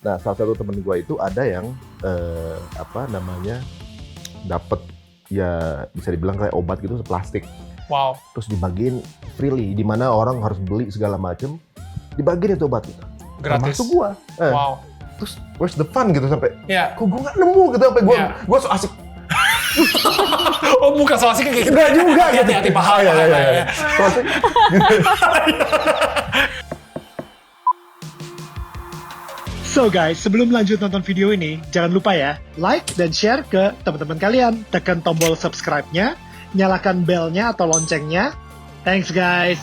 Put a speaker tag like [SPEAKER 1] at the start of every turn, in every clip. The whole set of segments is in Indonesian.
[SPEAKER 1] Nah, salah satu temen gue itu ada yang dapat ya bisa dibilang kayak obat gitu plastik.
[SPEAKER 2] Wow.
[SPEAKER 1] Terus dibagiin freely, di mana orang harus beli segala macem, dibagiin itu obat gitu.
[SPEAKER 2] Gratis.
[SPEAKER 1] Termasuk gue.
[SPEAKER 2] Wow.
[SPEAKER 1] Terus where's the fun gitu sampai.
[SPEAKER 2] Ya.
[SPEAKER 1] Kok gue nggak nemu gitu sampai gue so asik.
[SPEAKER 2] Oh bukan so asik kayak gitu.
[SPEAKER 1] Enggak juga gitu.
[SPEAKER 2] Hati-hati paham.
[SPEAKER 1] Ya. So asik.
[SPEAKER 3] So guys, sebelum lanjut nonton video ini, jangan lupa ya, like dan share ke teman-teman kalian. Tekan tombol subscribe-nya, nyalakan bell-nya atau loncengnya. Thanks guys.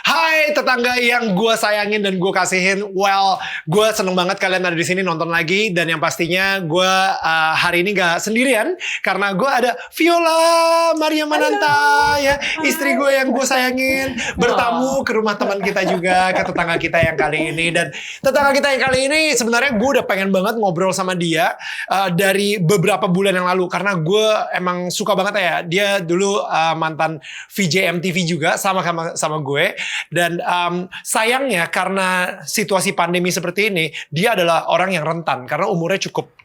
[SPEAKER 2] Hai tetangga yang gue sayangin dan gue kasihin. Well, gue seneng banget kalian ada di sini nonton lagi. Dan yang pastinya gue hari ini gak sendirian. Karena gue ada Viola Maria Mananta, ya, istri gue yang gue sayangin. Bertamu ke rumah teman kita juga, ke tetangga kita yang kali ini. Dan tetangga kita yang kali ini sebenarnya gue udah pengen banget ngobrol sama dia dari beberapa bulan yang lalu. Karena gue emang suka banget ya. Dia dulu mantan VJ MTV juga sama gue. Dan sayangnya karena situasi pandemi seperti ini, dia adalah orang yang rentan karena umurnya cukup.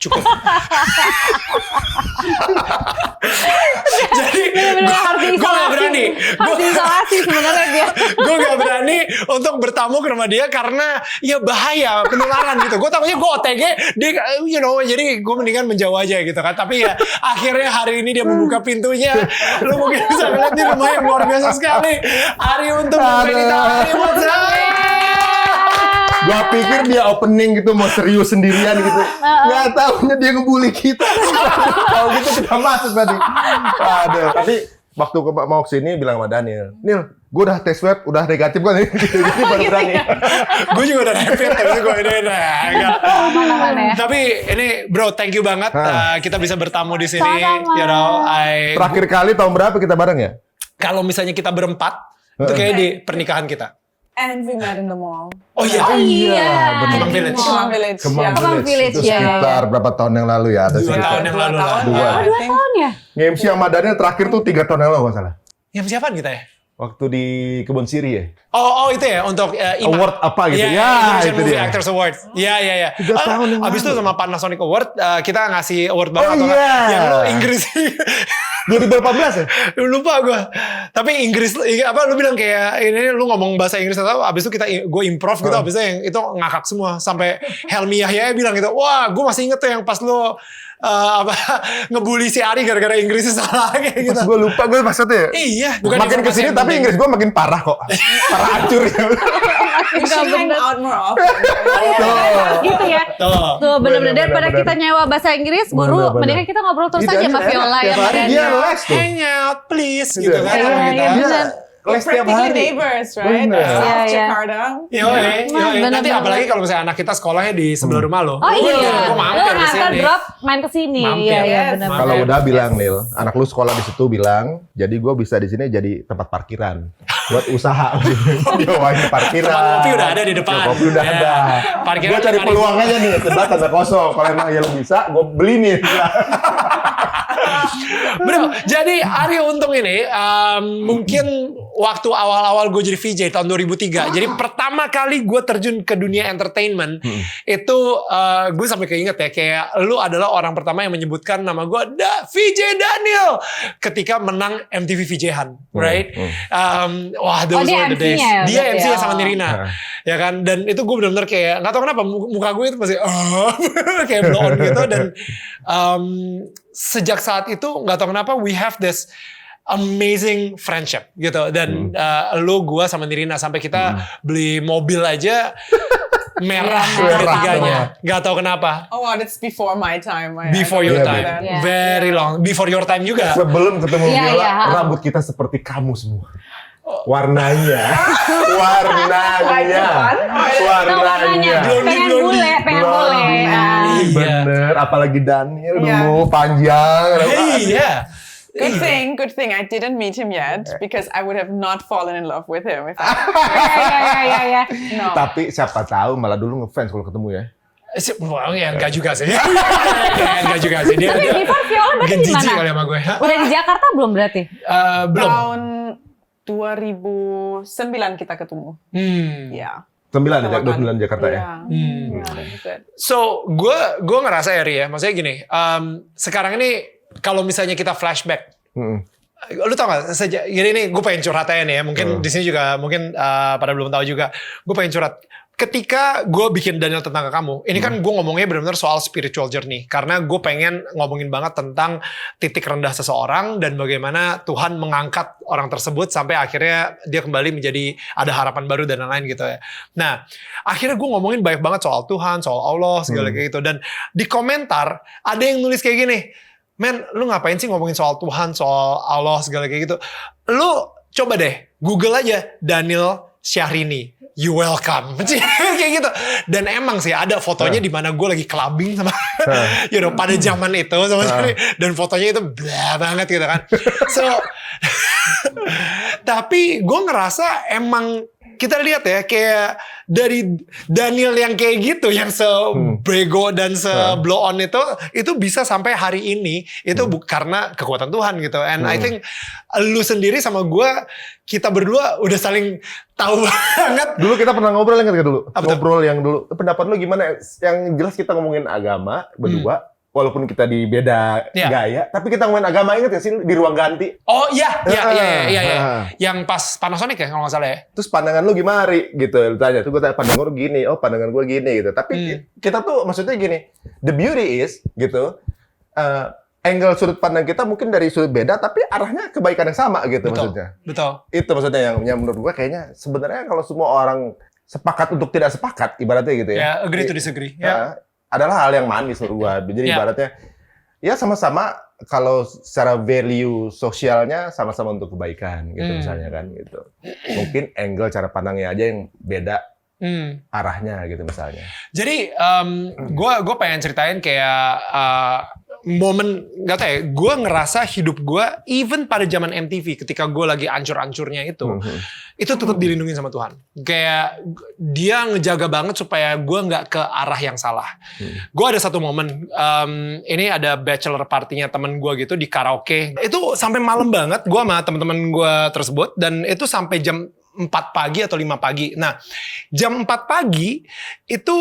[SPEAKER 2] Jadi gue gak berani.
[SPEAKER 4] Harus diisolasi sebenarnya dia.
[SPEAKER 2] Gue gak berani untuk bertamu ke rumah dia karena ya bahaya penularan gitu. Gue takutnya gue OTG, dia jadi gue mendingan menjauh aja gitu kan. Tapi ya akhirnya hari ini dia membuka pintunya. Lu mungkin bisa lihat di rumah yang luar biasa sekali. Ari untuk
[SPEAKER 1] Gua pikir dia opening gitu mau serius sendirian gitu. Nggak taunya dia ngebully kita. Kalau gitu kita masuk tadi. Aduh, tapi waktu mau kesini bilang sama Daniel, Nil, gue udah tes swab, udah negatif kan? Jadi baru berani.
[SPEAKER 2] Gue juga udah negatif, tapi gue ini enggak. Tapi ini bro, thank you banget kita bisa bertamu di sini.
[SPEAKER 1] Terakhir kali tahun berapa kita bareng ya?
[SPEAKER 2] Kalau misalnya kita berempat, itu kayak di pernikahan kita.
[SPEAKER 5] And we met in the mall.
[SPEAKER 2] Oh iya.
[SPEAKER 1] Bener.
[SPEAKER 2] Kemang Village.
[SPEAKER 5] Kemang Village.
[SPEAKER 1] Itu sekitar berapa tahun yang lalu ya? Ada
[SPEAKER 2] 2 tahun yang lalu lah.
[SPEAKER 4] 2 tahun ya?
[SPEAKER 1] Nge-MC sama Daniel terakhir tuh 3 tahun yang lalu nggak salah.
[SPEAKER 2] Yang siapaan kita ya?
[SPEAKER 1] Waktu di Kebun Siri ya?
[SPEAKER 2] Oh itu ya untuk
[SPEAKER 1] award apa gitu?
[SPEAKER 2] Ya,
[SPEAKER 1] Ya,
[SPEAKER 2] itu
[SPEAKER 1] itu
[SPEAKER 2] Movie
[SPEAKER 1] dia.
[SPEAKER 2] Actors Award. Iya.
[SPEAKER 1] 3 tahun yang
[SPEAKER 2] Abis itu
[SPEAKER 1] lalu.
[SPEAKER 2] sama Panasonic Award kita ngasih award bareng
[SPEAKER 1] Oh,
[SPEAKER 2] atau
[SPEAKER 1] iya.
[SPEAKER 2] yang lu Inggris.
[SPEAKER 1] 2018 ya?
[SPEAKER 2] Lupa gue. Tapi Inggris lu bilang kayak ini lu ngomong bahasa Inggris atau abis itu gue improv gitu, abis itu yang itu ngakak semua sampai Helmi Yahya bilang gitu. Wah, gue masih inget tuh yang pas lu ngebully si Ari gara-gara Inggrisnya salah kayak gitu.
[SPEAKER 1] Pas gue lupa, gue maksudnya ya?
[SPEAKER 2] Iya, bukan
[SPEAKER 1] Makin
[SPEAKER 2] informasi
[SPEAKER 1] kesini
[SPEAKER 2] yang
[SPEAKER 1] tapi
[SPEAKER 2] penting.
[SPEAKER 1] Inggris gue makin parah kok. Parah hancur ya.
[SPEAKER 5] We should hang out more often.
[SPEAKER 4] Gitu ya. Tuh bener-bener
[SPEAKER 1] Bener,
[SPEAKER 4] daripada
[SPEAKER 1] bener.
[SPEAKER 4] kita nyewa bahasa Inggris, guru,
[SPEAKER 1] Bener.
[SPEAKER 4] mendingan kita ngobrol terus
[SPEAKER 1] Gitu
[SPEAKER 4] aja
[SPEAKER 1] aja,
[SPEAKER 4] sama
[SPEAKER 1] enak.
[SPEAKER 4] Viola
[SPEAKER 1] Tiap
[SPEAKER 4] ya.
[SPEAKER 1] hari
[SPEAKER 4] Mbak
[SPEAKER 1] dia
[SPEAKER 4] Daniel.
[SPEAKER 1] les tuh.
[SPEAKER 2] Hang out please gitu kan.
[SPEAKER 4] Iya,
[SPEAKER 2] sama
[SPEAKER 4] iya,
[SPEAKER 2] kita.
[SPEAKER 4] bener.
[SPEAKER 1] Les tiap
[SPEAKER 5] Practically
[SPEAKER 1] hari.
[SPEAKER 5] neighbors, right?
[SPEAKER 1] Bener.
[SPEAKER 5] South
[SPEAKER 4] Iya, iya.
[SPEAKER 5] Jakarta.
[SPEAKER 2] Yoi. Nanti
[SPEAKER 4] bener-bener.
[SPEAKER 2] apalagi kalau misalnya anak kita sekolahnya di sebelah rumah lo.
[SPEAKER 4] Oh iya,
[SPEAKER 2] Gue
[SPEAKER 4] lu
[SPEAKER 2] mampir di
[SPEAKER 4] ngantar
[SPEAKER 2] sini.
[SPEAKER 4] drop main ke sini.
[SPEAKER 2] Mampir.
[SPEAKER 4] Iya,
[SPEAKER 5] Yes.
[SPEAKER 4] benar.
[SPEAKER 2] Mampir.
[SPEAKER 1] Kalau udah bilang Nil, anak lu sekolah di situ bilang, jadi gue bisa di sini jadi tempat parkiran buat usaha. Bawain parkiran.
[SPEAKER 2] Tempat kopi udah ada di depan.
[SPEAKER 1] Tempat kopi udah
[SPEAKER 2] Ya.
[SPEAKER 1] ada.
[SPEAKER 2] Parkiran
[SPEAKER 1] Gue cari
[SPEAKER 2] 5.000.
[SPEAKER 1] peluang aja nih, sebelah tanda kosong. Kalau emang ya lu bisa, gue beli nih.
[SPEAKER 2] Bro, jadi Ari Untung ini mungkin waktu awal-awal gue jadi VJ tahun 2003. Jadi pertama kali gue terjun ke dunia entertainment itu gue sampai keinget ya kayak lu adalah orang pertama yang menyebutkan nama gue VJ Daniel ketika menang MTV VJ-han, right? Wah, those
[SPEAKER 4] dia
[SPEAKER 2] were the days.
[SPEAKER 4] MC-nya ya,
[SPEAKER 2] Dia
[SPEAKER 4] berarti
[SPEAKER 2] MC-nya
[SPEAKER 4] ya?
[SPEAKER 2] sama Nirina, ya kan? Dan itu gue benar-benar kayak nggak tahu kenapa muka gue itu masih kayak blow on gitu dan sejak saat itu nggak tahu kenapa we have this amazing friendship gitu dan lo gua sama Nirina sampai kita beli mobil aja merah bertiganya nggak tahu kenapa
[SPEAKER 5] Oh wow, that's before my time.
[SPEAKER 2] before your
[SPEAKER 1] Iya,
[SPEAKER 2] time
[SPEAKER 4] Iya.
[SPEAKER 2] very long before your time juga.
[SPEAKER 1] Sebelum ketemu
[SPEAKER 4] Iya,
[SPEAKER 1] Viola,
[SPEAKER 4] iya.
[SPEAKER 1] rambut kita seperti kamu semua. Warnanya. Warnanya.
[SPEAKER 4] Pengen bule.
[SPEAKER 1] Blondie, bener. Apalagi Daniel dulu panjang.
[SPEAKER 2] Iya.
[SPEAKER 5] Good thing I didn't meet him yet because I would have not fallen in love with him if I.
[SPEAKER 4] Iya.
[SPEAKER 5] No.
[SPEAKER 1] Tapi siapa tahu malah dulu ngefans kalau ketemu ya.
[SPEAKER 2] Wah, ya enggak juga sih. Enggak juga sih. Dia
[SPEAKER 4] Tapi before Viola berarti
[SPEAKER 2] mungkin
[SPEAKER 4] di
[SPEAKER 2] jijik
[SPEAKER 4] mana?
[SPEAKER 2] kali sama gue. Hah?
[SPEAKER 4] Udah di Jakarta belum berarti?
[SPEAKER 2] Belum.
[SPEAKER 5] Tahun 2009 kita ketemu.
[SPEAKER 2] Hmm.
[SPEAKER 5] Ya.
[SPEAKER 1] 9 ya, 29 Jakarta ya.
[SPEAKER 5] Yeah.
[SPEAKER 2] Hmm.
[SPEAKER 5] Yeah, that was it.
[SPEAKER 2] So, gue ngerasa ya, Ri, ya. Maksudnya gini, sekarang ini kalau misalnya kita flashback,
[SPEAKER 1] Hmm.
[SPEAKER 2] lu tau gak, gini nih, gue pengen curhat aja nih ya. Mungkin di sini juga, mungkin pada belum tahu juga. Gue pengen curhat. Ketika gue bikin Daniel tentang ke kamu, ini kan gue ngomongnya benar-benar soal spiritual journey. Karena gue pengen ngomongin banget tentang titik rendah seseorang dan bagaimana Tuhan mengangkat orang tersebut sampai akhirnya dia kembali menjadi ada harapan baru dan lain-lain gitu ya. Nah, akhirnya gue ngomongin banyak banget soal Tuhan, soal Allah, segala kayak gitu. Dan di komentar ada yang nulis kayak gini, men, lu ngapain sih ngomongin soal Tuhan, soal Allah, segala kayak gitu. Lu coba deh, Google aja Daniel Syahrini. You welcome. Kayak gitu. Dan emang sih ada fotonya di mana gue lagi clubbing sama pada zaman itu sama sekali. Dan fotonya itu blah banget gitu kan. So tapi gue ngerasa emang kita lihat ya kayak dari Daniel yang kayak gitu, yang sebrego dan se-blow on itu bisa sampai hari ini itu karena kekuatan Tuhan gitu. And I think lu sendiri sama gue, kita berdua udah saling tahu banget.
[SPEAKER 1] Dulu kita pernah ngobrol kan dulu.
[SPEAKER 2] Apa tuh?
[SPEAKER 1] Ngobrol yang dulu. Pendapat lu gimana? Yang jelas kita ngomongin agama berdua. Walaupun kita di beda gaya, tapi kita ngomongin agama, inget gak sih di ruang ganti?
[SPEAKER 2] Oh iya. Yang pas Panasonic ya kalau nggak salah ya.
[SPEAKER 1] Terus pandangan lu gimana, Ri? Gitu, lu tanya. Terus gue tanya, pandangan lu gini, oh pandangan gue gini gitu. Tapi kita tuh maksudnya gini, the beauty is gitu, angle sudut pandang kita mungkin dari sudut beda, tapi arahnya kebaikan yang sama gitu maksudnya.
[SPEAKER 2] Betul.
[SPEAKER 1] Itu maksudnya yang menurut gue kayaknya sebenarnya kalau semua orang sepakat untuk tidak sepakat, ibaratnya gitu ya.
[SPEAKER 2] Ya, agree to disagree. Ya.
[SPEAKER 1] Adalah hal yang manis menurut gua. Jadi ibaratnya ya sama-sama kalau secara value sosialnya sama-sama untuk kebaikan gitu misalnya kan gitu. Mungkin angle cara pandangnya aja yang beda arahnya gitu misalnya.
[SPEAKER 2] Jadi gue pengen ceritain kayak momen, gak tau ya, gue ngerasa hidup gue even pada zaman MTV ketika gue lagi ancur-ancurnya itu tetap dilindungi sama Tuhan. Kayak dia ngejaga banget supaya gue nggak ke arah yang salah. Gue ada satu momen, ini ada bachelor partinya temen gue gitu di karaoke. Itu sampai malam banget gue sama temen-temen gue tersebut, dan itu sampai jam 4 pagi atau 5 pagi. Nah, jam 4 pagi itu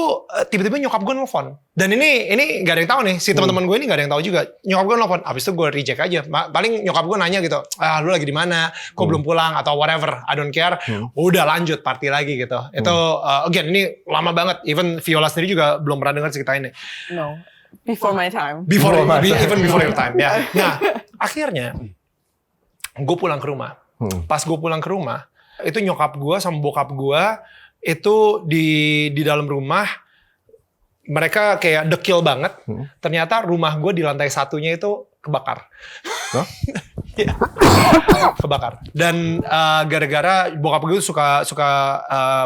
[SPEAKER 2] tiba-tiba nyokap gue nelfon. Dan ini gak ada yang tahu nih, si teman-teman gue ini gak ada yang tahu juga. Nyokap gue nelfon, abis itu gue reject aja. Paling nyokap gue nanya gitu, lu lagi di mana? Kok belum pulang atau whatever, I don't care. Udah lanjut party lagi gitu. Itu again ini lama banget. Even Viola sendiri juga belum pernah dengar cerita ini.
[SPEAKER 5] No, before my time.
[SPEAKER 2] Even before your time. Ya. Nah, akhirnya gue pulang ke rumah. Pas gue pulang ke rumah, itu nyokap gue sama bokap gue itu di dalam rumah, mereka kayak dekil banget. Ternyata rumah gue di lantai 1-nya itu kebakar. Ya. Kebakar. Dan gara-gara bokap gue suka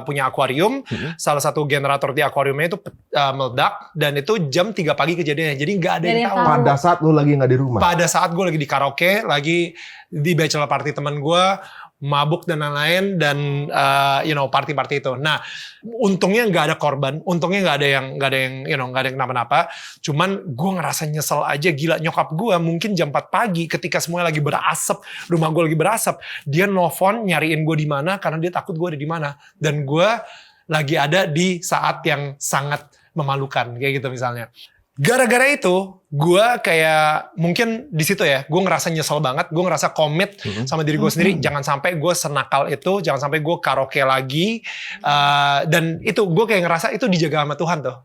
[SPEAKER 2] punya akuarium, salah satu generator di akuariumnya itu meledak, dan itu jam 3 pagi kejadiannya. Jadi nggak ada yang tahu.
[SPEAKER 1] Pada saat lu lagi nggak di rumah.
[SPEAKER 2] Pada saat gue lagi di karaoke, lagi di bachelor party teman gue, mabuk dan lain-lain, dan party itu. Nah, untungnya nggak ada korban, untungnya nggak ada yang kenapa-napa. Cuman gue ngerasa nyesel aja, gila, nyokap gue mungkin jam 4 pagi ketika semuanya lagi berasap, rumah gue lagi berasap, dia nelfon nyariin gue di mana karena dia takut gue ada di mana, dan gue lagi ada di saat yang sangat memalukan kayak gitu misalnya. Gara-gara itu, gue kayak mungkin di situ ya, gue ngerasa nyesel banget, gue ngerasa komit sama diri gue sendiri, jangan sampai gue senakal itu, jangan sampai gue karaoke lagi, dan itu gue kayak ngerasa itu dijaga sama Tuhan tuh,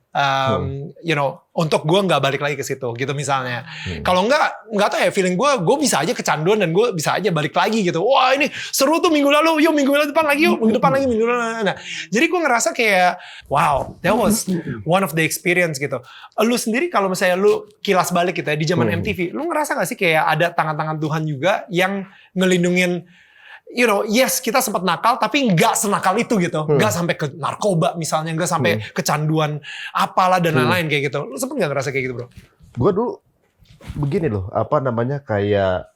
[SPEAKER 2] untuk gue nggak balik lagi ke situ, gitu misalnya. Kalau nggak tahu ya, feeling gue bisa aja kecanduan dan gue bisa aja balik lagi gitu. Wah ini seru tuh minggu lalu, yuk minggu depan lagi, yuk minggu depan lagi, minggu depan. Nah, jadi gue ngerasa kayak, wow, that was one of the experience gitu. Lu sendiri kalau misalnya lu kilas balik gitu ya, di zaman MTV, lu ngerasa gak sih kayak ada tangan-tangan Tuhan juga yang ngelindungin, yes kita sempat nakal, tapi nggak senakal itu gitu, nggak sampai ke narkoba misalnya, nggak sampai kecanduan apalah dan lain-lain kayak gitu. Lu sempet nggak ngerasa kayak gitu, bro?
[SPEAKER 1] Gue dulu begini loh, kayak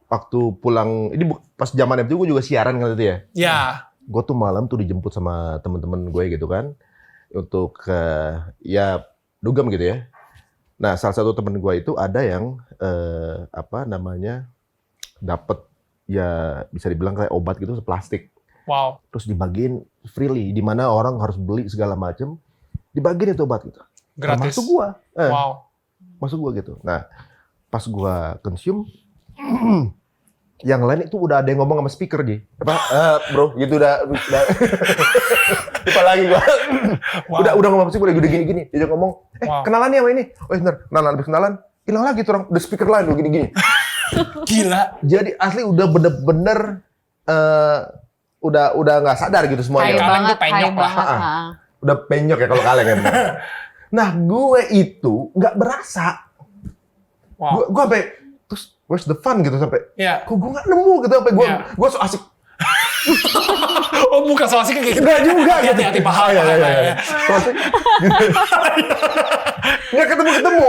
[SPEAKER 1] waktu pulang, ini pas zaman MTV gue juga siaran kan itu ya.
[SPEAKER 2] Ya.
[SPEAKER 1] Gue tuh malam tuh dijemput sama temen-temen gue gitu kan, untuk dugem gitu ya. Nah, salah satu temen gue itu ada yang dapet ya bisa dibilang kayak obat gitu, plastik.
[SPEAKER 2] Wow.
[SPEAKER 1] Terus dibagiin freely, di mana orang harus beli segala macam, dibagiin itu obat gitu.
[SPEAKER 2] Gratis.
[SPEAKER 1] Masuk gua.
[SPEAKER 2] Wow.
[SPEAKER 1] Masuk gua gitu. Nah, pas gua consume, yang lain itu udah ada yang ngomong sama speaker Ji. Bro, gitu udah lupa lagi gua.
[SPEAKER 2] Wow.
[SPEAKER 1] Udah ngomong speaker udah gini-gini. Dia ngomong,
[SPEAKER 2] Wow.
[SPEAKER 1] kenalan nih sama ini. Oh, bener. Kenalan, hilang lagi tuh orang, udah speaker lain udah gini-gini.
[SPEAKER 2] Gila.
[SPEAKER 1] Jadi asli udah bener-bener udah nggak sadar gitu semuanya.
[SPEAKER 4] Hai
[SPEAKER 2] Kaleng
[SPEAKER 4] banget,
[SPEAKER 2] tuh penyok
[SPEAKER 4] hai
[SPEAKER 2] lah.
[SPEAKER 4] banget.
[SPEAKER 1] Ah.
[SPEAKER 4] ha.
[SPEAKER 1] Udah penyok ya kalau kaleng ya bener. Nah, gue itu nggak berasa.
[SPEAKER 2] Wow.
[SPEAKER 1] Gue sampai terus where's the fun gitu sampai.
[SPEAKER 2] Ya.
[SPEAKER 1] Kok gue nggak nemu gitu sampai gue
[SPEAKER 2] Iya.
[SPEAKER 1] gue so asik.
[SPEAKER 2] Oh, bukan so asik kayak gitu.
[SPEAKER 1] Enggak juga gitu.
[SPEAKER 2] Hati-hati paha.
[SPEAKER 1] Iya.
[SPEAKER 2] ya.
[SPEAKER 1] So asik. Nggak ketemu.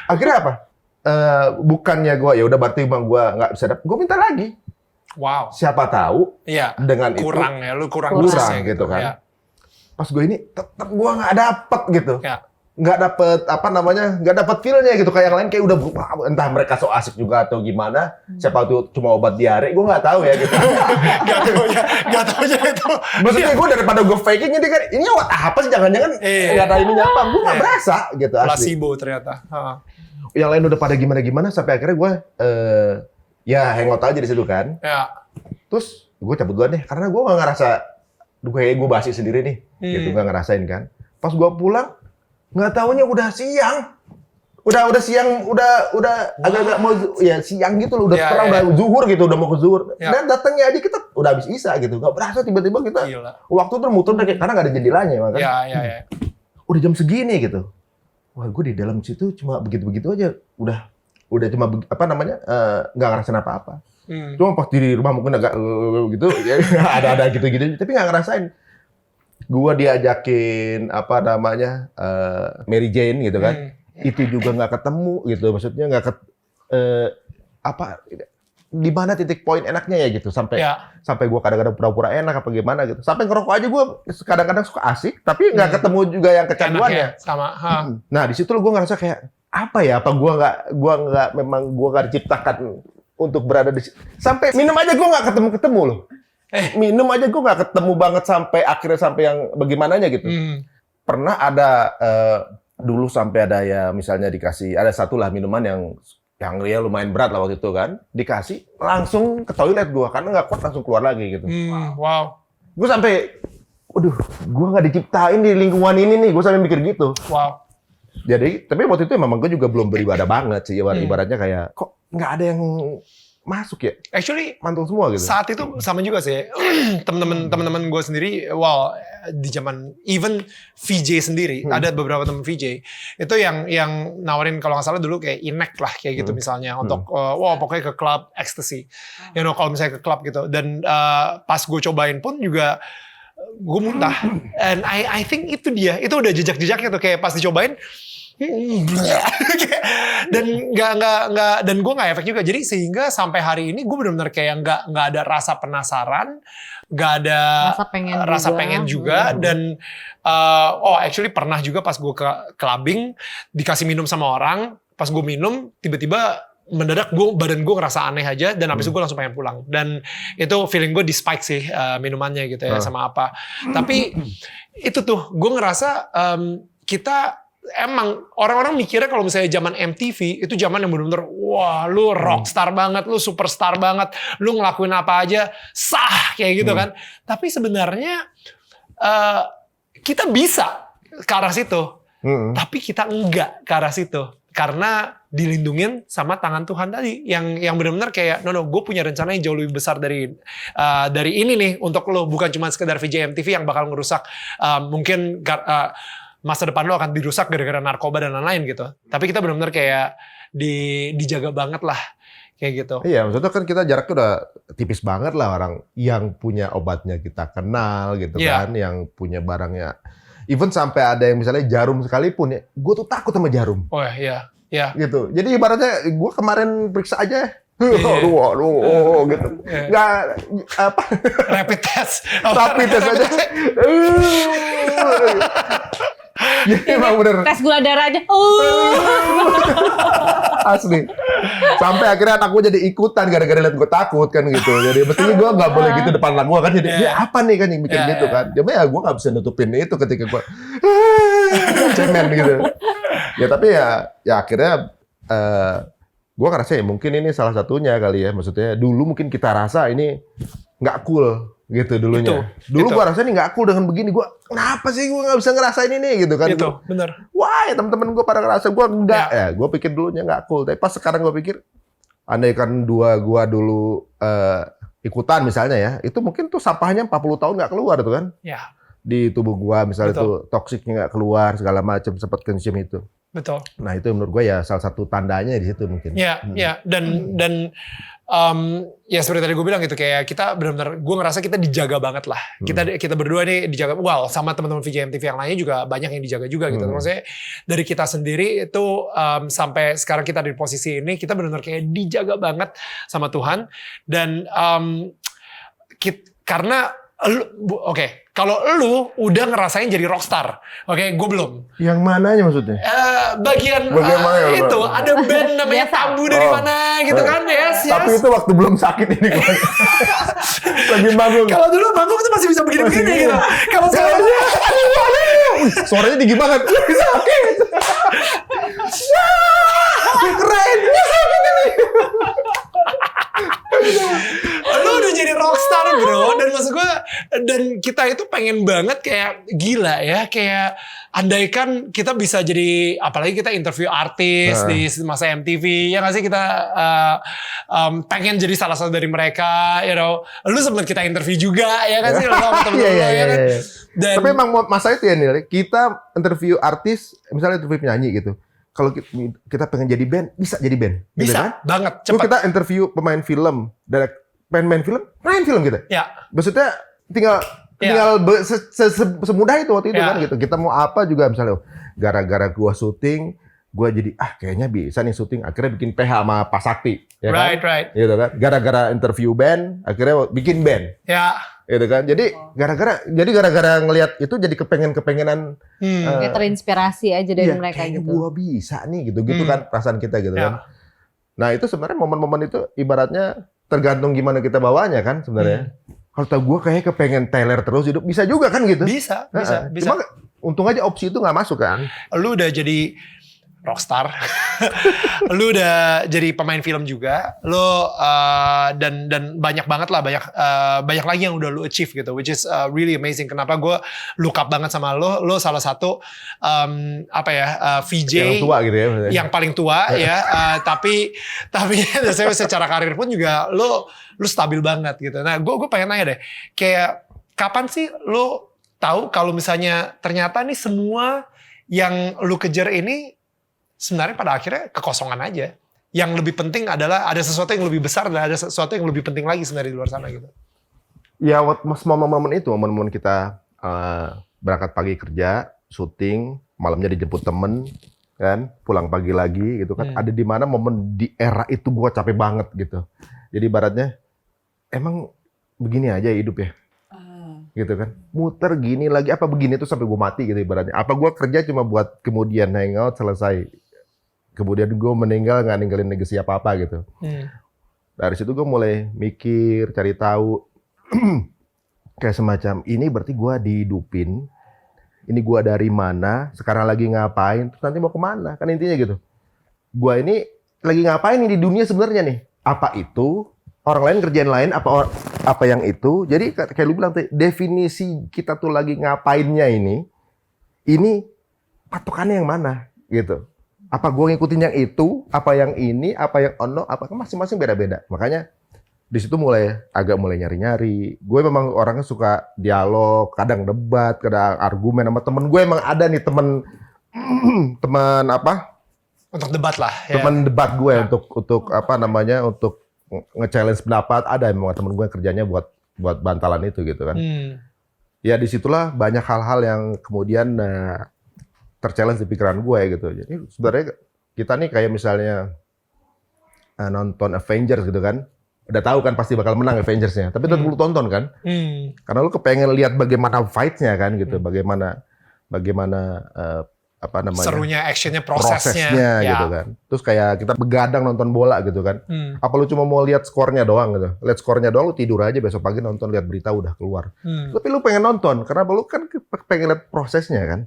[SPEAKER 1] Akhirnya apa? Bukannya gue ya udah berarti bang gue nggak bisa dapet. Gue minta lagi.
[SPEAKER 2] Wow.
[SPEAKER 1] Siapa tahu
[SPEAKER 2] Iya.
[SPEAKER 1] dengan
[SPEAKER 2] Kurang
[SPEAKER 1] itu
[SPEAKER 2] ya, lu kurang
[SPEAKER 1] kurang
[SPEAKER 2] dosisnya
[SPEAKER 1] gitu kan.
[SPEAKER 2] Ya.
[SPEAKER 1] Pas gue ini tetap gue nggak dapet gitu.
[SPEAKER 2] Ya.
[SPEAKER 1] Nggak dapet nggak dapet feel-nya gitu kayak yang lain kayak udah entah mereka so asik juga atau gimana, siapa tuh cuma obat diare, gue nggak tahu ya gitu.
[SPEAKER 2] Gak tau aja itu.
[SPEAKER 1] Maksudnya gue daripada gue faking ini kan ini obat apa sih, jangan-jangan nggak tahu ininya apa, gue nggak
[SPEAKER 2] Iya.
[SPEAKER 1] berasa gitu asli.
[SPEAKER 2] Placebo ternyata.
[SPEAKER 1] Yang lain udah pada gimana sampai akhirnya gue ya hangout aja di situ kan.
[SPEAKER 2] Ya.
[SPEAKER 1] Terus gue cabut duluan deh karena gue nggak ngerasa gue basi sendiri nih, gitu nggak ngerasain kan. Pas gue pulang nggak taunya udah siang. Udah siang, udah agak-agak mau ya siang gitu loh, udah
[SPEAKER 2] Ya,
[SPEAKER 1] terang,
[SPEAKER 2] ya.
[SPEAKER 1] udah zuhur gitu, udah mau ke zuhur.
[SPEAKER 2] Ya.
[SPEAKER 1] Dan datangnya aja kita udah habis isya gitu, nggak berasa tiba-tiba kita
[SPEAKER 2] Gila.
[SPEAKER 1] waktu tuh muter karena nggak ada jendelanya kan.
[SPEAKER 2] Ya.
[SPEAKER 1] Udah jam segini gitu. Wah, gue di dalam situ cuma begitu-begitu aja, udah cuma nggak ngerasain apa-apa. Cuma pas di rumah mungkin agak gitu, ya, ada gitu-gitu, tapi nggak ngerasain. Gua diajakin Mary Jane gitu kan, itu juga nggak ketemu gitu, maksudnya nggak di mana titik poin enaknya ya gitu, sampai gua kadang-kadang pura-pura enak apa gimana gitu, sampai ngerokok aja gua kadang-kadang suka asik, tapi nggak ketemu juga yang kecanduannya.
[SPEAKER 2] Sama.
[SPEAKER 1] Nah di situ gua ngerasa kayak apa gua nggak diciptakan untuk berada di situ. Sampai minum aja gua nggak ketemu loh. Minum aja gue nggak ketemu banget sampai akhirnya sampai yang bagaimananya gitu. Pernah ada dulu sampai ada ya misalnya dikasih ada satu lah minuman yang ya lumayan berat lah waktu itu kan, dikasih langsung ke toilet gue karena nggak kuat langsung keluar lagi gitu.
[SPEAKER 2] Wow.
[SPEAKER 1] Gue sampai, gue nggak diciptain di lingkungan ini nih, gue sampai mikir gitu.
[SPEAKER 2] Wow.
[SPEAKER 1] Jadi tapi waktu itu memang gue juga belum beribadah banget sih, ibaratnya kayak kok nggak ada yang masuk ya,
[SPEAKER 2] Actually
[SPEAKER 1] mantul semua gitu.
[SPEAKER 2] saat itu sama juga sih. teman-teman gue sendiri, di zaman even VJ sendiri, ada beberapa teman VJ itu yang nawarin kalau nggak salah dulu kayak Inek lah kayak gitu misalnya untuk pokoknya ke klub ecstasy, kalau misalnya ke klub gitu. Dan pas gue cobain pun juga gue muntah. And I think itu udah jejak-jejaknya tuh, kayak pas dicobain dan dan gue nggak efek juga. Jadi sehingga sampai hari ini gue benar-benar kayak nggak ada rasa penasaran, nggak ada rasa pengen juga. Dan actually pernah juga pas gue ke clubbing dikasih minum sama orang, pas gue minum tiba-tiba mendadak badan gue ngerasa aneh aja, dan habis itu gue langsung pengen pulang. Dan itu feeling gue di spike sih minumannya gitu ya, sama apa. Tapi itu tuh gue ngerasa kita emang orang-orang mikirnya kalau misalnya zaman MTV itu zaman yang benar-benar wah lu rockstar banget, lu superstar banget, lu ngelakuin apa aja sah kayak gitu kan. Tapi sebenarnya kita bisa ke arah situ, tapi kita enggak ke arah situ karena dilindungin sama tangan Tuhan tadi yang benar-benar kayak no gue punya rencana yang jauh lebih besar dari ini nih untuk lo, bukan cuma sekedar VJ MTV yang bakal ngerusak mungkin masa depan lo akan dirusak gara-gara narkoba dan lain-lain gitu. Tapi kita benar-benar kayak dijaga banget lah kayak gitu.
[SPEAKER 1] Iya, maksudnya kan kita jaraknya udah tipis banget lah, orang yang punya obatnya kita kenal gitu kan, yang punya barangnya. Even sampai ada yang misalnya jarum sekalipun ya, gue tuh takut sama jarum.
[SPEAKER 2] Oh iya.
[SPEAKER 1] Gitu. Jadi ibaratnya gue kemarin periksa aja, aduh, gitu. Nggak
[SPEAKER 2] Rapid test.
[SPEAKER 1] rapid test aja. Jadi emang bener
[SPEAKER 4] Tes gula darah aja.
[SPEAKER 1] asli. Sampai akhirnya anak gue jadi ikutan gara-gara liat gue takut kan gitu. Jadi mestinya gue nggak boleh gitu depan anak gue kan. Jadi dia apa nih kan yang bikin gitu kan. Jadi ya gue nggak bisa nutupin itu ketika gue cemen gitu. Ya tapi ya akhirnya gue ngerasa ya mungkin ini salah satunya kali ya. Maksudnya dulu mungkin kita rasa ini nggak cool gitu dulunya. Dulu gue rasa ini nggak cool dengan begini. Gue kenapa sih gue nggak bisa ngerasain ini gitu kan?
[SPEAKER 2] Itu bener.
[SPEAKER 1] Wah ya teman-teman gue pada ngerasa gue enggak ya. Gue pikir dulunya nggak cool. Tapi pas sekarang gue pikir, andaikan gue dulu ikutan misalnya ya, itu mungkin tuh sampahnya 40 tahun nggak keluar tuh kan?
[SPEAKER 2] Ya.
[SPEAKER 1] Di tubuh gue misalnya tuh toksiknya nggak keluar segala macam sempat konsum itu.
[SPEAKER 2] Betul.
[SPEAKER 1] Nah itu menurut gue ya salah satu tandanya di situ mungkin.
[SPEAKER 2] Ya, dan ya seperti tadi gue bilang gitu, kayak kita benar-benar, gue ngerasa kita dijaga banget lah. Kita berdua nih dijaga, sama teman-teman VJMTV yang lainnya juga banyak yang dijaga juga gitu. Maksudnya dari kita sendiri itu sampai sekarang kita di posisi ini, kita benar-benar kayak dijaga banget sama Tuhan. Dan karena kalau lu udah ngerasain jadi rockstar, gue belum.
[SPEAKER 1] Yang mananya maksudnya?
[SPEAKER 2] Bagian
[SPEAKER 1] Bagaimana
[SPEAKER 2] itu ada band namanya Tabu dari mana gitu kan,
[SPEAKER 1] Tapi itu waktu belum sakit ini kan. Lagi manggung.
[SPEAKER 2] Kalau dulu manggung itu masih bisa begini-begini gitu. Kalau sekarang
[SPEAKER 1] suaranya tinggi banget. Sakit. Keren. Sakit ini.
[SPEAKER 2] lu udah jadi rockstar bro, dan maksud gue, dan kita itu pengen banget kayak gila ya, kayak andaikan kita bisa jadi, apalagi kita interview artis di masa MTV, ya nggak sih, kita pengen jadi salah satu dari mereka, you know. Lu sempet kita interview juga ya kan sih, sama temen-temen ya kan. Dan,
[SPEAKER 1] tapi emang masa itu ya Nil, kita interview artis, misalnya interview penyanyi gitu. Kalau kita pengen jadi band, bisa jadi band.
[SPEAKER 2] Bisa,
[SPEAKER 1] gitu kan?
[SPEAKER 2] banget,
[SPEAKER 1] cepat.
[SPEAKER 2] cepat.
[SPEAKER 1] Kita interview pemain film, pengen main film gitu.
[SPEAKER 2] Ya.
[SPEAKER 1] Maksudnya tinggal semudah itu waktu itu kan gitu. Kita mau apa juga misalnya, gara-gara gua syuting, gua jadi kayaknya bisa nih syuting. Akhirnya bikin PH sama Pak Sakti. Ya kan?
[SPEAKER 2] Right.
[SPEAKER 1] Gitu kan. Gara-gara interview band, akhirnya bikin band.
[SPEAKER 2] Ya.
[SPEAKER 1] Gitu kan. Jadi gara-gara ngelihat itu jadi kepengenan
[SPEAKER 4] Kayak terinspirasi aja dari mereka
[SPEAKER 1] kayaknya
[SPEAKER 4] gitu.
[SPEAKER 1] gua bisa nih gitu kan perasaan kita gitu kan. Nah, itu sebenarnya momen-momen itu ibaratnya tergantung gimana kita bawanya kan sebenarnya. Kalau tau gua kayak kepengen teler terus hidup, bisa juga kan gitu.
[SPEAKER 2] Bisa.
[SPEAKER 1] Cuma untung aja opsi itu nggak masuk kan.
[SPEAKER 2] Lu udah jadi rockstar, lu udah jadi pemain film juga, lu dan banyak banget lah, banyak lagi yang udah lu achieve gitu, which is really amazing. Kenapa gue look up banget sama lu salah satu VJ
[SPEAKER 1] yang tua gitu ya,
[SPEAKER 2] yang paling tua ya, tapi saya secara karir pun juga lu stabil banget gitu. Nah gue pengen nanya deh, kayak kapan sih lu tahu kalau misalnya ternyata nih semua yang lu kejar ini sebenarnya pada akhirnya kekosongan aja. Yang lebih penting adalah ada sesuatu yang lebih besar dan ada sesuatu yang lebih penting lagi sebenarnya di luar sana gitu.
[SPEAKER 1] Ya, momen-momen kita berangkat pagi kerja, syuting, malamnya dijemput temen, kan, pulang pagi lagi gitu kan. Ada di mana momen di era itu gua capek banget gitu. Jadi ibaratnya emang begini aja hidup ya. Gitu kan, muter gini lagi, apa begini tuh sampai gue mati gitu ibaratnya. Apa gue kerja cuma buat kemudian hangout selesai, kemudian gue meninggal nggak ninggalin legacy apa gitu. Dari situ gue mulai mikir, cari tahu kayak semacam ini berarti gue dihidupin, ini gue dari mana, sekarang lagi ngapain, terus nanti mau kemana, kan intinya gitu. Gue ini lagi ngapain nih di dunia sebenarnya nih? Apa itu? Orang lain kerjaan lain, apa yang itu? Jadi kayak lu bilang, definisi kita tuh lagi ngapainnya ini patokannya yang mana gitu? Apa gue ngikutin yang itu, apa yang ini, apa yang ono, apa masing-masing beda-beda. Makanya di situ mulai nyari-nyari. Gue memang orangnya suka dialog, kadang debat, kadang argumen sama temen gue. Emang ada nih temen
[SPEAKER 2] untuk debat lah.
[SPEAKER 1] Temen debat gue untuk nge-challenge pendapat. Ada emang temen gue kerjanya buat bantalan itu gitu kan. Ya disitulah banyak hal-hal yang kemudian ter-challenge di pikiran gue gitu. Jadi sebenarnya kita nih kayak misalnya nonton Avengers gitu kan. Udah tahu kan pasti bakal menang Avengers-nya. Tapi tetap lu tonton kan. Karena lu kepengen lihat bagaimana fight-nya kan gitu. Bagaimana apa namanya?
[SPEAKER 2] Serunya, actionnya, prosesnya ya.
[SPEAKER 1] gitu kan. Terus kayak kita begadang nonton bola gitu kan. Apa lu cuma mau lihat skornya doang gitu? Lihat skornya doang, lu tidur aja besok pagi nonton, lihat berita udah keluar. Tapi lu pengen nonton karena lu kan pengen lihat prosesnya kan.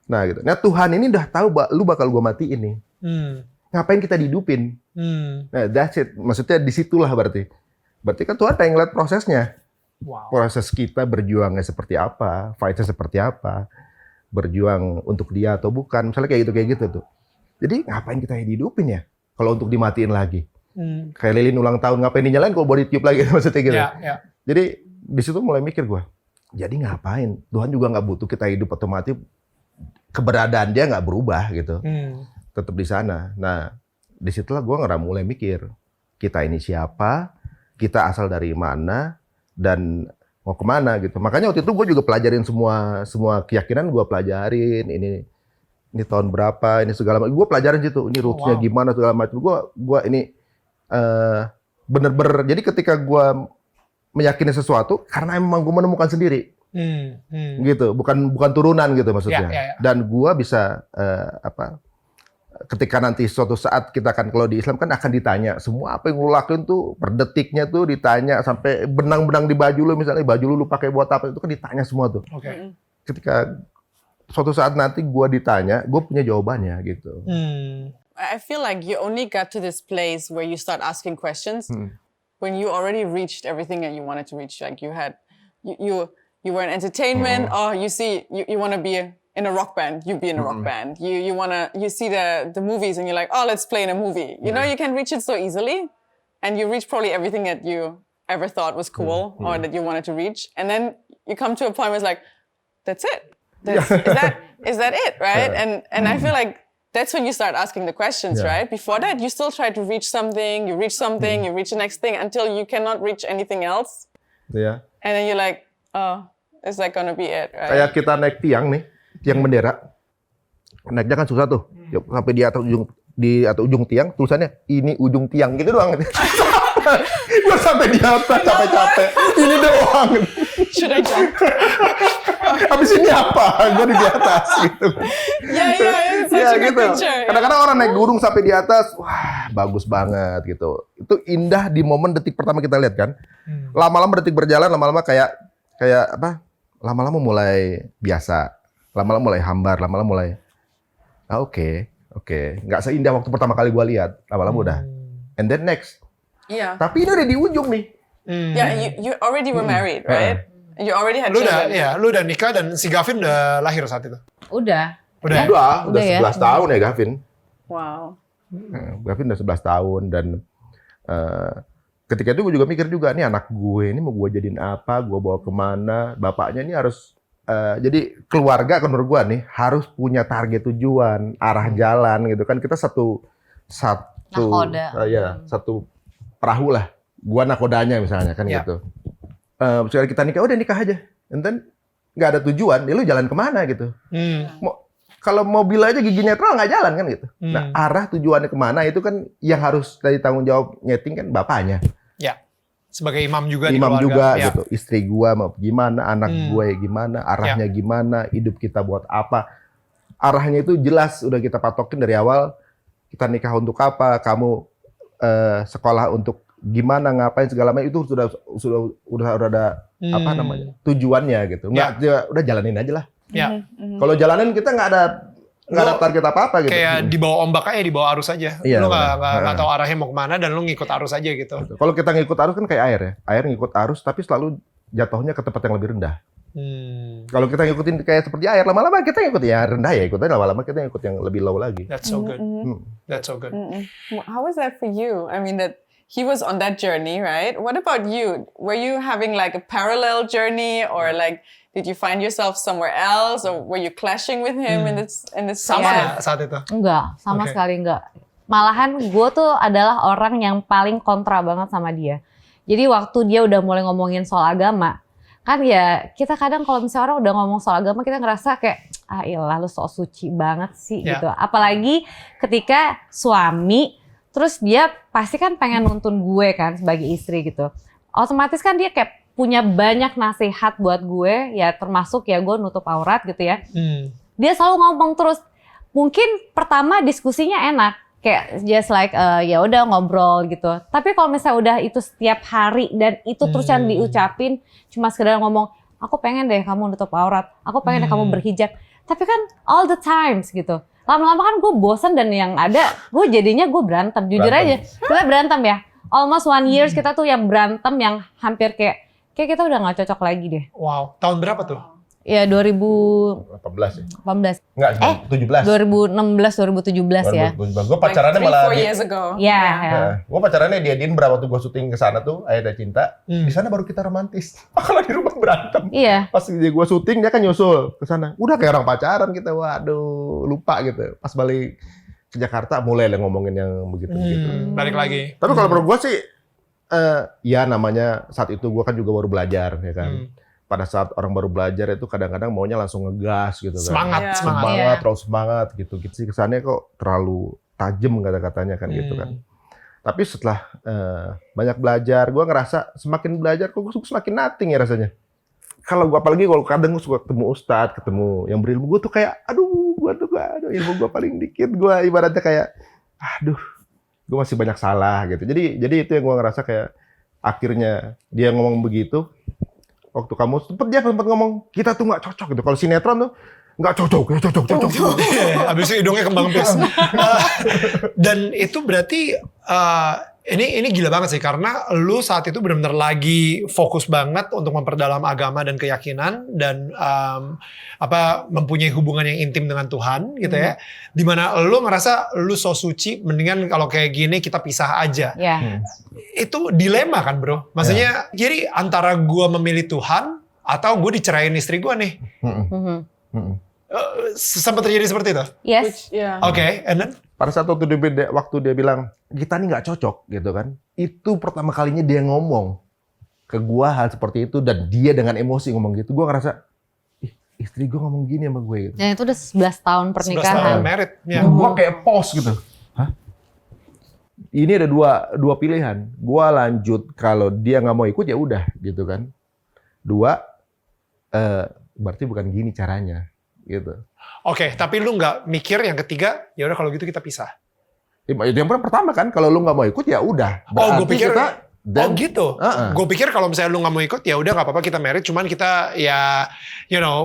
[SPEAKER 1] Nah gitu. Nah Tuhan ini udah tahu lu bakal gua mati ini. Ngapain kita dihidupin? Nah that's it. Maksudnya disitulah berarti. Berarti kan Tuhan pengen lihat prosesnya.
[SPEAKER 2] Wow.
[SPEAKER 1] Proses kita berjuangnya seperti apa, fightnya seperti apa, berjuang untuk dia atau bukan, misalnya kayak gitu tuh. Jadi ngapain kita dihidupin ya? Kalau untuk dimatiin lagi, kayak lilin ulang tahun ngapain dinyalain kalau body tube lagi maksudnya gitu. Jadi di situ mulai mikir gue, jadi ngapain? Tuhan juga nggak butuh kita hidup atau mati, keberadaan dia nggak berubah gitu, tetap di sana. Nah disitulah gue mulai mikir, kita ini siapa, kita asal dari mana, dan mau kemana gitu. Makanya waktu itu gue juga pelajarin semua keyakinan gue pelajarin. Ini tahun berapa, ini segala macam. Gue pelajarin situ. Ini roots-nya gimana segala macam. Gue ini bener-bener. Jadi ketika gue meyakini sesuatu, karena emang gue menemukan sendiri, gitu. Bukan turunan gitu maksudnya. Dan gue bisa ketika nanti suatu saat kita akan, kalau di Islam kan akan ditanya semua apa yang lu lakuin tuh per detiknya tuh ditanya, sampai benang-benang di baju lu, misalnya baju lu pakai buat apa, itu kan ditanya semua tuh. Ketika suatu saat nanti gue ditanya, gue punya jawabannya gitu.
[SPEAKER 5] I feel like you only got to this place where you start asking questions when you already reached everything that you wanted to reach. Like you had, you were in entertainment, or you want to be in a rock band, you be in a rock band. You see the movies and you're like, oh, let's play in a movie. You know, you can reach it so easily, and you reach probably everything that you ever thought was cool or that you wanted to reach. And then you come to a point where it's like, that's it. Is that it, right? And I feel like that's when you start asking the questions, right? Before that, you still try to reach something, you reach the next thing until you cannot reach anything else.
[SPEAKER 1] Yeah.
[SPEAKER 5] And then you're like, oh, is that gonna be it, right?
[SPEAKER 1] Kayak kita naik tiang nih, tiang bendera. Naiknya kan susah tuh. Sampai di atas ujung tiang, tulisannya ini ujung tiang gitu doang. Gue sampai di atas capek-capek. Ini doang.
[SPEAKER 5] Should I jump?
[SPEAKER 1] Habis ini apa? Gue di atas gitu.
[SPEAKER 5] It's such a good picture.
[SPEAKER 1] Kadang-kadang orang naik gunung sampai di atas, wah bagus banget gitu. Itu indah di momen detik pertama kita lihat kan. Lama-lama detik berjalan, lama-lama kayak apa? Lama-lama mulai biasa, lama-lama mulai hambar, lama-lama mulai oke. Nggak seindah waktu pertama kali gue lihat, lama-lama udah. And then next.
[SPEAKER 5] Yeah.
[SPEAKER 1] Tapi ini udah di ujung nih.
[SPEAKER 5] Yeah, you already were married, right? You already had
[SPEAKER 2] Lu
[SPEAKER 5] children.
[SPEAKER 2] lu udah nikah dan si Gavin udah lahir saat itu.
[SPEAKER 4] Udah.
[SPEAKER 1] Udah
[SPEAKER 4] ya?
[SPEAKER 1] 11 tahun ya Gavin.
[SPEAKER 5] Wow.
[SPEAKER 1] Gavin udah 11 tahun dan ketika itu gue juga mikir juga, nih anak gue ini mau gue jadiin apa, gue bawa kemana, bapaknya ini harus jadi keluarga kan menurut gue nih harus punya target tujuan, arah jalan gitu kan. Kita satu satu perahu lah. Gua nakodanya misalnya kan gitu. Misalnya kita nikah, udah nikah aja. And then nggak ada tujuan, ya lu jalan kemana gitu. Kalau mobil aja gigi netral nggak jalan kan gitu. Nah arah tujuannya kemana itu kan yang harus dari tanggung jawab nyeting kan bapaknya.
[SPEAKER 2] Ya, sebagai imam juga
[SPEAKER 1] Imam
[SPEAKER 2] di
[SPEAKER 1] juga
[SPEAKER 2] keluarga.
[SPEAKER 1] gitu. Istri gua mau gimana, anak gue gimana, arahnya gimana, hidup kita buat apa. Arahnya itu jelas udah kita patokin dari awal. Kita nikah untuk apa, kamu sekolah untuk gimana, ngapain segala macam, itu sudah ada apa namanya tujuannya gitu. Udah jalanin aja lah.
[SPEAKER 2] Ya.
[SPEAKER 1] Kalau jalanin kita nggak ada target apa gitu.
[SPEAKER 2] Kayak di bawah ombak aja, di bawah arus aja.
[SPEAKER 1] Iya,
[SPEAKER 2] Lu nggak tahu arahnya mau kemana dan lu ngikut arus aja gitu.
[SPEAKER 1] Kalau kita ngikut arus kan kayak air ya. Air ngikut arus tapi selalu jatuhnya ke tempat yang lebih rendah. Kalau kita ngikutin kayak seperti air, lama-lama kita ngikut ya rendah ya, ikutnya lama-lama kita ngikut yang lebih low lagi.
[SPEAKER 2] That's so good. That's so good.
[SPEAKER 5] How was that for you? I mean, that he was on that journey, right? What about you? Were you having like a parallel journey, or like did you find yourself somewhere else, or were you clashing with him in this
[SPEAKER 2] Sama nggak saat itu?
[SPEAKER 4] Enggak, sama sekali enggak. Malahan gue tuh adalah orang yang paling kontra banget sama dia. Jadi waktu dia udah mulai ngomongin soal agama, kan ya kita kadang kalau misalnya orang udah ngomong soal agama kita ngerasa kayak iyalah lu sok suci banget sih gitu. Apalagi ketika suami, terus dia pasti kan pengen nuntun gue kan sebagai istri gitu. Otomatis kan dia kayak punya banyak nasihat buat gue, ya termasuk ya gue nutup aurat gitu ya. dia selalu ngomong terus. Mungkin pertama diskusinya enak, kayak just like ya udah ngobrol gitu. Tapi kalau misalnya udah itu setiap hari dan itu terus yang diucapin, cuma sekedar ngomong, aku pengen deh kamu nutup aurat, aku pengen deh kamu berhijab. Tapi kan all the times gitu. Lama-lama kan gue bosan dan yang ada gue jadinya gue berantem. Jujur aja, kita berantem ya. Almost 1 year kita tuh yang berantem yang hampir kayak kita udah nggak cocok lagi deh.
[SPEAKER 2] Wow, tahun berapa tuh?
[SPEAKER 4] Ya
[SPEAKER 1] 18 ya?
[SPEAKER 4] 2018.
[SPEAKER 1] Enggak, 17.
[SPEAKER 4] 2016, 2017 ya.
[SPEAKER 1] Gue pacarannya
[SPEAKER 5] like 3,
[SPEAKER 1] malah
[SPEAKER 5] 4 years ago.
[SPEAKER 4] Ya.
[SPEAKER 1] gue pacarannya diadiin berapa tuh gue syuting ke sana tuh Ayah dan Cinta. Di sana baru kita romantis. Kalau di rumah berantem.
[SPEAKER 4] Iya.
[SPEAKER 1] Pas gue syuting dia kan nyusul ke sana. Udah kayak orang pacaran kita. Waduh, lupa gitu. Pas balik ke Jakarta mulai lah ngomongin yang begitu-begitu.
[SPEAKER 2] Balik lagi.
[SPEAKER 1] Tapi kalau menurut gue sih ya namanya saat itu gue kan juga baru belajar ya kan. Pada saat orang baru belajar itu kadang-kadang maunya langsung ngegas gitu kan.
[SPEAKER 2] Semangat.
[SPEAKER 1] Terlalu semangat gitu. Gitu sih kesannya kok terlalu tajam kata-katanya kan gitu kan. Tapi setelah banyak belajar, gue ngerasa semakin belajar kok gue semakin nothing ya rasanya. Kalau gue apalagi kalau kadang gue suka ketemu ustadz, ketemu yang berilmu, gue tuh kayak aduh ilmu gue paling dikit. Gue ibaratnya kayak gue masih banyak salah gitu. Jadi itu yang gue ngerasa kayak akhirnya dia ngomong begitu. Waktu kamu dia sempat ngomong kita tuh nggak cocok gitu. Kalau sinetron tuh nggak cocok.
[SPEAKER 2] Abis itu hidungnya kembang pis. Dan itu berarti ini gila banget sih karena lu saat itu benar-benar lagi fokus banget untuk memperdalam agama dan keyakinan dan mempunyai hubungan yang intim dengan Tuhan gitu ya. Dimana lu ngerasa lu so suci, mendingan kalau kayak gini kita pisah aja.
[SPEAKER 4] Ya.
[SPEAKER 2] Itu dilema kan bro. Maksudnya jadi antara gua memilih Tuhan atau gue dicerain istri gua nih. Sempat terjadi seperti itu?
[SPEAKER 4] Yes.
[SPEAKER 2] Oke, and then?
[SPEAKER 1] Pada saat waktu dia bilang kita nih nggak cocok gitu kan, itu pertama kalinya dia ngomong ke gua hal seperti itu dan dia dengan emosi ngomong gitu, gua ngerasa istri gua ngomong gini sama gue gitu.
[SPEAKER 4] Dan itu udah 11 tahun
[SPEAKER 2] 11
[SPEAKER 4] pernikahan.
[SPEAKER 2] tahun married. Ya.
[SPEAKER 1] Gua kayak pause gitu. Hah? Ini ada dua pilihan. Gua lanjut kalau dia nggak mau ikut ya udah gitu kan. 2 berarti bukan gini caranya gitu.
[SPEAKER 2] Oke, tapi lu nggak mikir yang ketiga, ya udah kalau gitu kita pisah.
[SPEAKER 1] Itu yang pertama kan, kalau lu nggak mau ikut ya udah.
[SPEAKER 2] Gue pikir
[SPEAKER 1] Dan,
[SPEAKER 2] gitu. Gue pikir kalau misalnya lu nggak mau ikut ya udah nggak apa-apa kita married. Cuman kita ya,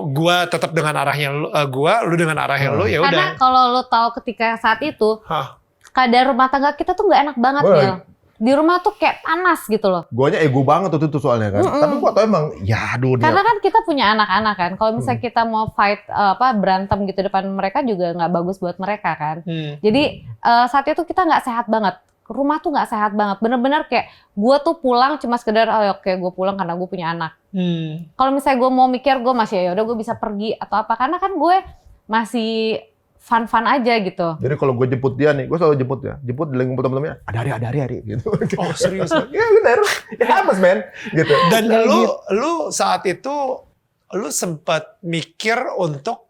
[SPEAKER 2] gue tetap dengan arahnya lu dengan arahnya lu ya
[SPEAKER 4] Karena
[SPEAKER 2] udah.
[SPEAKER 4] kalau lo tahu ketika saat itu keadaan rumah tangga kita tuh nggak enak banget Mil. Di rumah tuh kayak panas gitu loh.
[SPEAKER 1] Guanya ego banget waktu itu soalnya kan. Tapi gua tau emang ya dunia.
[SPEAKER 4] Karena kan kita punya anak-anak kan. Kalau misalnya kita mau fight berantem gitu depan mereka juga nggak bagus buat mereka kan. Jadi saat itu kita nggak sehat banget. Rumah tuh nggak sehat banget. Bener-bener kayak gue tuh pulang cuma sekedar oke gue pulang karena gue punya anak. Kalau misalnya gue mau mikir gue masih ya udah gue bisa pergi atau apa karena kan gue masih fun-fun aja gitu.
[SPEAKER 1] Jadi kalau gue jemput dia nih, gue selalu jemput di lagi ngumpul temen-temennya, ada hari gitu.
[SPEAKER 2] Oh serius?
[SPEAKER 1] Ya benar, it happens man. Gitu.
[SPEAKER 2] Dan lu saat itu lu sempat mikir untuk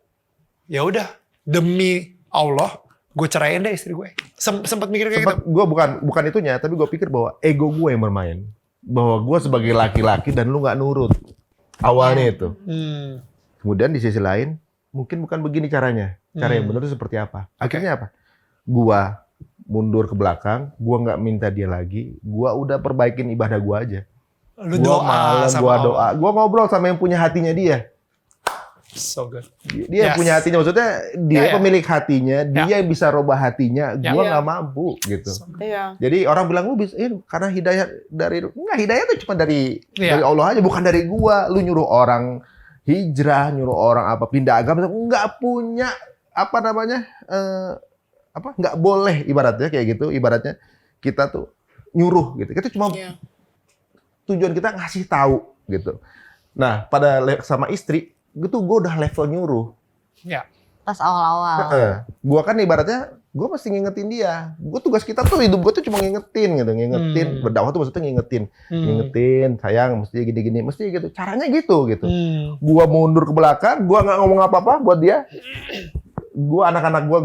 [SPEAKER 2] ya udah demi Allah gue ceraiin deh istri gue. Sempat mikir kayak gitu?
[SPEAKER 1] Gue bukan itunya, tapi gue pikir bahwa ego gue yang bermain. Bahwa gue sebagai laki-laki dan lu nggak nurut. Awalnya itu. Kemudian di sisi lain, mungkin bukan begini caranya. Cara yang benar itu seperti apa? Akhirnya apa? Gua mundur ke belakang, gua nggak minta dia lagi, gua udah perbaikin ibadah gua aja.
[SPEAKER 2] Lu
[SPEAKER 1] Gua
[SPEAKER 2] doa
[SPEAKER 1] malam,
[SPEAKER 2] sama
[SPEAKER 1] gua
[SPEAKER 2] Allah.
[SPEAKER 1] doa, gua ngobrol sama yang punya hatinya dia.
[SPEAKER 2] So good.
[SPEAKER 1] Dia
[SPEAKER 2] Yes.
[SPEAKER 1] punya hatinya, maksudnya dia
[SPEAKER 2] Ya, ya.
[SPEAKER 1] pemilik hatinya, dia bisa robah hatinya,
[SPEAKER 2] Ya.
[SPEAKER 1] gua
[SPEAKER 5] Ya.
[SPEAKER 1] nggak mampu gitu.
[SPEAKER 5] Yeah.
[SPEAKER 1] Jadi orang bilang lu bisa, karena hidayah dari, enggak, hidayah itu cuma dari
[SPEAKER 2] Ya.
[SPEAKER 1] Allah aja, bukan dari gua. Lu nyuruh orang hijrah, nyuruh orang pindah agama, nggak punya nggak boleh ibaratnya kayak gitu. Ibaratnya kita tuh nyuruh gitu. Kita cuma tujuan kita ngasih tahu gitu. Nah, sama istri gitu gue udah level nyuruh.
[SPEAKER 2] Ya.
[SPEAKER 4] Pas awal-awal.
[SPEAKER 1] Gue kan ibaratnya gue mesti ngingetin dia. Gue tugas kita tuh hidup gue tuh cuma ngingetin gitu, berdakwah tuh maksudnya ngingetin, sayang mesti gini-gini, mesti gitu. Caranya gitu. Gue mundur ke belakang, gue nggak ngomong apa-apa buat dia. Gue anak-anak gue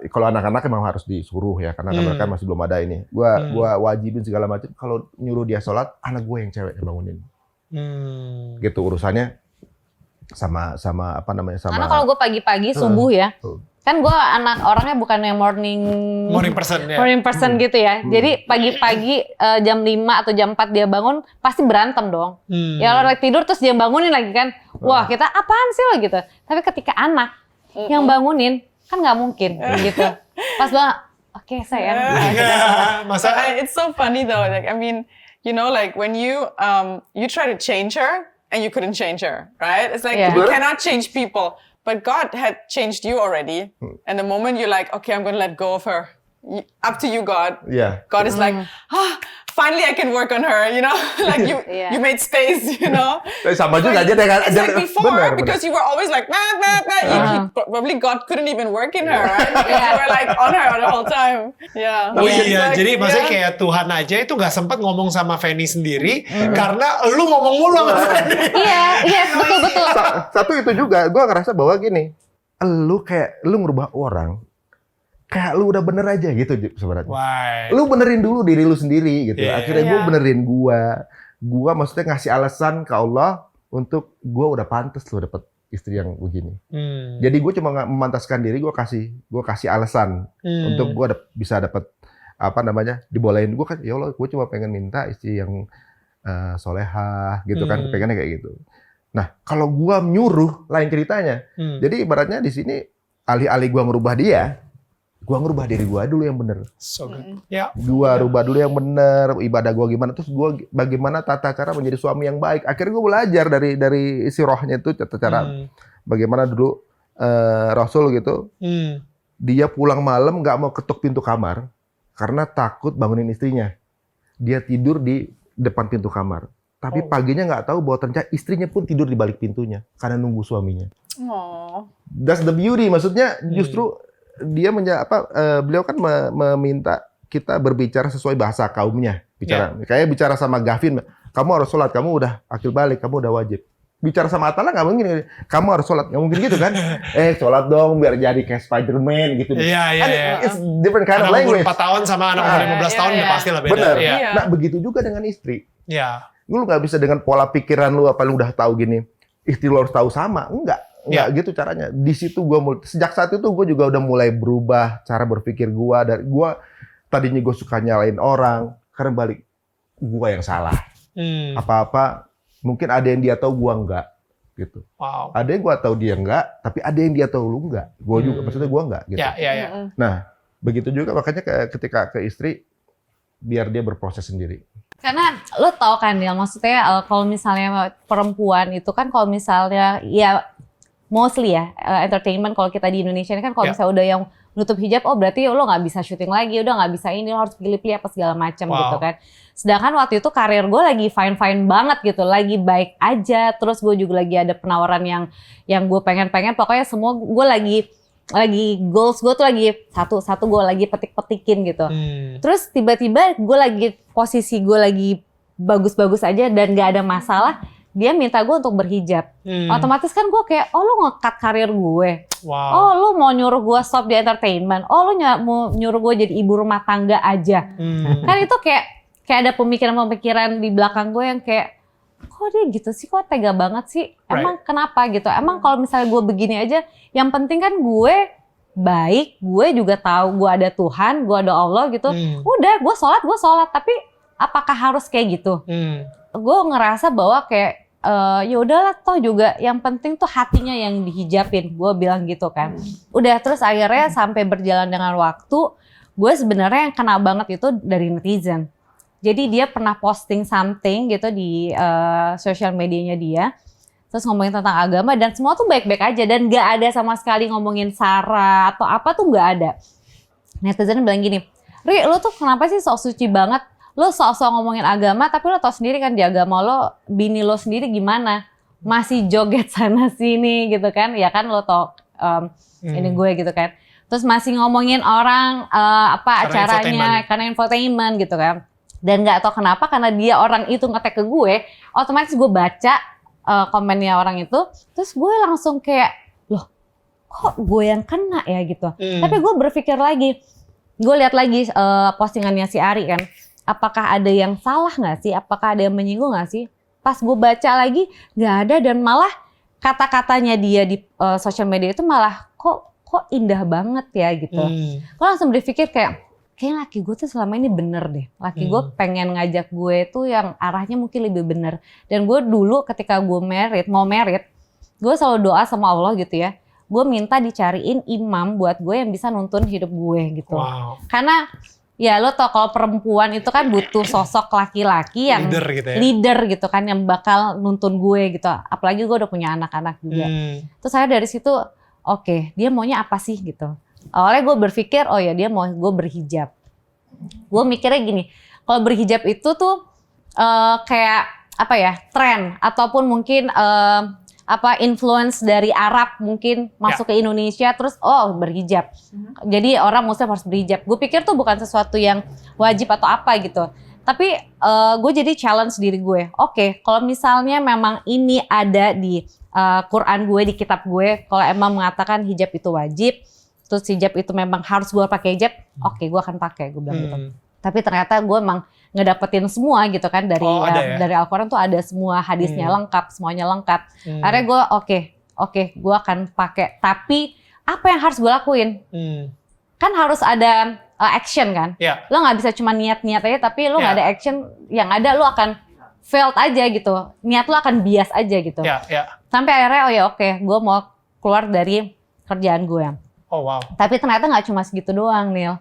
[SPEAKER 1] kalau anak-anak emang harus disuruh ya karena mereka masih belum ada ini. Gue wajibin segala macam. Kalau nyuruh dia sholat, anak gue yang cewek yang bangunin. Gitu urusannya. sama apa namanya, sama
[SPEAKER 4] Karena kalau gue pagi-pagi subuh ya, kan gue orangnya bukan yang morning
[SPEAKER 2] person ya.
[SPEAKER 4] morning person gitu ya. Jadi pagi-pagi jam 5 atau jam 4 dia bangun pasti berantem dong. Ya lo lagi tidur terus dia bangunin lagi kan. Wah kita apaan sih lo gitu. Tapi ketika anak yang bangunin kan nggak mungkin gitu. Pas banget, oke sayang.
[SPEAKER 2] Masa
[SPEAKER 5] It's so funny though. Like, I mean, you know, like when you try to change her and you couldn't change her, right? It's like
[SPEAKER 4] Yeah.
[SPEAKER 5] you cannot change people, but God had changed you already. And the moment you're like, okay, I'm going to let go of her. Up to you, God.
[SPEAKER 1] Iya.
[SPEAKER 5] God is like, finally I can work on her, you know? Like
[SPEAKER 4] Yeah.
[SPEAKER 5] you made space, you know?
[SPEAKER 1] Sama juga aja dengan
[SPEAKER 5] It's like before,
[SPEAKER 1] benar.
[SPEAKER 5] because you were always like, probably God couldn't even work in her, right? Because you were like on her the whole time. Yeah.
[SPEAKER 2] Oh
[SPEAKER 5] It's
[SPEAKER 2] iya,
[SPEAKER 5] like,
[SPEAKER 2] jadi maksudnya
[SPEAKER 5] yeah.
[SPEAKER 2] kayak Tuhan aja itu nggak sempet ngomong sama Fanny sendiri karena lu ngomong mulu sama Fanny.
[SPEAKER 4] Iya, betul.
[SPEAKER 1] Satu itu juga, gue ngerasa bahwa gini, lu ngerubah orang, kayak lu udah bener aja gitu sebenarnya.
[SPEAKER 2] Why?
[SPEAKER 1] Lu benerin dulu diri lu sendiri gitu.
[SPEAKER 2] Iya.
[SPEAKER 1] Akhirnya gue
[SPEAKER 5] Iya.
[SPEAKER 1] benerin gua maksudnya ngasih alasan ke Allah untuk gue udah pantas lu dapet istri yang begini. Jadi gue cuma nggak memantaskan diri, gue kasih alasan untuk gue bisa dapet apa namanya, dibolehin. Gue kan ya Allah, gue cuma pengen minta istri yang solehah gitu kan, pengennya kayak gitu. Nah kalau gue nyuruh lain ceritanya. Jadi ibaratnya di sini alih-alih gue ngerubah dia, gue ngerubah diri gue dulu yang bener.
[SPEAKER 2] So good. Ya.
[SPEAKER 1] Gue rubah dulu yang bener, ibadah gue gimana, terus gue bagaimana tata cara menjadi suami yang baik. Akhirnya gue belajar dari isi rohnya itu, tata cara bagaimana dulu Rasul gitu. Dia pulang malam nggak mau ketuk pintu kamar karena takut bangunin istrinya. Dia tidur di depan pintu kamar. Tapi paginya nggak tahu bahwa ternyata istrinya pun tidur di balik pintunya karena nunggu suaminya.
[SPEAKER 5] Aww.
[SPEAKER 1] That's the beauty. Maksudnya justru dia beliau kan meminta kita berbicara sesuai bahasa kaumnya. Kayak bicara sama Gavin, kamu harus sholat, kamu udah akil balik, kamu udah wajib. Bicara sama Atala nggak mungkin, kamu harus sholat, nggak mungkin gitu kan? Sholat dong biar jadi kayak Spider-Man gitu.
[SPEAKER 2] Iya.
[SPEAKER 1] It's different kind of
[SPEAKER 2] Anak umur
[SPEAKER 1] language.
[SPEAKER 2] 4 tahun sama anak umur 15 tahun udah pasti lah beda.
[SPEAKER 1] Bener.
[SPEAKER 2] Iya.
[SPEAKER 1] Nah begitu juga dengan istri.
[SPEAKER 2] Iya.
[SPEAKER 1] Lu nggak bisa dengan pola pikiran lu apa lu udah tahu gini, istri lu harus tahu sama. Enggak gitu caranya. Di situ sejak saat itu gue juga udah mulai berubah cara berpikir gue. Dari gue tadinya gue suka nyalain orang, karena balik gue yang salah. Apa-apa mungkin ada yang dia tahu gue enggak gitu.
[SPEAKER 2] Wow.
[SPEAKER 1] Ada yang gue tahu dia enggak, tapi ada yang dia tahu lu enggak. Gue juga maksudnya gue enggak gitu.
[SPEAKER 2] Ya.
[SPEAKER 1] Nah begitu juga makanya ketika ke istri biar dia berproses sendiri.
[SPEAKER 4] Karena lo tau kan ya, maksudnya kalau misalnya perempuan itu kan kalau misalnya ya mostly ya entertainment kalau kita di Indonesia ini kan kalau misalnya udah yang nutup hijab, oh berarti lo nggak bisa syuting lagi, udah nggak bisa ini, lo harus pilih-pilih apa segala macam gitu kan. Sedangkan waktu itu karir gue lagi fine-fine banget gitu, lagi baik aja, terus gue juga lagi ada penawaran yang gue pengen-pengen, pokoknya semua gue lagi goals gue tuh lagi satu gue lagi petik-petikin gitu. Terus tiba-tiba posisi gue lagi bagus-bagus aja dan gak ada masalah, dia minta gue untuk berhijab. Otomatis kan gue kayak, oh lu nge-cut karir gue.
[SPEAKER 2] Wow.
[SPEAKER 4] Oh lu mau nyuruh gue stop di entertainment. Oh lu mau nyuruh gue jadi ibu rumah tangga aja. Kan itu kayak ada pemikiran-pemikiran di belakang gue yang kayak, kok dia gitu sih, kok tega banget sih. Emang kenapa gitu? Emang kalau misalnya gue begini aja, yang penting kan gue baik, gue juga tahu gue ada Tuhan, gue ada Allah gitu. Udah, gue sholat. Tapi apakah harus kayak gitu? Gue ngerasa bahwa kayak ya udahlah, toh juga yang penting tuh hatinya yang dihijabin, gue bilang gitu kan. Udah, terus akhirnya sampai berjalan dengan waktu, gue sebenarnya yang kena banget itu dari netizen. Jadi dia pernah posting something gitu di sosial medianya dia, terus ngomongin tentang agama dan semua tuh baik-baik aja dan gak ada sama sekali ngomongin sara atau apa tuh gak ada. Netizen bilang gini, Ri, lu tuh kenapa sih sok suci banget? Lo sok-sok ngomongin agama, tapi lo tau sendiri kan di agama lo, bini lo sendiri gimana? Masih joget sana sini gitu kan, ya kan lo tau ini gue gitu kan. Terus masih ngomongin orang acaranya, karena infotainment gitu kan. Dan nggak tau kenapa, karena dia orang itu nge-tag ke gue, otomatis gue baca komennya orang itu, terus gue langsung kayak, loh kok gue yang kena ya gitu. Tapi gue berpikir lagi, gue lihat lagi postingannya si Ari kan, apakah ada yang salah nggak sih? Apakah ada yang menyinggung nggak sih? Pas gue baca lagi nggak ada, dan malah kata-katanya dia di sosial media itu malah kok indah banget ya gitu. Gue langsung berpikir kayak laki gue tuh selama ini bener deh. Laki gue pengen ngajak gue tuh yang arahnya mungkin lebih bener. Dan gue dulu ketika gue mau merit, gue selalu doa sama Allah gitu ya. Gue minta dicariin imam buat gue yang bisa nuntun hidup gue gitu.
[SPEAKER 2] Wow.
[SPEAKER 4] Karena ya lo tau kalau perempuan itu kan butuh sosok laki-laki yang leader gitu kan, yang bakal nuntun gue gitu. Apalagi gue udah punya anak-anak juga. Terus saya dari situ, oke, dia maunya apa sih gitu. Awalnya gue berpikir, oh ya dia mau gue berhijab. Gue mikirnya gini, kalau berhijab itu tuh kayak apa ya, tren ataupun mungkin influence dari Arab mungkin masuk ke Indonesia terus berhijab. Jadi orang muslim harus berhijab. Gue pikir tuh bukan sesuatu yang wajib atau apa gitu. Tapi gue jadi challenge diri gue. Oke, kalau misalnya memang ini ada di Quran gue, di kitab gue, kalau emang mengatakan hijab itu wajib, terus hijab itu memang harus gue pakai hijab, oke, gue akan pakai, gue bilang gitu. Tapi ternyata gue emang ngedapetin semua gitu kan dari Al-Quran tuh ada semua hadisnya lengkap, semuanya lengkap. Akhirnya gue oke, gue akan pakai. Tapi apa yang harus gue lakuin? Kan harus ada action kan? Lo nggak bisa cuma niat-niat aja, tapi lo nggak ada action. Yang ada lo akan failed aja gitu. Niat lo akan bias aja gitu. Sampai akhirnya gue mau keluar dari kerjaan gue.
[SPEAKER 2] Oh wow.
[SPEAKER 4] Tapi ternyata nggak cuma segitu doang, Nil.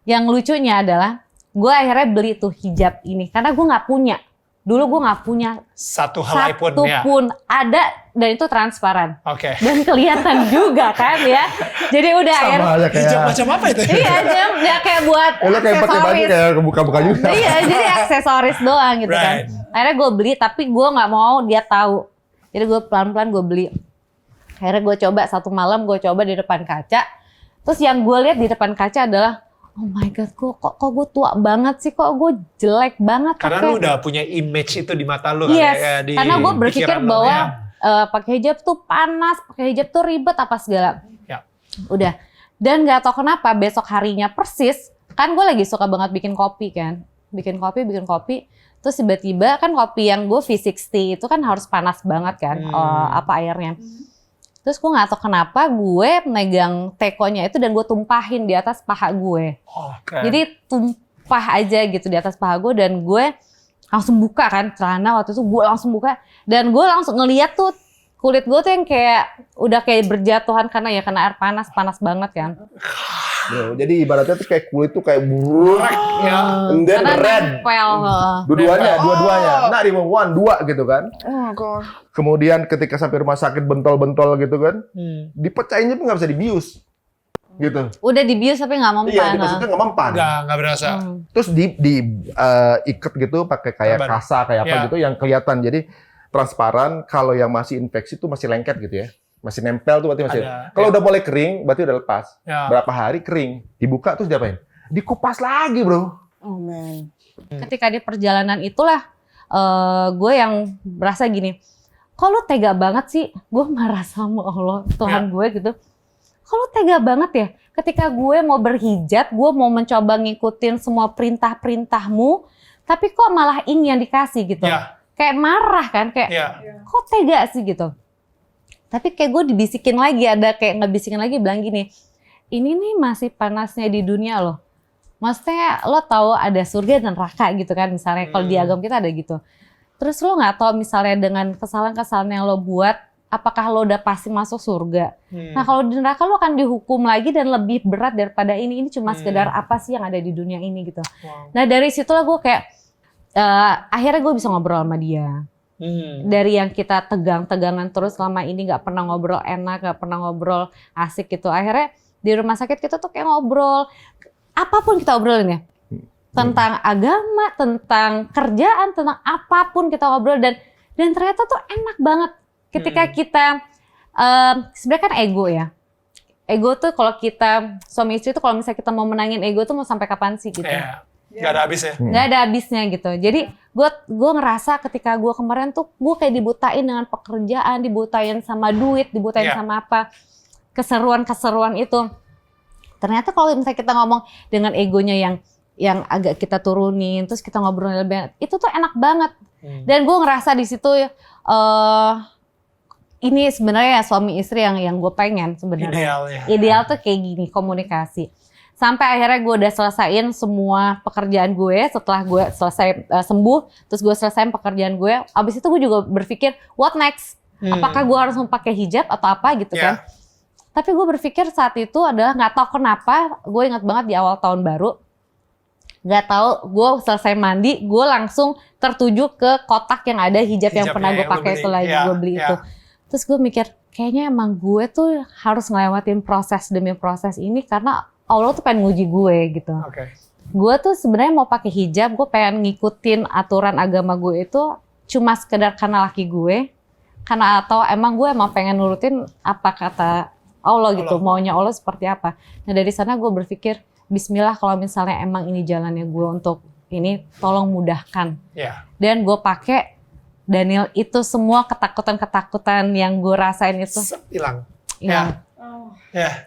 [SPEAKER 4] Yang lucunya adalah gue akhirnya beli tuh hijab ini karena gue nggak punya. Dulu gue nggak punya
[SPEAKER 2] satu helai pun
[SPEAKER 4] ada dan itu transparan.
[SPEAKER 2] Oke.
[SPEAKER 4] Dan kelihatan juga kan ya. Jadi udah akhirnya
[SPEAKER 2] hijab macam apa itu?
[SPEAKER 4] Iya, dia kayak buat
[SPEAKER 1] lo kayak pakai baju kayak kebuka-buka juga.
[SPEAKER 4] Iya, jadi aksesoris doang gitu kan. Akhirnya gue beli tapi gue nggak mau dia tahu. Jadi gue pelan-pelan gue beli. Akhirnya gue coba satu malam gue coba di depan kaca. Terus yang gue lihat di depan kaca adalah oh my god, kok gue tua banget sih, kok gue jelek banget.
[SPEAKER 2] Karena lu udah punya image itu di mata lu
[SPEAKER 4] kan ya, karena gue berpikir bahwa pakai hijab tuh panas, pakai hijab tuh ribet apa segala. Udah. Dan nggak tahu kenapa besok harinya persis, kan gue lagi suka banget bikin kopi kan. Bikin kopi. Terus tiba-tiba kan kopi yang gue V60 itu kan harus panas banget kan airnya. Terus gue gak tahu kenapa gue megang tekonya itu dan gue tumpahin di atas paha gue. Jadi tumpah aja gitu di atas paha gue dan gue langsung buka kan celana waktu itu gue langsung buka. Dan gue langsung ngeliat tuh kulit gue tuh yang kayak udah kayak berjatuhan karena air panas banget kan.
[SPEAKER 1] Jadi ibaratnya tuh kayak kulit tuh kayak buruk and then red. Dua-duanya. Not even one, dua gitu kan.
[SPEAKER 5] Oh god.
[SPEAKER 1] Kemudian ketika sampai rumah sakit bentol-bentol gitu kan, dipecahinnya pun nggak bisa dibius, gitu.
[SPEAKER 4] Udah dibius tapi nggak mempan.
[SPEAKER 1] Iya, maksudnya nggak mempan.
[SPEAKER 2] Nggak berasa.
[SPEAKER 1] Terus ikat gitu pakai kayak kasa kayak apa gitu yang kelihatan. Jadi transparan. Kalau yang masih infeksi tuh masih lengket gitu ya, masih nempel tuh berarti masih. Kalau udah mulai kering, berarti udah lepas. Berapa hari kering, dibuka terus diapain? Dikupas lagi, bro.
[SPEAKER 5] Oh man.
[SPEAKER 4] Ketika di perjalanan itulah gue yang berasa gini. Kok lu tega banget sih? Gue marah sama Allah, Tuhan gue gitu. Kok lu tega banget ya? Ketika gue mau berhijab, gue mau mencoba ngikutin semua perintah-perintahmu, tapi kok malah ini yang dikasih gitu. Kayak marah kan, kayak kok tega sih gitu. Tapi kayak gue dibisikin lagi, ada kayak ngebisikin lagi bilang gini, ini nih masih panasnya di dunia loh. Maksudnya lo tahu ada surga dan neraka gitu kan, misalnya kalau di agama kita ada gitu. Terus lo nggak tahu misalnya dengan kesalahan-kesalahan yang lo buat, apakah lo udah pasti masuk surga? Nah kalau di neraka lo akan dihukum lagi dan lebih berat daripada ini. Ini cuma sekedar apa sih yang ada di dunia ini gitu. Nah dari situlah gue kayak akhirnya gue bisa ngobrol sama dia. Dari yang kita tegang-tegangan terus selama ini nggak pernah ngobrol enak, nggak pernah ngobrol asik gitu. Akhirnya di rumah sakit kita tuh kayak ngobrol apapun kita obrolin ya. Tentang agama, tentang kerjaan, tentang apapun kita ngobrol dan ternyata tuh enak banget ketika kita sebenarnya kan ego ya. Ego tuh kalau kita suami istri tuh kalau misalnya kita mau menangin ego tuh mau sampai kapan sih gitu.
[SPEAKER 2] Nggak ada habisnya.
[SPEAKER 4] Nggak ada habisnya gitu. Jadi gue ngerasa ketika gue kemarin tuh gue kayak dibutain dengan pekerjaan, dibutain sama duit, dibutain sama apa keseruan itu. Ternyata kalau misalnya kita ngomong dengan egonya yang agak kita turunin, terus kita ngobrol lebih, itu tuh enak banget. Dan gue ngerasa di situ ini sebenarnya suami istri yang gue pengen sebenarnya.
[SPEAKER 2] Idealnya.
[SPEAKER 4] Ideal tuh kayak gini, komunikasi. Sampai akhirnya gue udah selesaiin semua pekerjaan gue. Setelah gue selesai sembuh, terus gue selesaiin pekerjaan gue. Abis itu gue juga berpikir, what next? Apakah gue harus memakai hijab atau apa gitu kan? Tapi gue berpikir saat itu adalah nggak tahu kenapa. Gue ingat banget di awal tahun baru. Nggak tahu, gue selesai mandi, gue langsung tertuju ke kotak yang ada hijab yang pernah gue pakai itu lagi. Gue beli itu. Terus gue mikir, kayaknya emang gue tuh harus ngelewatin proses demi proses ini karena Allah tuh pengen nguji gue gitu. Gue tuh sebenarnya mau pakai hijab, gue pengen ngikutin aturan agama gue itu cuma sekedar karena laki gue, karena atau emang gue pengen nurutin apa kata Allah gitu, maunya Allah seperti apa. Nah dari sana gue berpikir, Bismillah kalau misalnya emang ini jalannya gue untuk ini, tolong mudahkan. Dan gue pakai. Daniel, itu semua ketakutan-ketakutan yang gue rasain itu
[SPEAKER 2] hilang.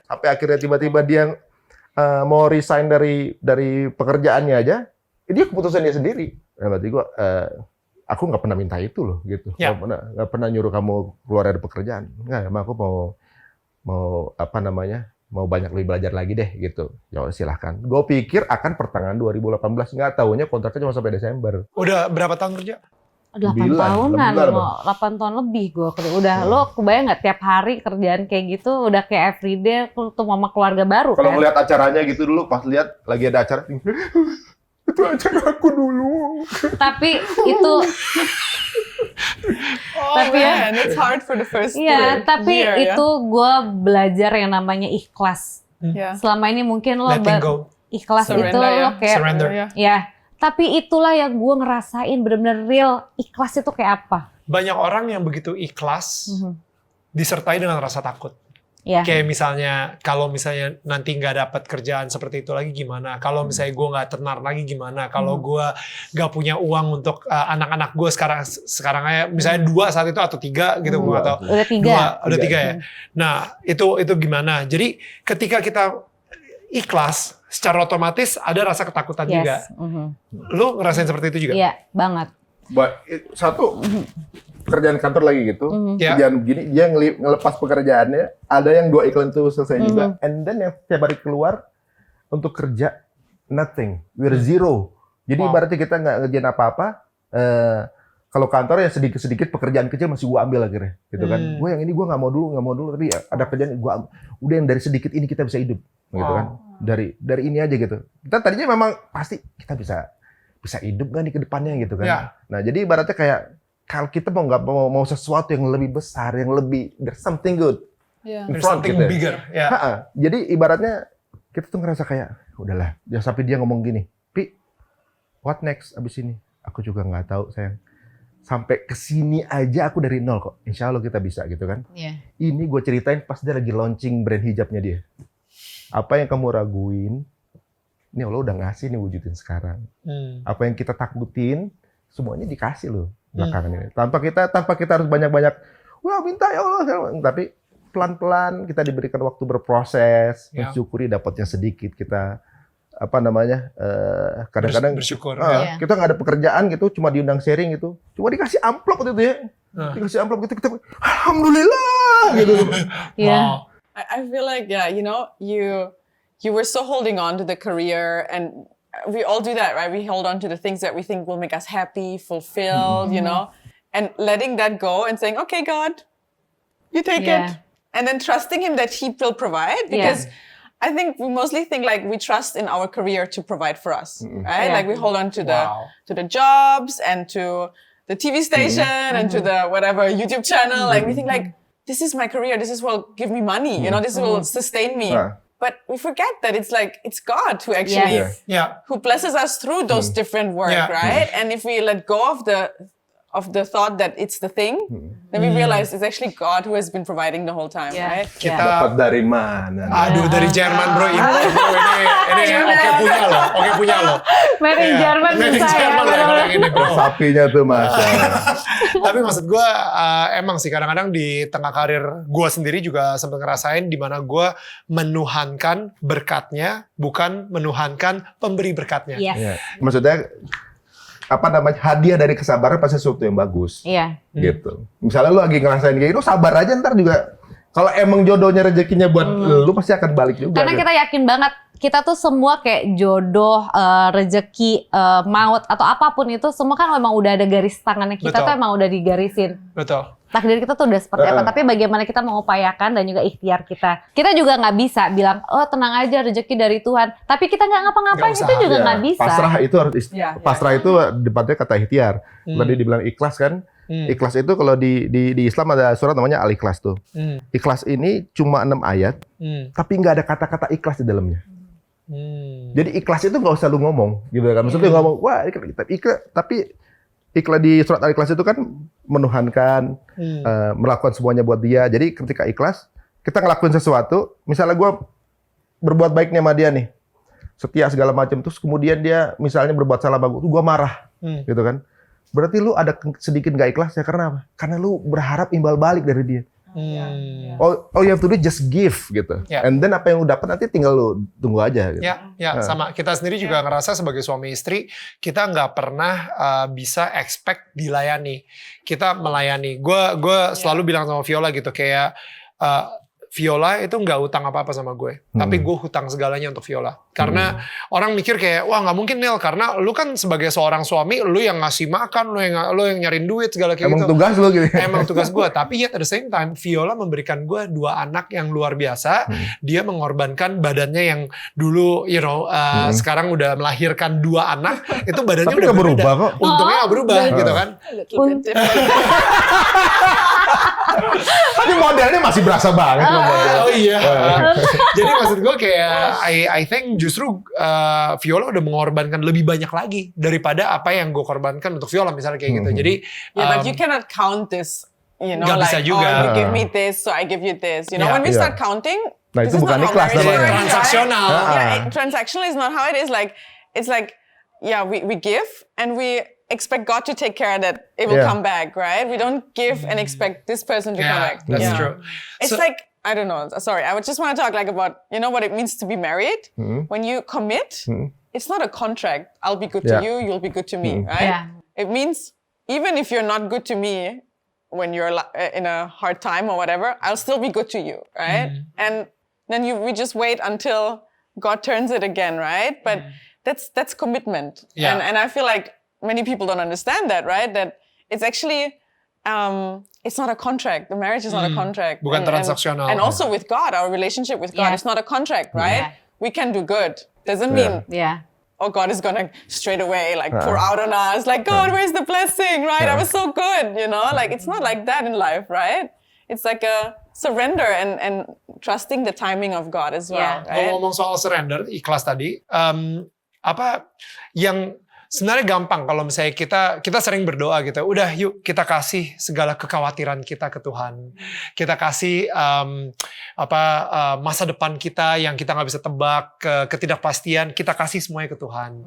[SPEAKER 1] Sampai akhirnya tiba-tiba dia mau resign dari pekerjaannya aja, dia keputusan dia sendiri. Berarti gue, aku nggak pernah minta itu loh, gitu. Nggak pernah nyuruh kamu keluar dari pekerjaan. Nggak, emang aku mau banyak lebih belajar lagi deh, gitu. Ya silahkan. Gue pikir akan pertengahan 2018, nggak taunya kontraknya cuma sampai Desember.
[SPEAKER 2] Udah berapa tahun kerja?
[SPEAKER 4] 8 tahunan, 8 tahun lebih gue kerja. Udah lo kebayang nggak tiap hari kerjaan kayak gitu, udah kayak everyday tuh mama keluarga baru.
[SPEAKER 1] Kalau ngeliat acaranya gitu dulu, pas lihat lagi ada acara, itu acara aku dulu.
[SPEAKER 4] Tapi itu, tapi
[SPEAKER 5] man, it's hard for the first
[SPEAKER 4] tapi
[SPEAKER 5] year,
[SPEAKER 4] itu gue belajar yang namanya ikhlas. Selama ini mungkin lo ikhlas
[SPEAKER 5] Surrender,
[SPEAKER 4] itu lo kayak,
[SPEAKER 2] Surrender.
[SPEAKER 4] Tapi itulah yang gue ngerasain bener-bener real ikhlas itu kayak apa.
[SPEAKER 2] Banyak orang yang begitu ikhlas disertai dengan rasa takut. Kayak misalnya, kalau misalnya nanti nggak dapat kerjaan seperti itu lagi gimana? Kalau misalnya gue nggak tenar lagi gimana? Kalau gue nggak punya uang untuk anak-anak gue sekarang aja, misalnya 2 saat itu atau 3 gitu, gue nggak tahu. Udah 3 ya. Nah itu gimana? Jadi ketika kita ikhlas, secara otomatis ada rasa ketakutan juga. Lu ngerasain seperti itu juga?
[SPEAKER 4] Iya, banget.
[SPEAKER 1] Satu, pekerjaan kantor lagi gitu, kerjaan begini, dia ngelepas pekerjaannya, ada yang 2 iklan itu selesai juga, and then yang tiap hari keluar untuk kerja, nothing, we're zero. Jadi ibaratnya kita nggak ngerjain apa-apa, kalau kantor ya sedikit-sedikit pekerjaan kecil masih gua ambil akhirnya, gitu kan. Gue yang ini gue nggak mau dulu, tapi ada kerjaan gua ambil. Udah yang dari sedikit ini kita bisa hidup, gitu kan. Dari ini aja gitu. Kita tadinya memang pasti kita bisa hidup nggak nih ke depannya gitu kan. Nah jadi ibaratnya kayak kalau kita mau sesuatu yang lebih besar, yang lebih there's something good in front
[SPEAKER 2] something
[SPEAKER 1] gitu.
[SPEAKER 2] bigger.
[SPEAKER 1] Jadi ibaratnya kita tuh ngerasa kayak udahlah. Ya sampai dia ngomong gini, Pi, what next abis ini? Aku juga nggak tahu sayang. Sampai kesini aja aku dari nol kok. Insya Allah kita bisa gitu kan. Ini gue ceritain pas dia lagi launching brand hijabnya dia. Apa yang kamu raguin, ini Allah udah ngasih nih wujudin sekarang. Apa yang kita takutin, semuanya dikasih loh belakangan ini. Tanpa kita harus banyak-banyak, wah minta ya Allah. Tapi pelan-pelan kita diberikan waktu berproses, mensyukuri dapatnya sedikit kita. Kadang-kadang
[SPEAKER 2] bersyukur.
[SPEAKER 1] Kita nggak ada pekerjaan gitu, cuma diundang sharing gitu, cuma dikasih amplop gitu ya. Dikasih amplop gitu, kita alhamdulillah gitu.
[SPEAKER 5] I feel like, you were so holding on to the career, and we all do that, right? We hold on to the things that we think will make us happy, fulfilled, and letting that go and saying, okay, God, you take it. And then trusting him that he will provide, because I think we mostly think like we trust in our career to provide for us, right? Like we hold on to the jobs and to the TV station and to the whatever YouTube channel. Like we think like, this is my career. This is what will give me money. This will sustain me. But we forget that it's God who actually, who blesses us through those different work, right? And if we let go of the thought that it's the thing, then we realize it's actually God who has been providing the whole time, right?
[SPEAKER 2] Kita
[SPEAKER 1] dapat dari mana?
[SPEAKER 2] Aduh, dari Jerman bro, ini oke punya lo.
[SPEAKER 4] Made in Jerman bisa ya.
[SPEAKER 1] Sapinya tuh mas.
[SPEAKER 2] Tapi maksud gue emang sih kadang-kadang di tengah karir gue sendiri juga sempat ngerasain di mana gue menuhankan berkatnya, bukan menuhankan pemberi berkatnya.
[SPEAKER 1] Maksudnya hadiah dari kesabaran pasti sesuatu yang bagus.
[SPEAKER 4] Iya.
[SPEAKER 1] Gitu. Misalnya lu lagi ngerasain kayak gitu, sabar aja ntar juga. Kalau emang jodohnya rezekinya buat lu pasti akan balik juga.
[SPEAKER 4] Karena kita yakin banget kita tuh semua kayak jodoh, rezeki, maut atau apapun itu semua kan memang udah ada garis tangannya kita tuh emang udah digarisin.
[SPEAKER 2] Betul.
[SPEAKER 4] Takdir kita tuh udah seperti apa, tapi bagaimana kita mengupayakan dan juga ikhtiar kita. Kita juga nggak bisa bilang, oh tenang aja rezeki dari Tuhan. Tapi kita nggak ngapa-ngapain itu juga nggak bisa.
[SPEAKER 1] Pasrah itu harus pasrah itu depannya kata ikhtiar. Tadi dibilang ikhlas kan. Ikhlas itu kalau di Islam ada surat namanya Al-Ikhlas tuh. Ikhlas ini cuma 6 ayat, tapi nggak ada kata-kata ikhlas di dalamnya. Jadi ikhlas itu nggak usah lu ngomong, gitu kan? Maksudnya ngomong, wah ikhlas, tapi ikhlas di surat Al-Ikhlas itu kan menuhankan, melakukan semuanya buat dia. Jadi ketika ikhlas, kita ngelakuin sesuatu, misalnya gue berbuat baik nih sama dia nih, setia segala macam, terus kemudian dia misalnya berbuat salah sama gue marah, gitu kan? Berarti lu ada sedikit gak ikhlas ya, karena apa? Karena lu berharap imbal balik dari dia. All you have to do just give gitu. And then apa yang lu dapat nanti tinggal lu tunggu aja. Gitu.
[SPEAKER 2] Sama kita sendiri juga ngerasa sebagai suami istri kita nggak pernah bisa expect dilayani. Kita melayani. Gue selalu bilang sama Viola gitu kayak Viola itu nggak hutang apa-apa sama gue, tapi gue hutang segalanya untuk Viola. Karena orang mikir kayak, wah nggak mungkin Neil, karena lu kan sebagai seorang suami, lu yang ngasih makan, lu yang nyariin duit segala kayak
[SPEAKER 1] Emang
[SPEAKER 2] gitu.
[SPEAKER 1] tugas lu gitu.
[SPEAKER 2] Emang tugas gue, tapi yet at the same time, Viola memberikan gue 2 anak yang luar biasa. Dia mengorbankan badannya yang dulu, sekarang udah melahirkan 2 anak, itu badannya
[SPEAKER 1] tapi
[SPEAKER 2] udah berbeda.
[SPEAKER 1] berubah kok.
[SPEAKER 2] Untungnya nggak berubah gitu kan.
[SPEAKER 1] Tapi modelnya masih berasa banget loh model.
[SPEAKER 2] Oh iya. Jadi maksud gue kayak I think justru Viola udah mengorbankan lebih banyak lagi daripada apa yang gue korbankan untuk Viola misalnya kayak gitu. Jadi
[SPEAKER 5] but you cannot count this,
[SPEAKER 2] Gak bisa juga.
[SPEAKER 5] oh you give me this, so I give you this. You know, when we start counting,
[SPEAKER 1] Nah
[SPEAKER 5] this
[SPEAKER 1] itu
[SPEAKER 5] is
[SPEAKER 1] bukan
[SPEAKER 5] not how
[SPEAKER 1] ikhlas
[SPEAKER 5] marriage
[SPEAKER 1] namanya.
[SPEAKER 5] works, right?
[SPEAKER 2] Transaksional.
[SPEAKER 5] Transactional is not how it is. It's like, we give and we expect God to take care that it will come back, right? We don't give and expect this person to come back.
[SPEAKER 2] That's true.
[SPEAKER 5] It's like, I don't know. Sorry, I would just want to talk about, what it means to be married. When you commit, it's not a contract. I'll be good to you, you'll be good to me, right?
[SPEAKER 4] Yeah.
[SPEAKER 5] It means even if you're not good to me when you're in a hard time or whatever, I'll still be good to you, right? And then we just wait until God turns it again, right? But that's commitment.
[SPEAKER 2] Yeah.
[SPEAKER 5] And I feel like many people don't understand that, right? That it's actually, it's not a contract. The marriage is not a contract.
[SPEAKER 2] Bukan transaksional.
[SPEAKER 5] And also with God, our relationship with God, it's not a contract, right? We can do good. Doesn't mean, oh, God is gonna straight away pour out on us. Like, God, where's the blessing, right? I was so good, it's not like that in life, right? It's like a surrender and trusting the timing of God as well, right?
[SPEAKER 2] Ngomong soal surrender, ikhlas tadi, apa yang sebenarnya gampang kalau misalnya kita sering berdoa gitu. Udah yuk kita kasih segala kekhawatiran kita ke Tuhan. Kita kasih masa depan kita yang kita nggak bisa tebak, ketidakpastian, kita kasih semuanya ke Tuhan.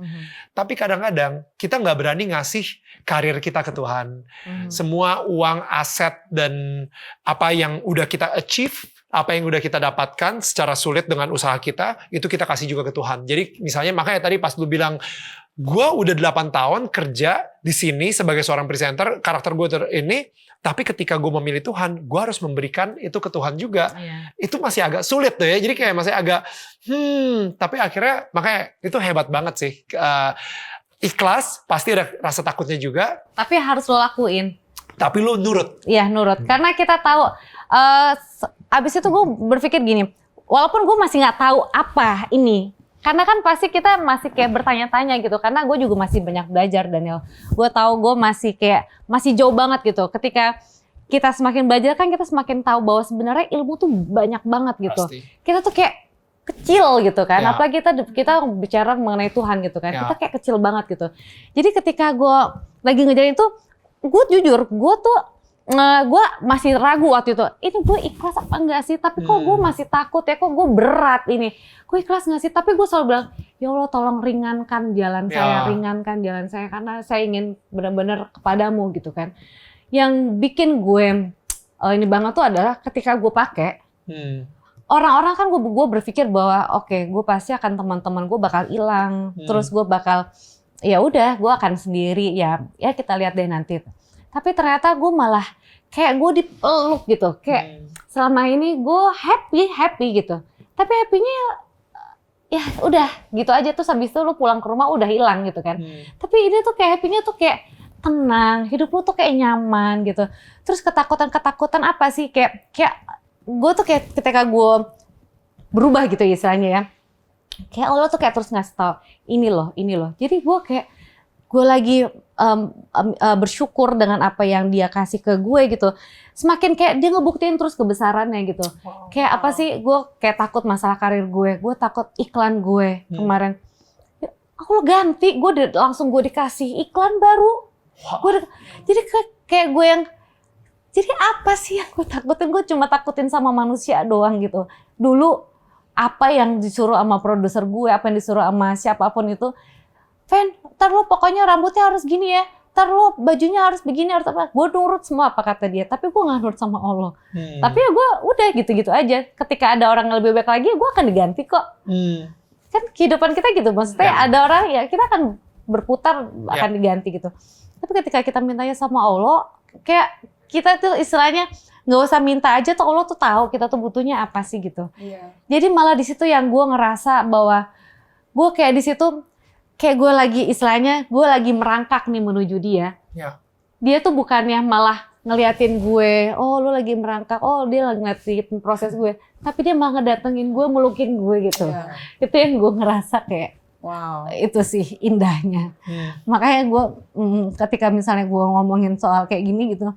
[SPEAKER 2] Tapi kadang-kadang kita nggak berani ngasih karir kita ke Tuhan. Semua uang, aset, dan apa yang udah kita achieve, apa yang udah kita dapatkan secara sulit dengan usaha kita, itu kita kasih juga ke Tuhan. Jadi misalnya makanya tadi pas lu bilang, gue udah 8 tahun kerja di sini sebagai seorang presenter, karakter gue ini, tapi ketika gue memilih Tuhan, gue harus memberikan itu ke Tuhan juga. Itu masih agak sulit tuh ya, jadi kayak masih agak, tapi akhirnya makanya itu hebat banget sih. Ikhlas, pasti ada rasa takutnya juga.
[SPEAKER 4] Tapi harus lo lakuin.
[SPEAKER 2] Tapi lo nurut.
[SPEAKER 4] Iya nurut, karena kita tahu, abis itu gue berpikir gini, walaupun gue masih nggak tahu apa ini, karena kan pasti kita masih kayak bertanya-tanya gitu, karena gue juga masih banyak belajar, Daniel. Gue tahu gue masih jauh banget gitu. Ketika kita semakin belajar kan kita semakin tahu bahwa sebenarnya ilmu tuh banyak banget gitu.
[SPEAKER 2] Pasti.
[SPEAKER 4] Kita tuh kayak kecil gitu kan, apalagi kita bicara mengenai Tuhan gitu kan, kita kayak kecil banget gitu. Jadi ketika gue lagi ngejalan itu, gue jujur, gue masih ragu waktu itu. Ini gue ikhlas apa enggak sih? Tapi kok gue masih takut ya, kok gue berat ini. Gue ikhlas enggak sih? Tapi gue selalu bilang, ya Allah tolong ringankan jalan saya, karena saya ingin benar-benar kepadamu gitu kan. Yang bikin gue ini banget tuh adalah ketika gue pakai, orang-orang kan gue berpikir bahwa oke, gue pasti akan teman-teman gue bakal hilang, terus gue bakal ya udah gue akan sendiri ya kita lihat deh nanti. Tapi ternyata gue malah kayak gue dipeluk gitu, kayak selama ini gue happy gitu. Tapi happy-nya ya udah gitu aja, tuh habis itu lu pulang ke rumah udah hilang gitu kan. Tapi ini tuh kayak happy-nya tuh kayak tenang, hidup lu tuh kayak nyaman gitu. Terus ketakutan apa sih, kayak gue tuh kayak ketika gue berubah gitu istilahnya ya, kayak Allah tuh kayak terus ngasih tau ini loh. Jadi gue kayak gue lagi bersyukur dengan apa yang dia kasih ke gue gitu. Semakin kayak dia ngebuktiin terus kebesarannya gitu. Kayak apa sih, gue kayak takut masalah karir gue takut iklan gue kemarin. Aku ganti, langsung gue dikasih iklan baru. Jadi kayak gue yang, jadi apa sih yang gue takutin? Gue cuma takutin sama manusia doang gitu. Dulu apa yang disuruh sama produser gue, apa yang disuruh sama siapapun itu, Fen, ntar lu pokoknya rambutnya harus gini ya, ntar lu bajunya harus begini, harus apa. Gue nurut semua apa kata dia, tapi gue gak nurut sama Allah. Tapi ya gue udah gitu-gitu aja. Ketika ada orang yang lebih baik lagi, gue akan diganti kok. Kan kehidupan kita gitu, maksudnya ada orang ya kita akan berputar, akan diganti gitu. Tapi ketika kita mintanya sama Allah, kayak kita tuh istilahnya nggak usah minta aja tuh, Allah tuh tahu kita tuh butuhnya apa sih gitu. Jadi malah di situ yang gue ngerasa bahwa gue kayak di situ kayak gue lagi istilahnya gue lagi merangkak nih menuju dia. Dia tuh bukannya malah ngeliatin gue, oh lu lagi merangkak, oh dia lagi ngeliatin proses gue, tapi dia malah ngedatengin gue, melukin gue gitu. Itu yang gue ngerasa kayak wow, itu sih indahnya. Makanya gue ketika misalnya gue ngomongin soal kayak gini gitu,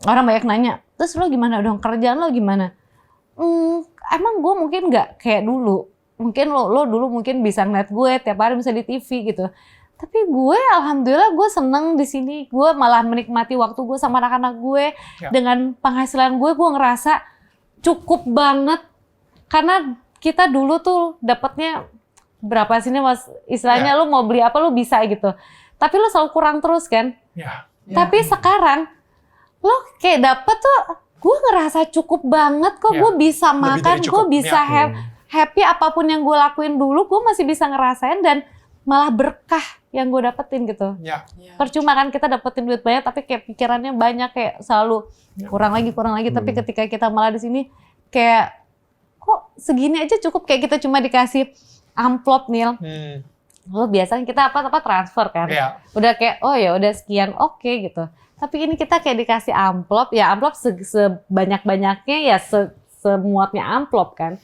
[SPEAKER 4] orang banyak nanya, terus lo gimana dong, kerjaan lo gimana? Emang gue mungkin nggak kayak dulu. Mungkin lo dulu mungkin bisa ngeliat gue tiap hari bisa di TV gitu. Tapi gue alhamdulillah gue seneng di sini. Gue malah menikmati waktu gue sama anak-anak gue. Dengan penghasilan gue ngerasa cukup banget. Karena kita dulu tuh dapatnya berapa sih nih mas? Istilahnya lo mau beli apa lo bisa gitu. Tapi lo selalu kurang terus kan? Tapi sekarang lo kayak dapet tuh, gue ngerasa cukup banget kok. Gue bisa makan, gue bisa happy apapun yang gue lakuin dulu, gue masih bisa ngerasain dan malah berkah yang gue dapetin gitu. Percuma kan kita dapetin duit banyak, tapi kayak pikirannya banyak, kayak selalu kurang lagi. Tapi ketika kita malah di sini kayak kok segini aja cukup, kayak kita cuma dikasih amplop Nil. Lo biasanya kita apa transfer kan, udah kayak oh ya udah sekian oke gitu. Tapi ini kita kayak dikasih amplop, ya amplop sebanyak-banyaknya ya semuatnya amplop kan.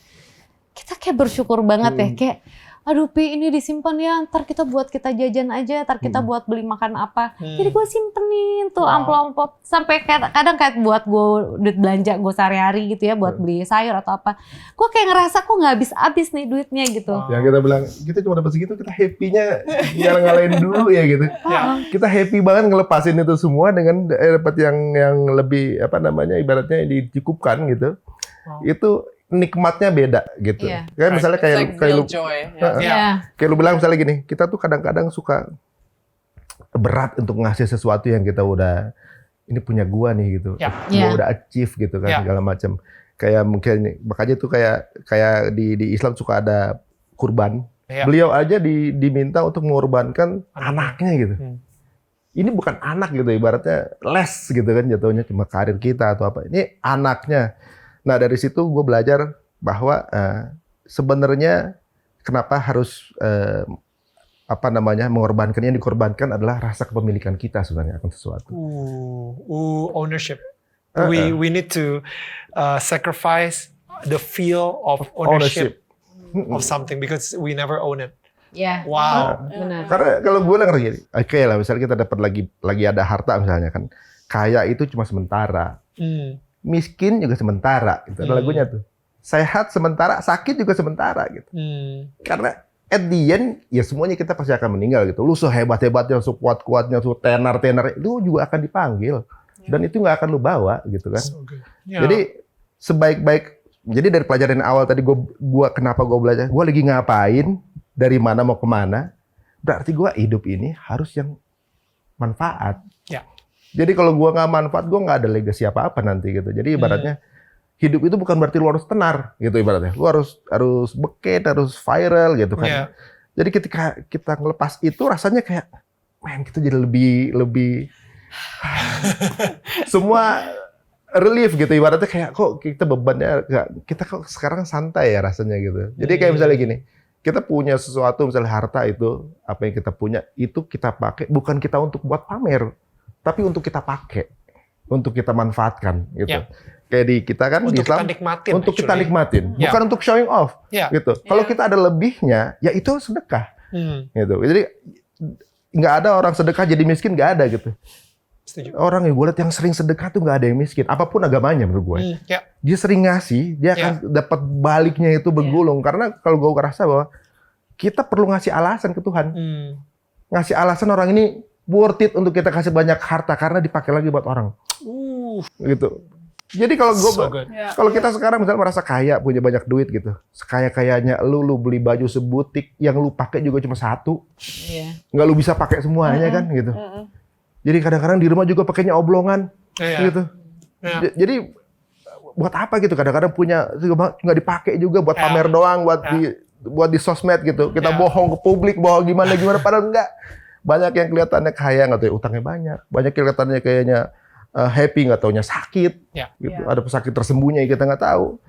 [SPEAKER 4] Kita kayak bersyukur banget ya, kayak aduh Pi ini disimpan ya, ntar kita buat kita jajan aja, ntar kita buat beli makan apa. Jadi gue simpenin tuh amplop sampai kadang kayak buat gue duit belanja gue sehari-hari gitu ya, buat beli sayur atau apa. Gue kayak ngerasa kok nggak habis-habis nih duitnya gitu.
[SPEAKER 1] Yang kita bilang kita cuma dapat segitu, kita happy-nya ngalahin dulu ya gitu. Kita happy banget ngelepasin itu semua dengan dapat yang lebih apa namanya ibaratnya dicukupkan gitu. Itu nikmatnya beda gitu. Kayak misalnya kayak lu kayak lu bilang misalnya gini, kita tuh kadang-kadang suka berat untuk ngasih sesuatu yang kita udah ini punya gua nih gitu. Gua udah achieve gitu kan segala macam. Kayak mungkin makanya tuh kayak di Islam suka ada kurban. Beliau aja diminta untuk mengorbankan anaknya gitu. Ini bukan anak gitu, ibaratnya les gitu kan jatuhnya, cuma karir kita atau apa. Ini anaknya. Nah dari situ gue belajar bahwa sebenarnya kenapa harus mengorbankan, yang dikorbankan adalah rasa kepemilikan kita sebenarnya akan sesuatu.
[SPEAKER 2] Ownership. We need to sacrifice the feel of ownership of something because we never own it. Wow.
[SPEAKER 4] Benar.
[SPEAKER 1] Karena kalau gue ngerti gini, oke lah misalnya kita dapat lagi ada harta misalnya kan, kaya itu cuma sementara. Miskin juga sementara, gitu. Ada lagunya tuh. Sehat sementara, sakit juga sementara, gitu. Karena at the end, ya semuanya kita pasti akan meninggal, gitu. Lu sehebat-hebatnya, sekuat-kuatnya, tenar-tenar, itu juga akan dipanggil. Dan itu nggak akan lu bawa, gitu kan. Jadi sebaik-baik, jadi dari pelajaran awal tadi kenapa gue belajar, gue lagi ngapain, dari mana mau kemana, berarti gue hidup ini harus yang manfaat. Jadi kalau gue nggak manfaat, gue nggak ada legacy apa-apa nanti gitu. Jadi ibaratnya hidup itu bukan berarti lu harus tenar gitu ibaratnya. Lu harus beket, harus viral gitu kan. Jadi ketika kita ngelepas itu rasanya kayak, man, kita jadi lebih semua relief gitu, ibaratnya kayak kok kita bebannya kita kok sekarang santai ya rasanya gitu. Jadi kayak misalnya gini, kita punya sesuatu misalnya harta itu, apa yang kita punya itu kita pakai bukan kita untuk buat pamer, tapi untuk kita pakai, untuk kita manfaatkan gitu.
[SPEAKER 2] Ya.
[SPEAKER 1] Kayak di kita kan
[SPEAKER 2] Untuk
[SPEAKER 1] di Islam
[SPEAKER 2] kita nikmatin,
[SPEAKER 1] untuk kita
[SPEAKER 2] actually.
[SPEAKER 1] nikmatin,
[SPEAKER 2] Ya.
[SPEAKER 1] bukan untuk showing off
[SPEAKER 2] Ya.
[SPEAKER 1] gitu. Kalau
[SPEAKER 5] Ya.
[SPEAKER 1] kita ada lebihnya, ya itu sedekah gitu. Jadi nggak ada orang sedekah jadi miskin, nggak ada gitu.
[SPEAKER 2] Setuju.
[SPEAKER 1] Orang yang gue lihat yang sering sedekah tuh nggak ada yang miskin, apapun agamanya menurut gue.
[SPEAKER 2] Ya.
[SPEAKER 1] Dia sering ngasih, dia akan dapat baliknya itu bergulung. Karena kalau gue ngerasa bahwa kita perlu ngasih alasan ke Tuhan, ngasih alasan orang ini worth it untuk kita kasih banyak harta karena dipakai lagi buat orang, gitu. Jadi kalau gue,
[SPEAKER 2] So good.
[SPEAKER 5] Yeah.
[SPEAKER 1] kalau kita sekarang misalnya merasa kaya, punya banyak duit gitu, sekaya-kayanya lu beli baju sebutik yang lu pakai juga cuma satu,
[SPEAKER 4] Iya.
[SPEAKER 1] nggak lu bisa pakai semuanya kan, gitu. Jadi kadang-kadang di rumah juga pakainya oblongan,
[SPEAKER 2] Iya.
[SPEAKER 1] gitu.
[SPEAKER 2] Iya.
[SPEAKER 1] Jadi buat apa gitu? Kadang-kadang punya nggak dipakai juga buat
[SPEAKER 2] Ya.
[SPEAKER 1] pamer doang,
[SPEAKER 2] Ya.
[SPEAKER 1] buat di sosmed gitu. Kita
[SPEAKER 2] Ya.
[SPEAKER 1] bohong ke publik, bohong gimana padahal enggak. Banyak yang kelihatannya kaya nggak tahu ya, utangnya banyak. Banyak yang kelihatannya kayaknya happy nggak taunya sakit.
[SPEAKER 2] Ya.
[SPEAKER 1] Gitu.
[SPEAKER 5] Ya.
[SPEAKER 1] Ada pesakit tersembunyi kita nggak tahu.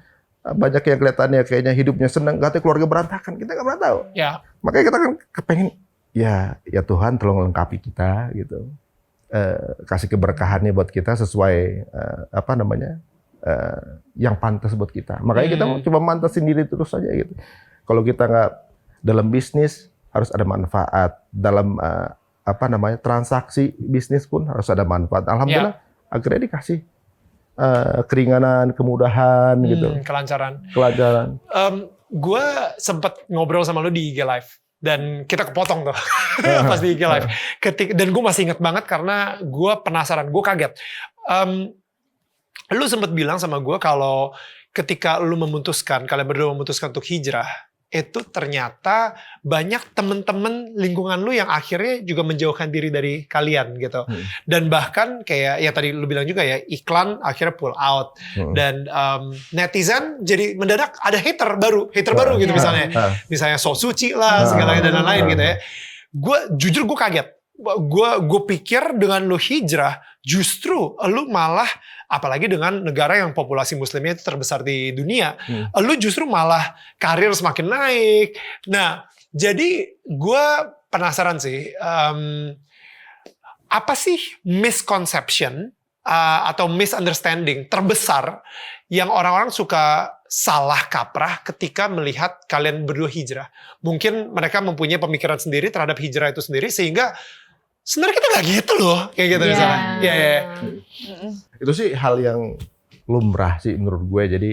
[SPEAKER 1] Banyak yang kelihatannya kayaknya hidupnya senang, nggak tahu keluarga berantakan, kita nggak pernah tahu.
[SPEAKER 2] Ya.
[SPEAKER 1] Makanya kita kan kepengen ya Tuhan tolong lengkapi kita gitu. Kasih keberkahannya buat kita sesuai yang pantas buat kita. Makanya kita coba mantasin diri terus saja gitu. Kalau kita nggak dalam bisnis harus ada manfaat, dalam transaksi bisnis pun harus ada manfaat. Alhamdulillah akhirnya dikasih keringanan, kemudahan gitu,
[SPEAKER 2] Kelancaran.
[SPEAKER 1] kelancaran.
[SPEAKER 2] Gue sempet ngobrol sama lu di IG Live dan kita kepotong tuh pas di IG Live. Dan gue masih inget banget karena gue penasaran, gue kaget. Lu sempet bilang sama gue kalau ketika lu kalian berdua memutuskan untuk hijrah, itu ternyata banyak temen-temen lingkungan lu yang akhirnya juga menjauhkan diri dari kalian gitu. Dan bahkan kayak ya tadi lu bilang juga ya, iklan akhirnya pull out. Dan netizen jadi mendadak ada hater baru gitu misalnya. Misalnya so suci lah segalanya dan lain-lain gitu ya. Jujur gue kaget. Gue pikir dengan lu hijrah justru lu malah, apalagi dengan negara yang populasi muslimnya itu terbesar di dunia, lu justru malah karir semakin naik. Nah, jadi gue penasaran sih, apa sih misconception atau misunderstanding terbesar yang orang-orang suka salah kaprah ketika melihat kalian berdua hijrah? Mungkin mereka mempunyai pemikiran sendiri terhadap hijrah itu sendiri, sehingga sebenarnya kita nggak gitu loh, kayak gitu misalnya.
[SPEAKER 1] Itu sih hal yang lumrah sih menurut gue. Jadi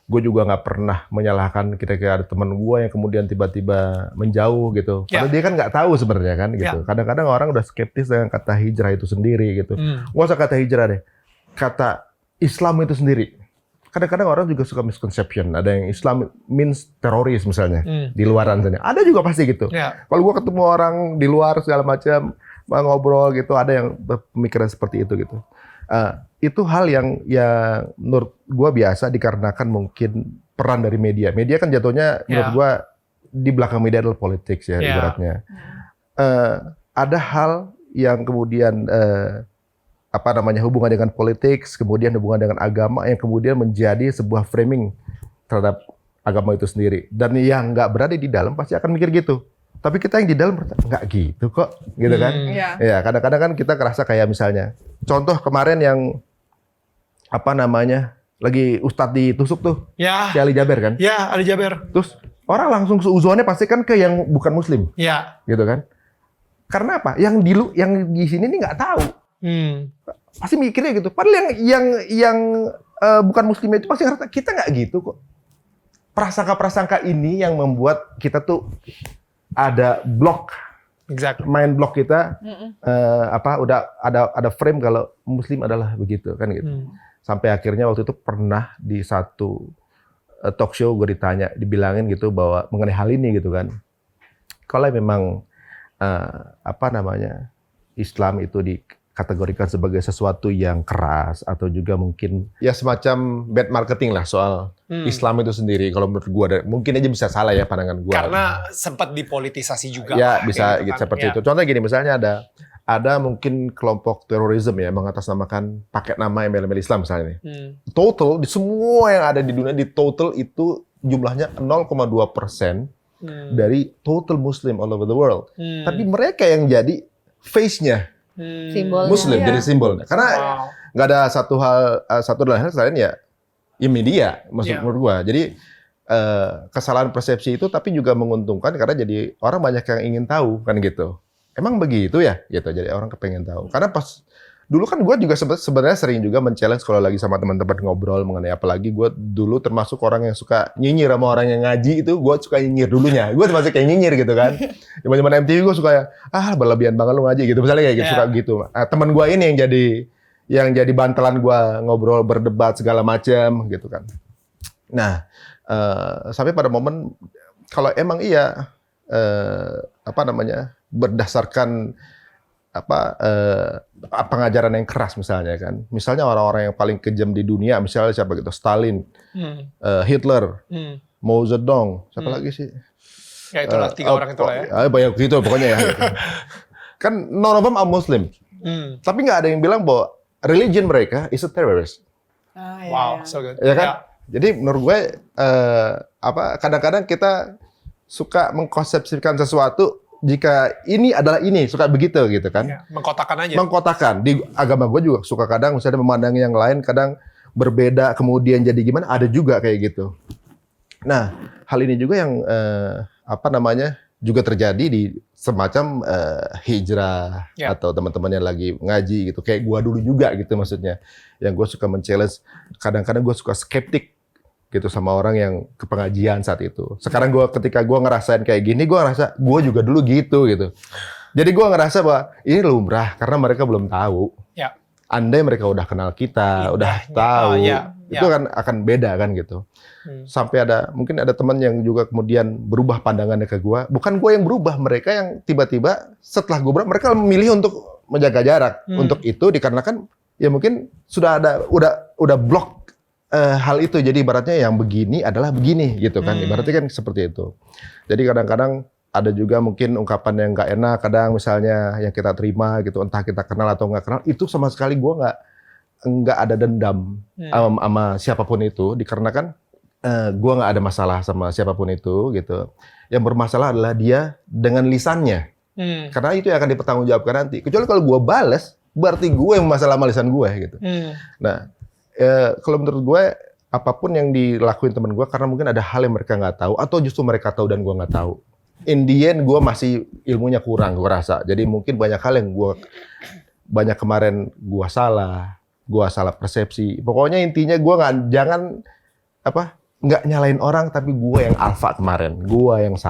[SPEAKER 1] gue juga nggak pernah menyalahkan ketika ada teman gue yang kemudian tiba-tiba menjauh gitu. Karena dia kan nggak tahu sebenarnya kan gitu. Kadang-kadang orang udah skeptis dengan kata hijrah itu sendiri gitu. Nggak usah kata hijrah deh, kata Islam itu sendiri. Kadang-kadang orang juga suka misconception. Ada yang Islam means teroris misalnya di luaran sana. Ada juga pasti gitu. Kalau gue ketemu orang di luar segala macam ngobrol gitu, ada yang berpemikiran seperti itu gitu. Itu hal yang menurut gue biasa dikarenakan mungkin peran dari media. Media kan jatuhnya menurut gue di belakang media adalah politik ya ibaratnya. Ada hal yang kemudian hubungan dengan politik, kemudian hubungan dengan agama yang kemudian menjadi sebuah framing terhadap agama itu sendiri. Dan yang nggak berada di dalam pasti akan mikir gitu. Tapi kita yang di dalam nggak gitu kok, gitu kan? Ya kadang-kadang kan kita kerasa kayak misalnya, contoh kemarin yang lagi Ustadz ditusuk tuh, si Ali Jaber kan?
[SPEAKER 2] Ya, Ali Jaber.
[SPEAKER 1] Terus orang langsung seuzonnya pasti kan ke yang bukan Muslim, gitu kan? Karena apa? Yang di sini nih nggak tahu, pasti mikirnya gitu. Padahal yang bukan Muslim itu pasti ngerasa kita nggak gitu kok. Prasangka-prasangka ini yang membuat kita tuh ada block, main block kita, udah ada frame kalau Muslim adalah begitu kan gitu. Sampai akhirnya waktu itu pernah di satu talk show gue dibilangin gitu bahwa mengenai hal ini gitu kan. Kalau memang Islam itu dikategorikan sebagai sesuatu yang keras atau juga mungkin ya semacam bad marketing lah soal Islam itu sendiri. Kalau menurut gua mungkin aja bisa salah ya pandangan gua.
[SPEAKER 2] Karena sempat dipolitisasi juga.
[SPEAKER 1] Ya
[SPEAKER 2] lah,
[SPEAKER 1] bisa
[SPEAKER 2] kayak gitu kan.
[SPEAKER 1] seperti
[SPEAKER 2] Ya.
[SPEAKER 1] itu. Contohnya gini, misalnya ada mungkin kelompok terorisme ya mengatasnamakan pakai nama embel-embel Islam misalnya nih. Total di semua yang ada di dunia di total itu jumlahnya 0,2% dari total Muslim all over the world. Tapi mereka yang jadi face-nya
[SPEAKER 4] Simbolnya.
[SPEAKER 1] Muslim,
[SPEAKER 5] Iya.
[SPEAKER 1] jadi simbol. Karena
[SPEAKER 2] Wow.
[SPEAKER 1] nggak ada satu dan hal selain ya media maksud
[SPEAKER 2] Iya.
[SPEAKER 1] menurut gua. Jadi kesalahan persepsi itu tapi juga menguntungkan karena jadi orang banyak yang ingin tahu kan gitu. Emang begitu ya gitu. Jadi orang kepengen tahu. Karena pas dulu kan gua juga sebenarnya sering juga men-challenge kalau lagi sama teman-teman ngobrol mengenai apalagi gua dulu termasuk orang yang suka nyinyir sama orang yang ngaji itu gua suka nyinyir dulunya. Gua termasuk kayak nyinyir gitu kan. Zaman-zaman MTV gua suka berlebihan banget lu ngaji gitu. Misalnya kayak gitu, suka gitu. Nah, teman gua ini yang jadi bantalan gua ngobrol berdebat segala macam gitu kan. Nah, sampai pada momen kalau emang iya berdasarkan pengajaran yang keras misalnya kan. Misalnya orang-orang yang paling kejam di dunia misalnya siapa gitu, Stalin, Hitler, Mao Zedong, siapa lagi sih?
[SPEAKER 2] Ya itulah 3 orang itulah ya.
[SPEAKER 1] Banyak gitu pokoknya ya. Gitu. Kan none of them are Muslim. Tapi nggak ada yang bilang bahwa religion mereka is a terrorist.
[SPEAKER 2] Wow, so good.
[SPEAKER 1] Ya kan? Jadi menurut gue kadang-kadang kita suka mengkonsepsikan sesuatu jika ini adalah ini, suka begitu gitu kan.
[SPEAKER 2] Ya, mengkotakan aja.
[SPEAKER 1] Mengkotakan. Di agama gue juga suka kadang misalnya memandang yang lain kadang berbeda kemudian jadi gimana, ada juga kayak gitu. Nah, hal ini juga yang juga terjadi di semacam hijrah atau teman-teman yang lagi ngaji gitu. Kayak gua dulu juga gitu maksudnya. Yang gue suka men-challenge, kadang-kadang gue suka skeptik gitu sama orang yang ke pengajian saat itu. Sekarang ketika gue ngerasain kayak gini, gue ngerasa gue juga dulu gitu. Jadi gue ngerasa bahwa ini lumrah karena mereka belum tahu.
[SPEAKER 2] Ya.
[SPEAKER 1] Andai mereka udah kenal kita, udah tahu, itu kan akan beda kan gitu. Sampai mungkin ada teman yang juga kemudian berubah pandangannya ke gue. Bukan gue yang berubah, mereka yang tiba-tiba setelah gue berubah, mereka memilih untuk menjaga jarak. Untuk itu dikarenakan ya mungkin sudah udah blok hal itu. Jadi ibaratnya yang begini adalah begini gitu kan. Ibaratnya kan seperti itu. Jadi kadang-kadang ada juga mungkin ungkapan yang nggak enak, kadang misalnya yang kita terima gitu, entah kita kenal atau nggak kenal, itu sama sekali gue nggak ada dendam sama siapapun itu, dikarenakan gue nggak ada masalah sama siapapun itu gitu. Yang bermasalah adalah dia dengan lisannya, karena itu yang akan dipertanggungjawabkan nanti. Kecuali kalau gue bales, berarti gue yang masalah sama lisan gue gitu. Nah, kalau menurut gue apapun yang dilakuin teman gue, karena mungkin ada hal yang mereka nggak tahu, atau justru mereka tahu dan gue nggak tahu. In the end, gue masih ilmunya kurang, gue rasa. Jadi mungkin banyak hal yang banyak kemarin gue salah persepsi. Pokoknya intinya gue nggak nyalain orang, tapi gue yang alfa kemarin, gue yang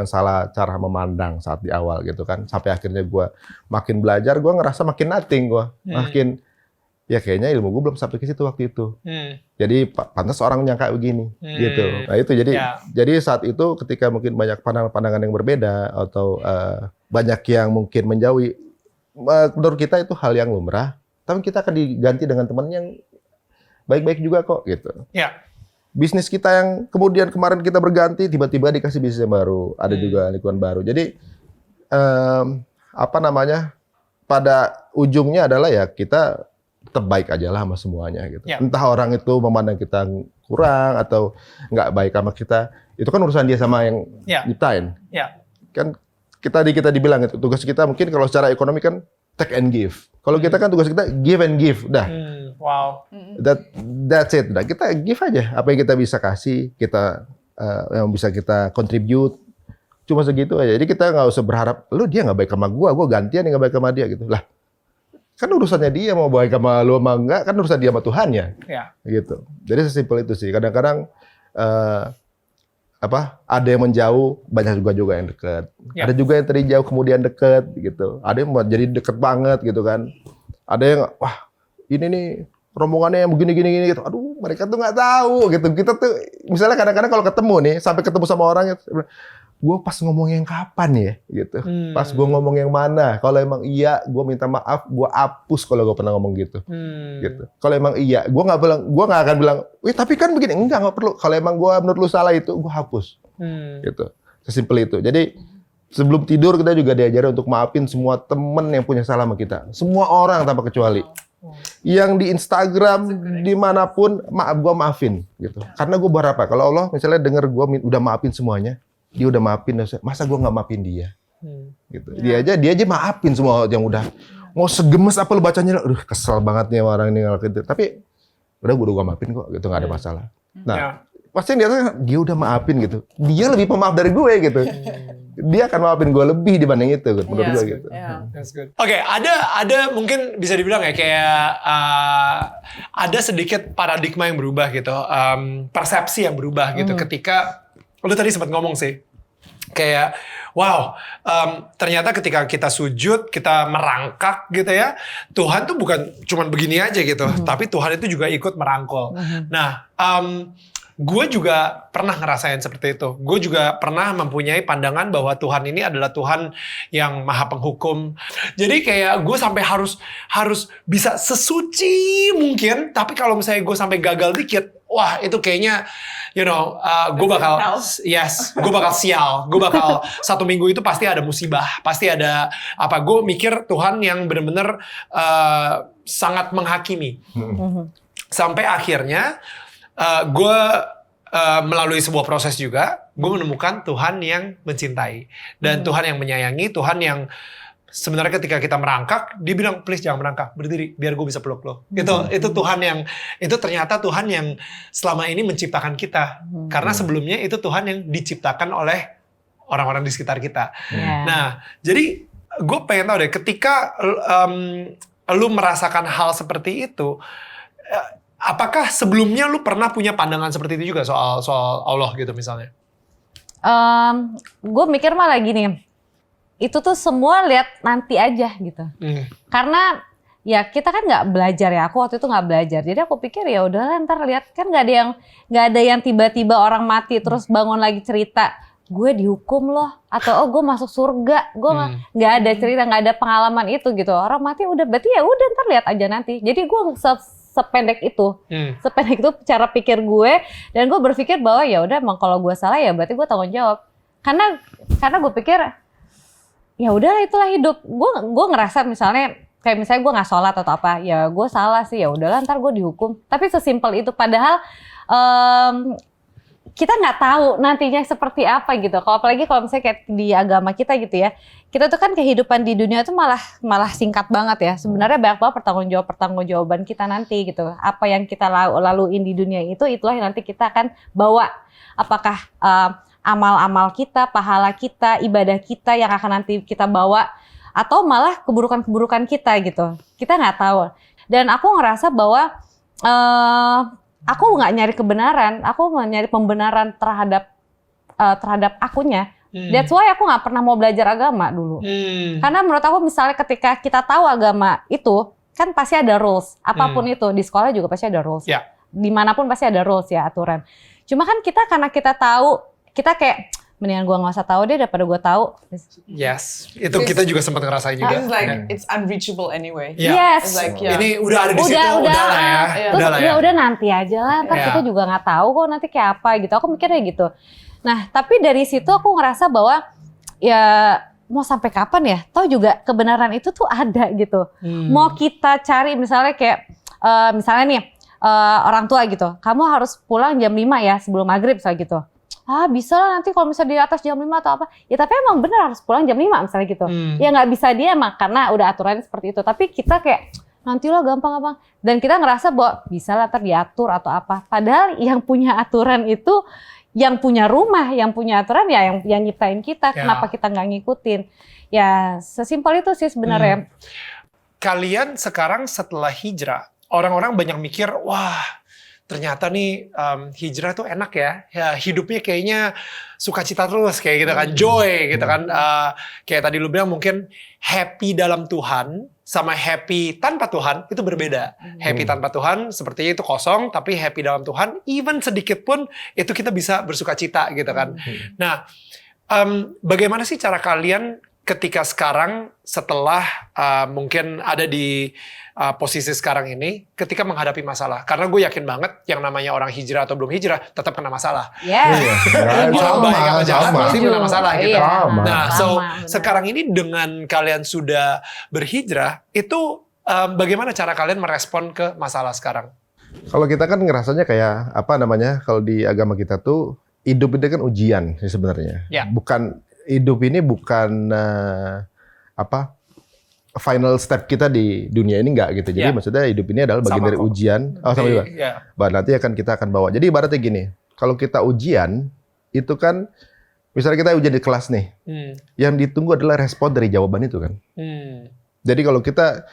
[SPEAKER 1] salah cara memandang saat di awal gitu kan. Sampai akhirnya gue makin belajar, gue ngerasa makin nothing, makin ya kayaknya ilmu gue belum sampai ke situ waktu itu. Jadi pantas orang menyangka begini gitu. Nah itu jadi saat itu ketika mungkin banyak pandangan yang berbeda atau banyak yang mungkin menjauhi, menurut kita itu hal yang lumrah. Tapi kita akan diganti dengan teman yang baik-baik juga kok gitu.
[SPEAKER 2] Ya.
[SPEAKER 1] Bisnis kita yang kemudian kemarin kita berganti, tiba-tiba dikasih bisnis yang baru, ada juga lingkungan baru. Jadi pada ujungnya adalah ya kita terbaik aja lah sama semuanya gitu.
[SPEAKER 2] Ya.
[SPEAKER 1] Entah orang itu memandang kita kurang atau nggak baik sama kita, itu kan urusan dia sama yang nyiptain.
[SPEAKER 2] Ya.
[SPEAKER 1] Kan kita dibilang itu tugas kita mungkin kalau secara ekonomi kan take and give. Kalau kita kan tugas kita give and give, udah.
[SPEAKER 2] Wow.
[SPEAKER 1] That's it. Udah kita give aja apa yang kita bisa kasih, kita yang bisa kita contribute. Cuma segitu aja. Jadi kita nggak usah berharap, dia nggak baik sama gua gantian yang nggak baik sama dia gitu. Lah, kan urusannya dia mau baik sama lu sama enggak, kan urusan dia sama Tuhannya.
[SPEAKER 2] Ya.
[SPEAKER 1] Gitu. Jadi sesimpel itu sih. Kadang-kadang ada yang menjauh, banyak juga yang dekat.
[SPEAKER 2] Ya.
[SPEAKER 1] Ada juga yang tadi jauh kemudian dekat gitu. Ada yang jadi deket banget gitu kan. Ada yang ini nih rombongannya yang begini gitu. Aduh, mereka tuh nggak tahu gitu. Kita tuh misalnya kadang-kadang kalau ketemu nih, sampai ketemu sama orang gue pas ngomong yang kapan ya gitu. Pas gue ngomong yang mana. Kalau emang iya, gue minta maaf, gue hapus kalau gue pernah ngomong gitu. Gitu. Kalau emang iya, gue nggak akan bilang, wih tapi kan begini, nggak perlu. Kalau emang gue menurut lu salah itu, gue hapus. Gitu. Sesimpel itu. Jadi sebelum tidur kita juga diajarin untuk maafin semua temen yang punya salah sama kita. Semua orang tanpa kecuali. Yang di Instagram dimanapun, gue maafin gitu. Karena gue berapa? Kalau Allah misalnya denger gue udah maafin semuanya. Dia udah maafin, masa gue nggak maafin dia? Gitu. Dia aja maafin semua yang udah mau segemes apa lu bacanya, kesel banget nih orang ini gitu. Tapi udah gue maafin kok, gitu nggak ada masalah. Nah, pasti dia udah maafin gitu. Dia lebih pemaaf dari gue gitu. Dia akan maafin gue lebih dibanding itu, menurut gue gitu.
[SPEAKER 2] That's good. Oke, ada mungkin bisa dibilang ya kayak ada sedikit paradigma yang berubah gitu, persepsi yang berubah gitu ketika lu tadi sempat ngomong sih. Kayak, wow, ternyata ketika kita sujud, kita merangkak gitu ya, Tuhan tuh bukan cuman begini aja gitu, tapi Tuhan itu juga ikut merangkul. Nah, gue juga pernah ngerasain seperti itu. Gue juga pernah mempunyai pandangan bahwa Tuhan ini adalah Tuhan yang maha penghukum. Jadi kayak gue sampai harus bisa sesuci mungkin, tapi kalau misalnya gue sampai gagal dikit, wah itu kayaknya gue bakal sial. Gue bakal 1 minggu itu pasti ada musibah, pasti ada apa. Gue mikir Tuhan yang benar-benar sangat menghakimi. Sampai akhirnya gue melalui sebuah proses juga, gue menemukan Tuhan yang mencintai dan Tuhan yang menyayangi, Tuhan yang sebenarnya ketika kita merangkak, dia bilang, please jangan merangkak, berdiri, biar gue bisa peluk lo. Itu Tuhan yang, itu ternyata Tuhan yang selama ini menciptakan kita. Karena sebelumnya itu Tuhan yang diciptakan oleh orang-orang di sekitar kita. Nah, jadi gue pengen tahu deh, ketika lu merasakan hal seperti itu, apakah sebelumnya lu pernah punya pandangan seperti itu juga soal Allah gitu misalnya?
[SPEAKER 4] Gue mikir malah gini, itu tuh semua lihat nanti aja gitu. Karena ya kita kan nggak belajar ya, aku waktu itu nggak belajar. Jadi aku pikir ya udahlah ntar lihat, kan nggak ada yang tiba-tiba orang mati terus bangun lagi cerita gue dihukum loh atau gue masuk surga. Gue nggak ada cerita, nggak ada pengalaman itu gitu. Orang mati udah berarti ya udah ntar lihat aja nanti. Jadi gue sependek itu cara pikir gue, dan gue berpikir bahwa ya udah emang kalau gue salah ya berarti gue tanggung jawab. Karena gue pikir ya udahlah itulah hidup. Gue ngerasa misalnya gue nggak sholat atau apa, ya gue salah sih, ya udahlah ntar gue dihukum. Tapi sesimpel itu, padahal kita nggak tahu nantinya seperti apa gitu. Apalagi kalau misalnya kayak di agama kita gitu ya, kita tuh kan kehidupan di dunia tuh malah singkat banget ya. Sebenarnya banyak banget pertanggungjawaban kita nanti gitu. Apa yang kita laluin di dunia itulah yang nanti kita akan bawa. Apakah amal-amal kita, pahala kita, ibadah kita yang akan nanti kita bawa, atau malah keburukan-keburukan kita gitu. Kita nggak tahu. Dan aku ngerasa bahwa aku nggak nyari kebenaran, aku nyari pembenaran terhadap akunya. That's why aku nggak pernah mau belajar agama dulu. Karena menurut aku misalnya ketika kita tahu agama itu, kan pasti ada rules. Apapun itu, di sekolah juga pasti ada rules. Dimanapun pasti ada rules ya, aturan. Cuma kan karena kita tahu, kita kayak mendingan gue nggak usah tahu deh daripada gue tahu.
[SPEAKER 2] Yes, itu kita juga sempat ngerasain juga.
[SPEAKER 5] It's like it's unreachable anyway.
[SPEAKER 4] Yes.
[SPEAKER 5] It's like,
[SPEAKER 2] Ini udah ada di situ, udah lah ya.
[SPEAKER 4] Udah nanti aja lah, ntar kita juga nggak tahu kok nanti kayak apa gitu. Aku mikirnya gitu. Nah, tapi dari situ aku ngerasa bahwa ya mau sampai kapan ya? Tahu juga kebenaran itu tuh ada gitu. Mau kita cari misalnya kayak misalnya nih orang tua gitu, kamu harus pulang jam 5 ya sebelum maghrib misalnya gitu. Bisa lah nanti kalau misalnya di atas jam 5 atau apa. Ya tapi emang bener harus pulang jam 5 misalnya gitu. Ya nggak bisa dia emang karena udah aturannya seperti itu. Tapi kita kayak nanti lah gampang-gampang. Dan kita ngerasa bahwa bisa lah ntar diatur atau apa. Padahal yang punya aturan itu, yang punya rumah, yang punya aturan ya yang nyiptain kita. Kenapa kita nggak ngikutin. Ya sesimpel itu sih sebenarnya.
[SPEAKER 2] Kalian sekarang setelah hijrah, orang-orang banyak mikir, wah ternyata nih hijrah tuh enak ya hidupnya kayaknya sukacita terus kayak gitu kan, joy gitu kan, kayak tadi lu bilang mungkin happy dalam Tuhan sama happy tanpa Tuhan itu berbeda. Happy tanpa Tuhan sepertinya itu kosong, tapi happy dalam Tuhan even sedikit pun itu kita bisa bersukacita gitu kan. Nah, Bagaimana sih cara kalian ketika sekarang setelah mungkin ada di posisi sekarang ini ketika menghadapi masalah? Karena gue yakin banget yang namanya orang hijrah atau belum hijrah tetap kena masalah.
[SPEAKER 4] Yes.
[SPEAKER 2] Mau baik atau jahat pasti kena masalah gitu.
[SPEAKER 4] Iya.
[SPEAKER 2] Nah, so
[SPEAKER 4] Sama, benar.
[SPEAKER 2] sekarang ini dengan kalian sudah berhijrah, itu bagaimana cara kalian merespon ke masalah sekarang?
[SPEAKER 1] Kalau kita kan ngerasanya kayak apa namanya? Kalau di agama kita tuh hidup ini kan ujian sih sebenarnya.
[SPEAKER 2] Ya.
[SPEAKER 1] Bukan hidup ini bukan final step kita di dunia ini enggak gitu. Jadi
[SPEAKER 2] Ya.
[SPEAKER 1] maksudnya hidup ini adalah bagian
[SPEAKER 2] Sama
[SPEAKER 1] dari
[SPEAKER 2] kok.
[SPEAKER 1] ujian. Oh sama juga.
[SPEAKER 2] Iya.
[SPEAKER 1] Nanti kita akan bawa. Jadi ibaratnya gini, kalau kita ujian itu kan misalnya kita ujian di kelas nih, yang ditunggu adalah respon dari jawaban itu kan. Jadi kalau kita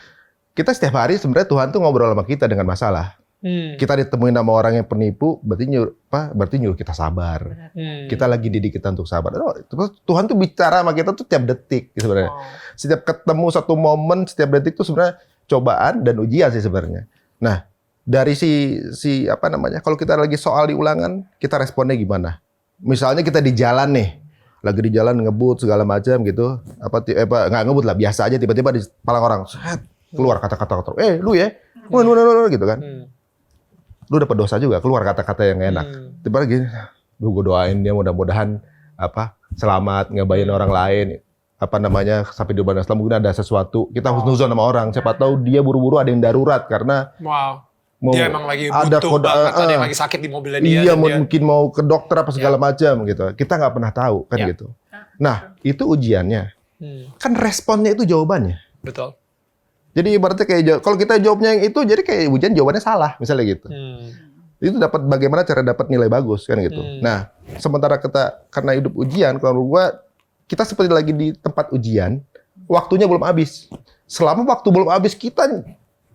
[SPEAKER 1] setiap hari sebenarnya Tuhan tuh ngobrol sama kita dengan masalah. Kita ditemuin sama orang yang penipu, berarti nyuruh kita sabar. Kita lagi didik kita untuk sabar. Tuhan tuh bicara sama kita tuh tiap detik sebenarnya. Setiap ketemu satu momen, setiap detik tuh sebenarnya cobaan dan ujian sih sebenarnya. Nah, dari kalau kita lagi soal di ulangan, kita responnya gimana? Misalnya kita di jalan nih, lagi di jalan ngebut segala macam gitu, nggak ngebut lah, biasa aja, tiba-tiba di kepala orang keluar kata-kata, lu ya, gitu kan. Lu dapat dosa juga, keluar kata-kata yang enak. Tiba-tiba gini, gue doain dia mudah-mudahan selamat, ngebayin orang lain, sampai di depan Islam mungkin ada sesuatu, kita husnuzon sama orang, siapa tahu dia buru-buru ada yang darurat karena
[SPEAKER 2] Dia emang lagi butuh banget, ada yang lagi sakit di mobilnya dia.
[SPEAKER 1] Iya, mungkin mau ke dokter apa segala macam gitu. Kita nggak pernah tahu kan gitu. Nah, itu ujiannya. Kan responnya itu jawabannya.
[SPEAKER 2] Betul.
[SPEAKER 1] Jadi ibaratnya kayak kalau kita jawabnya yang itu, jadi kayak ujian jawabannya salah, misalnya gitu. Itu dapat bagaimana cara dapat nilai bagus kan gitu. Nah, sementara kita karena hidup ujian, kalau gua kita seperti lagi di tempat ujian, waktunya belum habis. Selama waktu belum habis kita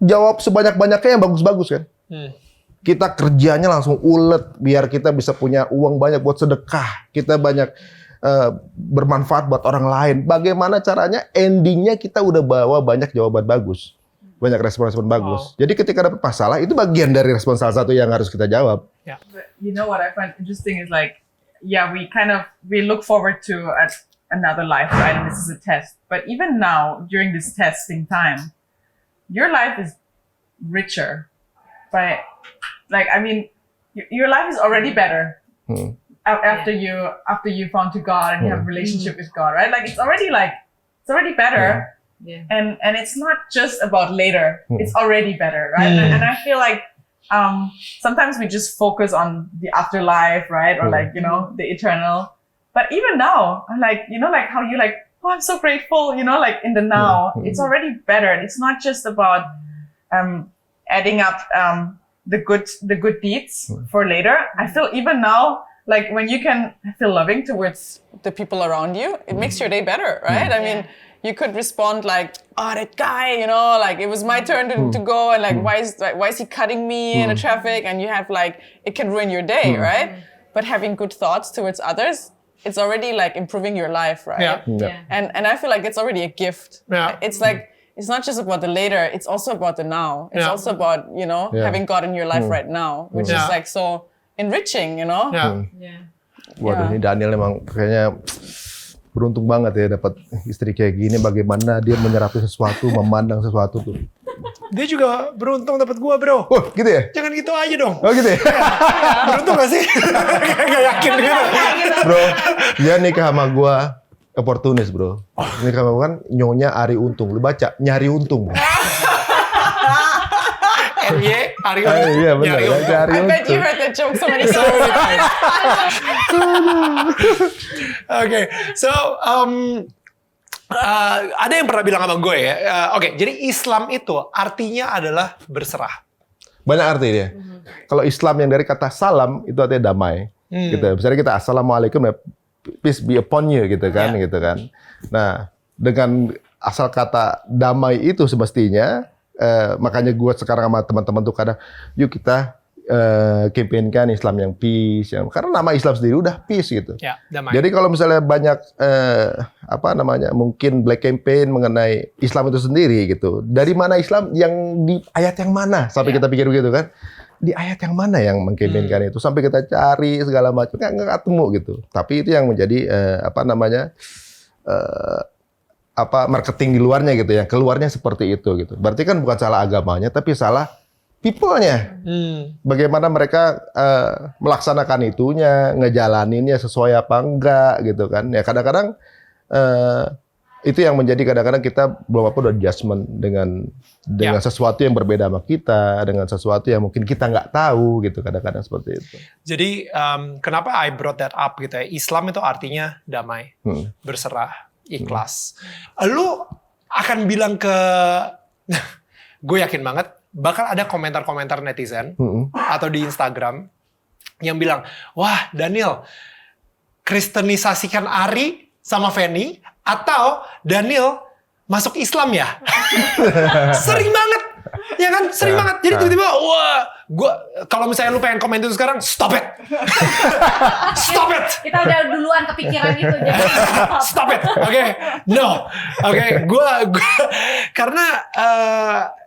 [SPEAKER 1] jawab sebanyak-banyaknya yang bagus-bagus kan. Kita kerjanya langsung ulet biar kita bisa punya uang banyak buat sedekah. Kita banyak bermanfaat buat orang lain. Bagaimana caranya endingnya kita udah bawa banyak jawaban bagus. Banyak respon-respon bagus. Jadi ketika dapat masalah itu bagian dari respon salah satu yang harus kita jawab.
[SPEAKER 6] But you know what I find interesting is like, yeah, we look forward to another life, right? And this is a test. But even now, during this testing time, your life is richer. But your life is already better after you found to God and you have a relationship with God, right? Like it's already better.
[SPEAKER 5] Yeah.
[SPEAKER 6] And it's not just about later. It's already better, right? And I feel like sometimes we just focus on the afterlife, right? Or the eternal. But even now, like how you oh, I'm so grateful, like in the now, it's already better. And it's not just about adding up the good deeds for later. I feel even now, like when you can feel loving towards
[SPEAKER 5] The people around you, it makes your day better, right? I mean, you could respond like, oh, that guy, like it was my turn to go, and like why is he cutting me in the traffic? And you have like, it can ruin your day, right? But having good thoughts towards others, it's already like improving your life, right? And I feel like it's already a gift. It's like, it's not just about the later, it's also about the now. It's also about, having God in your life right now, which is like so enriching,
[SPEAKER 1] Waduh, ini Daniel emang kayaknya beruntung banget ya dapat istri kayak gini. Bagaimana dia menyerapi sesuatu, memandang sesuatu tuh.
[SPEAKER 2] Dia juga beruntung dapat gua, bro.
[SPEAKER 1] Oh, gitu ya?
[SPEAKER 2] Jangan gitu aja dong.
[SPEAKER 1] Oh, gitu ya?
[SPEAKER 2] Beruntung gak sih? Gak yakin gitu.
[SPEAKER 1] Bro, dia nikah sama gua oportunis, bro. Nikah sama gua kan Nyonya Ari Untung. Lu baca, Nyari Untung. Bro.
[SPEAKER 2] NY, Ari
[SPEAKER 1] Iya benar,
[SPEAKER 2] Nyari Untung.
[SPEAKER 1] Nyari
[SPEAKER 5] I bet you
[SPEAKER 1] Untung.
[SPEAKER 5] heard that joke so many times.
[SPEAKER 2] Oke, so ada yang pernah bilang sama gue ya. Oke, jadi Islam itu artinya adalah berserah.
[SPEAKER 1] Banyak arti dia. Kalau Islam yang dari kata salam itu artinya damai. Gitu. Misalnya kita assalamualaikum ya, peace be upon you gitu kan, gitu kan. Nah, dengan asal kata damai itu semestinya makanya gue sekarang sama teman-teman tuh kadang yuk kita campaignkan Islam yang peace, karena nama Islam sendiri udah peace gitu.
[SPEAKER 2] Ya, damai.
[SPEAKER 1] Jadi kalau misalnya banyak mungkin black campaign mengenai Islam itu sendiri gitu. Dari mana Islam yang di ayat yang mana sampai kita pikir begitu kan? di ayat yang mana yang mengkampanyekan itu, sampai kita cari segala macam nggak ketemu gitu. Tapi itu yang menjadi marketing di luarnya gitu ya, keluarnya seperti itu gitu. Berarti kan bukan salah agamanya, tapi salah people-nya. Bagaimana mereka melaksanakan itunya, ngejalaninnya sesuai apa enggak gitu kan. Ya kadang-kadang itu yang menjadi kadang-kadang kita belum apa udah adjustment dengan sesuatu yang berbeda sama kita, dengan sesuatu yang mungkin kita nggak tahu gitu, kadang-kadang seperti itu.
[SPEAKER 2] Jadi kenapa I brought that up gitu ya? Islam itu artinya damai, berserah, ikhlas. Lu akan bilang ke, gue yakin banget bakal ada komentar-komentar netizen atau di Instagram yang bilang, wah Daniel, kristenisasikan Ari sama Feni, atau Daniel masuk Islam ya? Sering banget, ya kan? Sering banget. Jadi tiba-tiba, wah, kalau misalnya lu pengen komen itu sekarang, stop it, stop it.
[SPEAKER 4] Kita udah duluan kepikiran itu, jadi
[SPEAKER 2] Stop it, oke? No, oke? Karena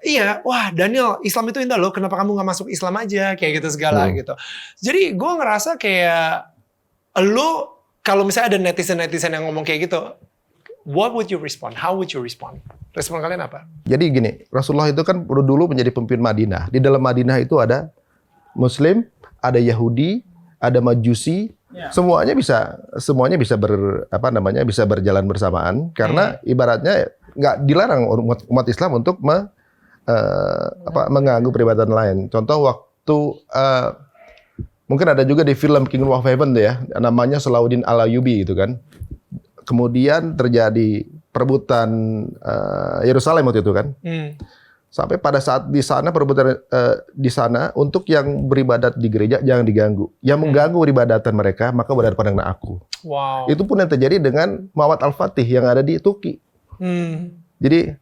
[SPEAKER 2] iya, wah Daniel, Islam itu indah loh. Kenapa kamu nggak masuk Islam aja, kayak gitu segala gitu. Jadi gue ngerasa kayak lu kalau misalnya ada netizen yang ngomong kayak gitu, what would you respond? How would you respond? Respon kalian apa?
[SPEAKER 1] Jadi gini, Rasulullah itu kan dulu menjadi pemimpin Madinah. Di dalam Madinah itu ada Muslim, ada Yahudi, ada Majusi. Semuanya bisa bisa berjalan bersamaan karena ibaratnya nggak dilarang umat Islam untuk mengganggu peribadatan lain. Contoh waktu mungkin ada juga di film Kingdom of Heaven tuh ya, namanya Salahuddin Al-Ayyubi itu kan. Kemudian terjadi perebutan Yerusalem waktu itu kan. Sampai pada saat di sana perebutan di sana untuk yang beribadat di gereja jangan diganggu. Yang mengganggu peribadatan mereka maka berhadapan dengan aku.
[SPEAKER 2] Wow.
[SPEAKER 1] Itu pun yang terjadi dengan Muhammad Al-Fatih yang ada di Turki. Jadi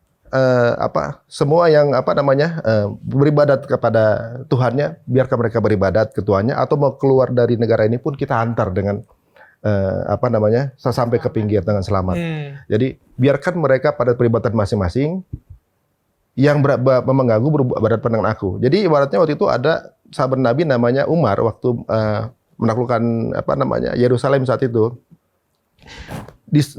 [SPEAKER 1] semua yang beribadat kepada Tuhannya biarkan mereka beribadat ke Tuhannya, atau mau keluar dari negara ini pun kita antar dengan sampai ke pinggir dengan selamat. Jadi biarkan mereka pada peribadatan masing-masing, yang mengganggu berhadapan dengan aku. Jadi ibaratnya waktu itu ada sahabat Nabi namanya Umar waktu menaklukkan Yerusalem saat itu,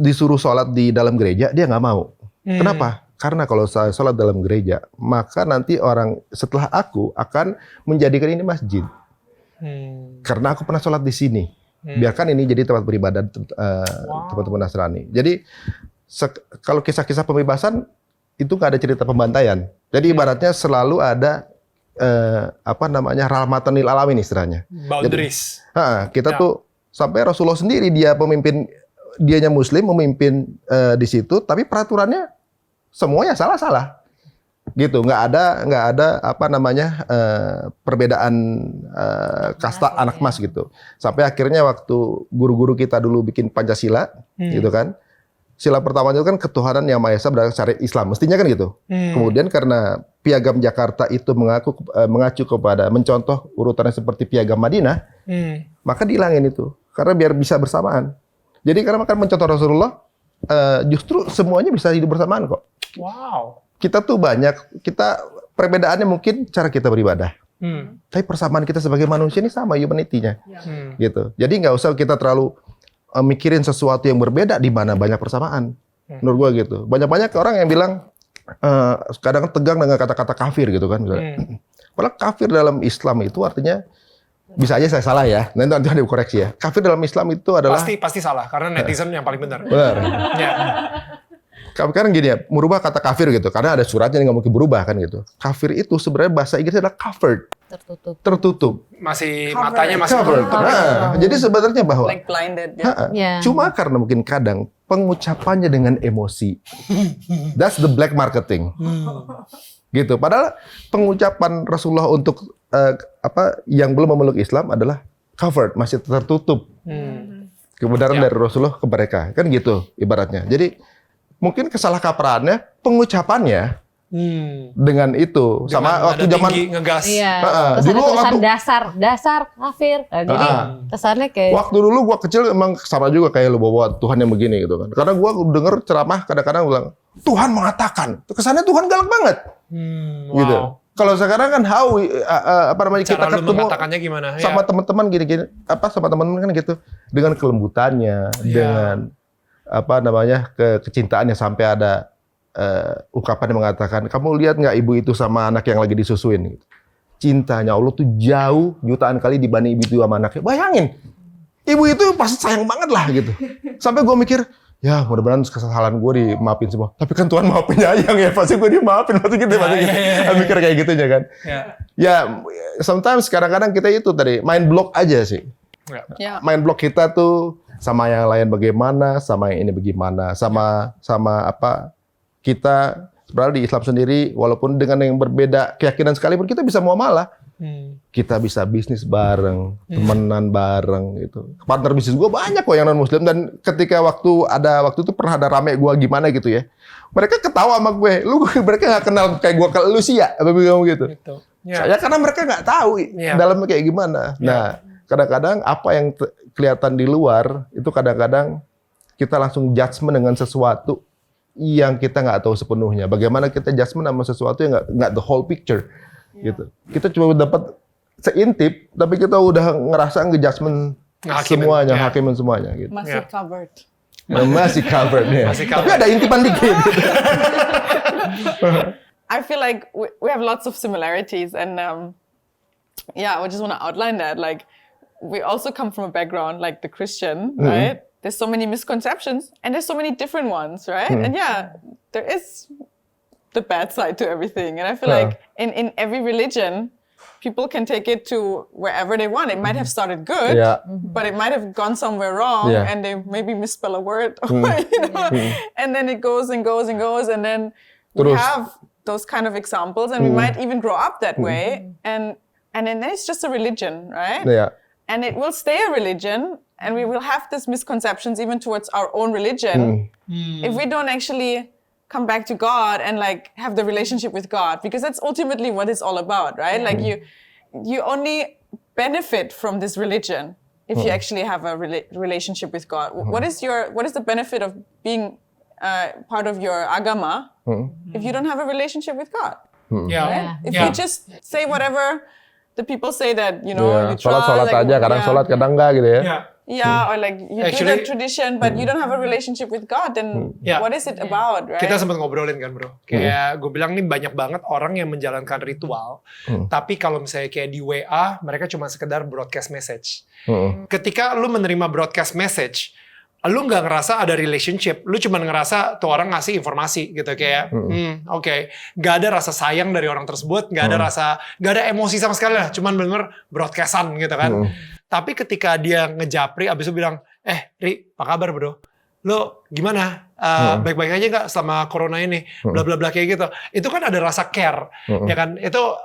[SPEAKER 1] disuruh sholat di dalam gereja dia nggak mau. Kenapa? Karena kalau saya sholat dalam gereja maka nanti orang setelah aku akan menjadikan ini masjid. Karena aku pernah sholat di sini. Biarkan ini jadi tempat beribadah teman-teman Nasrani. Jadi kalau kisah-kisah pembebasan itu nggak ada cerita pembantaian. Jadi ibaratnya selalu ada rahmatan lil alamin istilahnya.
[SPEAKER 2] Boundaries.
[SPEAKER 1] Jadi, kita tuh sampai Rasulullah sendiri dianya Muslim memimpin di situ, tapi peraturannya semuanya salah-salah. Gitu, nggak ada perbedaan kasta anak mas gitu. Sampai akhirnya waktu guru-guru kita dulu bikin Pancasila, gitu kan. Sila pertama itu kan ketuhanan yang Maha Esa berdasarkan syariat Islam, mestinya kan gitu. Kemudian karena Piagam Jakarta itu mengacu kepada mencontoh urutannya seperti Piagam Madinah, maka dihilangin itu karena biar bisa bersamaan. Jadi karena makan mencontoh Rasulullah, justru semuanya bisa hidup bersamaan kok.
[SPEAKER 2] Wow.
[SPEAKER 1] Kita tuh perbedaannya mungkin cara kita beribadah. Tapi persamaan kita sebagai manusia ini sama humanity-nya. Gitu. Jadi nggak usah kita terlalu mikirin sesuatu yang berbeda di mana banyak persamaan. Menurut gua gitu. Banyak orang yang bilang kadang tegang dengan kata-kata kafir gitu kan. Padahal kafir dalam Islam itu artinya, bisa aja saya salah ya, nanti ada dikoreksi ya. Kafir dalam Islam itu adalah
[SPEAKER 2] pasti salah karena netizen yang paling benar.
[SPEAKER 1] Benar.
[SPEAKER 2] Ya.
[SPEAKER 1] Kan gini ya, merubah kata kafir gitu, karena ada suratnya yang nggak mungkin berubah kan gitu. Kafir itu sebenarnya bahasa Inggrisnya adalah covered, tertutup.
[SPEAKER 2] Masih
[SPEAKER 5] Covered.
[SPEAKER 2] matanya masih
[SPEAKER 1] Covered.
[SPEAKER 2] tertutup.
[SPEAKER 1] Jadi sebenarnya bahwa
[SPEAKER 5] Like blinded.
[SPEAKER 1] cuma karena mungkin kadang pengucapannya dengan emosi, that's the black marketing. Gitu. Padahal pengucapan Rasulullah untuk yang belum memeluk Islam adalah covered, masih tertutup. Kebenaran dari Rasulullah ke mereka, kan gitu ibaratnya. Jadi mungkin kesalahkapraannya pengucapannya dengan itu sama waktu zaman
[SPEAKER 2] ngegas.
[SPEAKER 4] Iya. Terus
[SPEAKER 1] Dulu
[SPEAKER 4] ada tulisan
[SPEAKER 1] waktu-
[SPEAKER 4] dasar kafir. Nah, jadi kesannya kayak
[SPEAKER 1] waktu dulu gua kecil emang sama juga kayak lu bawa Tuhan yang begini gitu kan. Karena gua denger ceramah kadang-kadang bilang Tuhan mengatakan, kesannya Tuhan galak banget.
[SPEAKER 2] Wow.
[SPEAKER 1] Gitu. Kalau sekarang kan apa namanya kita
[SPEAKER 2] Cara lu
[SPEAKER 1] ketemu
[SPEAKER 2] mengatakannya gimana?
[SPEAKER 1] sama teman-teman gini-gini sama teman-teman kan gitu dengan kelembutannya, dengan apa namanya kecintaannya sampai ada ungkapan yang mengatakan kamu lihat nggak ibu itu sama anak yang lagi disusuin gitu. Cintanya Allah tuh jauh jutaan kali dibanding ibu itu sama anaknya. Bayangin, ibu itu pasti sayang banget lah gitu. Sampai gue mikir, ya mudah-mudahan kesalahan gue dimaafin semua. Tapi kan Tuhan maha penyayang ya, pasti gue dimaafin. Pasti gitu. Mikir kayak gitunya kan. Ya, sometimes kadang-kadang kita itu tadi main block aja sih. Main block kita tuh sama yang lain bagaimana, sama yang ini bagaimana, sama apa kita sebenarnya di Islam sendiri walaupun dengan yang berbeda keyakinan sekalipun kita bisa muamalah. Kita bisa bisnis bareng, temenan bareng gitu. Partner bisnis gue banyak kok yang non Muslim dan ketika waktu itu pernah ada rame gue gimana gitu ya. Mereka ketawa sama gue. Mereka nggak kenal kayak gue ke lu sih ya, apa gitu. Ya karena mereka nggak tahu dalamnya kayak gimana. Nah, kadang-kadang apa yang kelihatan di luar itu kadang-kadang kita langsung judgement dengan sesuatu yang kita nggak tahu sepenuhnya. Bagaimana kita judgement sama sesuatu yang nggak the whole picture. Gitu. Kita cuma dapat seintip, tapi kita udah ngerasa ngejudgement semuanya, hakimin semuanya gitu.
[SPEAKER 5] Masih covered.
[SPEAKER 1] Masih covered ya. Tapi ada intipan dikit.
[SPEAKER 5] I feel like we have lots of similarities, and I just want to outline that. Like, we also come from a background like the Christian, right? There's so many misconceptions, and there's so many different ones, right? And there is the bad side to everything. And I feel like in every religion, people can take it to wherever they want. It might have started good, but it might have gone somewhere wrong, and they maybe misspell a word, and then it goes and goes and goes, and then we have those kind of examples, and we might even grow up that way, and then it's just a religion, right? And it will stay a religion, and we will have these misconceptions even towards our own religion if we don't actually come back to God and like have the relationship with God, because that's ultimately what it's all about, right? Like you only benefit from this religion if you actually have a relationship with God. What is the benefit of being part of your agama if you don't have a relationship with God? Right? If you just say whatever the people say that, you know, you try,
[SPEAKER 1] sholat aja, kadang sholat, kadang enggak gitu ya.
[SPEAKER 5] Or like you do that tradition, but you don't have a relationship with God, then what is it about, right?
[SPEAKER 2] Kita sempat ngobrolin kan bro, kayak gue bilang nih banyak banget orang yang menjalankan ritual, tapi kalau misalnya kayak di WA, mereka cuma sekedar broadcast message. Ketika lu menerima broadcast message, lu nggak ngerasa ada relationship, lu cuma ngerasa tuh orang ngasih informasi gitu kayak, nggak ada rasa sayang dari orang tersebut, nggak ada emosi sama sekali lah, cuman bener broadcastan gitu kan. Tapi ketika dia ngejapri, abis itu bilang, Ri, apa kabar bro? Lo gimana? Baik-baik aja nggak selama corona ini? Bla bla bla kayak gitu. Itu kan ada rasa care, ya kan? Itu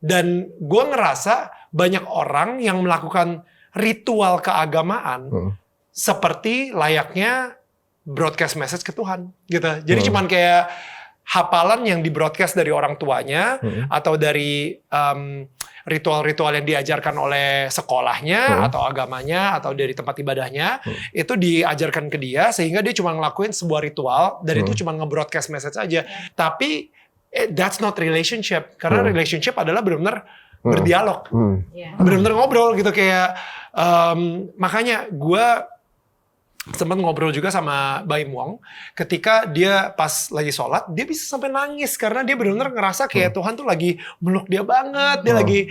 [SPEAKER 2] dan gue ngerasa banyak orang yang melakukan ritual keagamaan seperti layaknya broadcast message ke Tuhan, gitu. Jadi cuman kayak hafalan yang di broadcast dari orang tuanya atau dari ritual-ritual yang diajarkan oleh sekolahnya atau agamanya atau dari tempat ibadahnya itu diajarkan ke dia sehingga dia cuma ngelakuin sebuah ritual dan itu cuma nge-broadcast message aja. Tapi that's not relationship, karena relationship adalah benar-benar berdialog, benar-benar ngobrol gitu kayak makanya gue sempat ngobrol juga sama Baim Wong ketika dia pas lagi sholat dia bisa sampai nangis karena dia benar-benar ngerasa kayak Tuhan tuh lagi meluk dia banget, dia lagi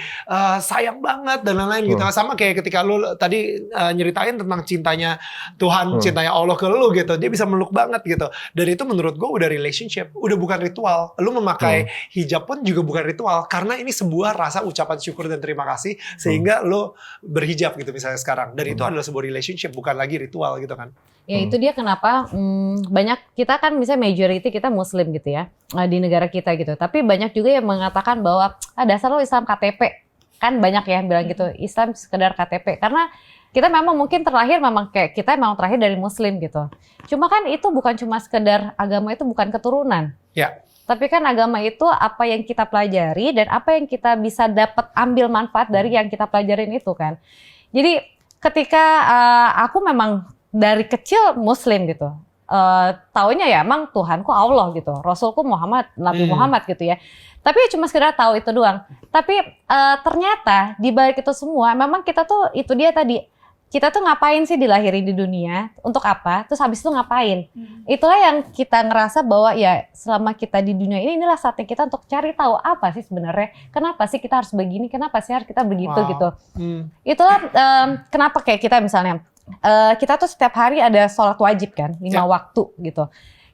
[SPEAKER 2] sayang banget dan lain-lain gitu. Sama kayak ketika lu tadi nyeritain tentang cintanya Tuhan, cintanya Allah ke lu gitu, dia bisa meluk banget gitu. Dan itu menurut gue udah relationship, udah bukan ritual. Lu memakai hijab pun juga bukan ritual karena ini sebuah rasa ucapan syukur dan terima kasih sehingga lu berhijab gitu misalnya sekarang. Dan itu adalah sebuah relationship, bukan lagi ritual gitu kan.
[SPEAKER 4] Ya itu dia kenapa banyak kita kan misalnya majority kita Muslim gitu ya di negara kita gitu. Tapi banyak juga yang mengatakan bahwa dasar lo Islam KTP. Kan banyak ya yang bilang gitu, Islam sekedar KTP. Karena kita memang mungkin terlahir memang kayak kita memang terlahir dari Muslim gitu. Cuma kan itu bukan cuma sekedar agama, itu bukan keturunan.
[SPEAKER 2] Ya.
[SPEAKER 4] Tapi kan agama itu apa yang kita pelajari dan apa yang kita bisa dapat ambil manfaat dari yang kita pelajarin itu kan. Jadi ketika aku memang dari kecil Muslim gitu. taunya ya emang Tuhanku Allah gitu, Rasulku Muhammad, Nabi Muhammad gitu ya. Tapi cuma sekedar tahu itu doang. Tapi ternyata di balik itu semua memang kita tuh itu dia tadi, kita tuh ngapain sih dilahiri di dunia, untuk apa, terus habis itu ngapain. Itulah yang kita ngerasa bahwa ya selama kita di dunia ini, inilah saatnya kita untuk cari tahu apa sih sebenarnya, kenapa sih kita harus begini, kenapa sih harus kita begitu gitu. Itulah kenapa kayak kita misalnya, kita tuh setiap hari ada sholat wajib kan, 5 waktu gitu.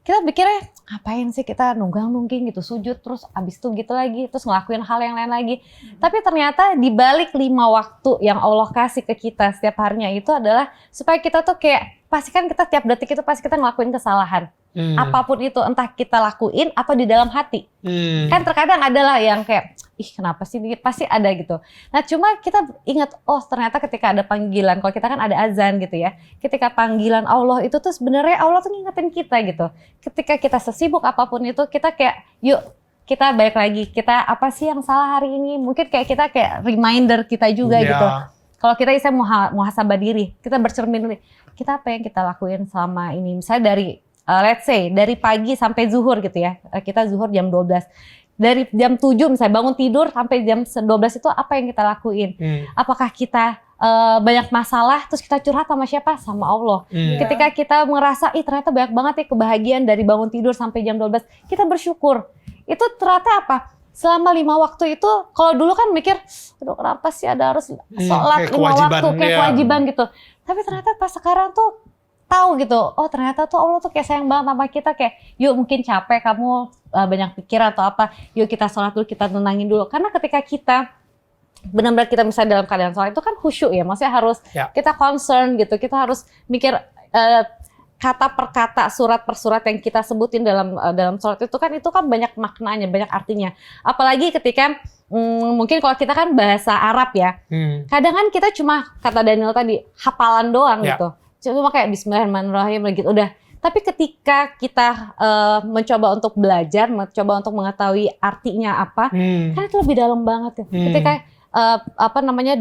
[SPEAKER 4] Kita pikirnya ngapain sih kita nunggang-nungging gitu, sujud terus abis itu gitu lagi, terus ngelakuin hal yang lain lagi. Tapi ternyata di balik 5 waktu yang Allah kasih ke kita setiap harinya itu adalah supaya kita tuh kayak, pasti kan kita tiap detik itu pasti kita ngelakuin kesalahan. Apapun itu, entah kita lakuin atau di dalam hati. Kan terkadang adalah yang kayak, ih kenapa sih, pasti ada gitu. Nah cuma kita ingat, oh ternyata ketika ada panggilan, kalau kita kan ada azan gitu ya, ketika panggilan Allah itu tuh sebenarnya Allah tuh ngingetin kita gitu. Ketika kita sesibuk apapun itu, kita kayak, yuk kita balik lagi, kita apa sih yang salah hari ini, mungkin kayak kita kayak reminder kita juga gitu. Kalau kita bisa muhasabah diri, kita bercermin diri, kita apa yang kita lakuin selama ini, misalnya dari let's say dari pagi sampai zuhur gitu ya, kita zuhur jam 12. Dari jam 7 misalnya bangun tidur sampai jam 12 itu apa yang kita lakuin? Apakah kita banyak masalah terus kita curhat sama siapa? Sama Allah. Ketika kita merasa, ih ternyata banyak banget ya kebahagiaan dari bangun tidur sampai jam 12, kita bersyukur. Itu ternyata apa? Selama 5 waktu itu, kalau dulu kan mikir, aduh kenapa sih ada harus sholat 5 waktu, kayak kewajiban gitu. Tapi ternyata pas sekarang tuh tahu gitu, oh ternyata tuh Allah tuh kayak sayang banget sama kita, kayak yuk mungkin capek kamu banyak pikiran atau apa, yuk kita sholat dulu, kita tenangin dulu. Karena ketika kita benar-benar kita misalnya dalam keadaan sholat itu kan khusyuk ya, maksudnya harus kita concern gitu, kita harus mikir kata per kata, surat per surat yang kita sebutin dalam sholat itu kan banyak maknanya, banyak artinya. Apalagi ketika mungkin kalau kita kan bahasa Arab ya, kadang kan kita cuma kata Daniel tadi hafalan doang gitu. Cuma kayak Bismillahirrahmanirrahim gitu udah. Tapi ketika kita mencoba untuk belajar, mencoba untuk mengetahui artinya apa, kan itu lebih dalam banget ya. Ketika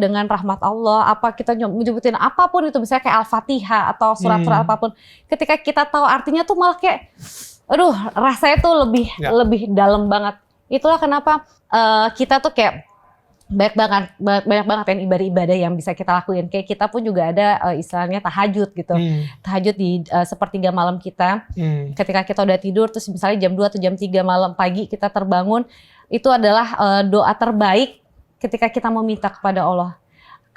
[SPEAKER 4] dengan rahmat Allah, apa kita nyebutin apapun itu, misalnya kayak Al-Fatihah atau surat-surat apapun, ketika kita tahu artinya tuh malah kayak, aduh rasanya tuh lebih dalam banget. Itulah kenapa kita tuh kayak banyak banget kan ibadah-ibadah yang bisa kita lakuin. Kayak kita pun juga ada istilahnya tahajud gitu. Tahajud di sepertiga malam kita. Ketika kita udah tidur, terus misalnya jam 2 atau jam 3 malam pagi kita terbangun, itu adalah doa terbaik ketika kita meminta kepada Allah.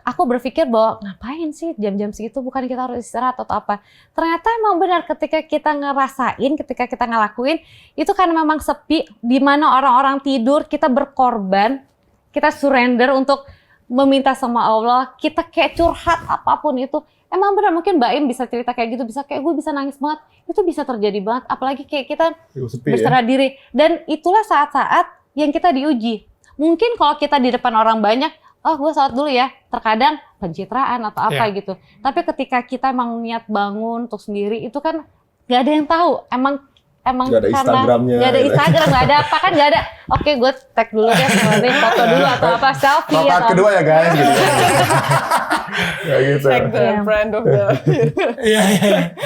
[SPEAKER 4] Aku berpikir bahwa ngapain sih jam-jam segitu, bukan kita harus istirahat atau apa. Ternyata emang benar ketika kita ngerasain, ketika kita ngelakuin, itu kan memang sepi, di mana orang-orang tidur, kita berkorban, kita surrender untuk meminta sama Allah, kita kayak curhat apapun itu. Emang benar mungkin Mbak Im bisa cerita kayak gitu, bisa kayak gue bisa nangis banget. Itu bisa terjadi banget, apalagi kayak kita berserah diri. Dan itulah saat-saat yang kita diuji. Mungkin kalau kita di depan orang banyak, oh gue sholat dulu ya, terkadang pencitraan atau apa gitu. Tapi ketika kita emang niat bangun untuk sendiri, itu kan gak ada yang tahu. Emang
[SPEAKER 1] gak ada Instagramnya,
[SPEAKER 4] gak ada Instagram, gak ada apa kan, gak ada. Oke, gue tag dulu deh, foto dulu atau apa, selfie atau apa.
[SPEAKER 1] Kedua ya guys, gitu. Ya gitu.
[SPEAKER 5] Check the brand of the.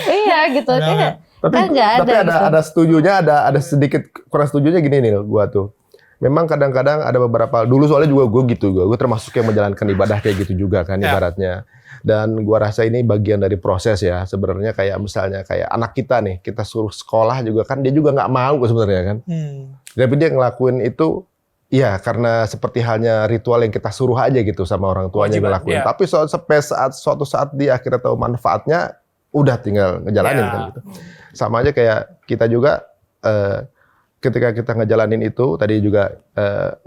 [SPEAKER 4] Iya gitu.
[SPEAKER 1] Tapi
[SPEAKER 4] gitu.
[SPEAKER 1] ada setujunya, ada sedikit kurang setujunya gini nih, gua tuh. Memang kadang-kadang ada beberapa, dulu soalnya juga gue gitu, gue termasuk yang menjalankan ibadah kayak gitu juga kan ibaratnya. Dan gue rasa ini bagian dari proses ya, sebenarnya kayak misalnya kayak anak kita nih, kita suruh sekolah juga kan, dia juga nggak mau sebenarnya kan. Tapi dia ngelakuin itu, ya karena seperti halnya ritual yang kita suruh aja gitu sama orang tuanya ngelakuin. Tapi suatu saat dia akhirnya tahu manfaatnya, udah tinggal ngejalanin kan gitu. Sama aja kayak kita juga, ketika kita ngejalanin itu, tadi juga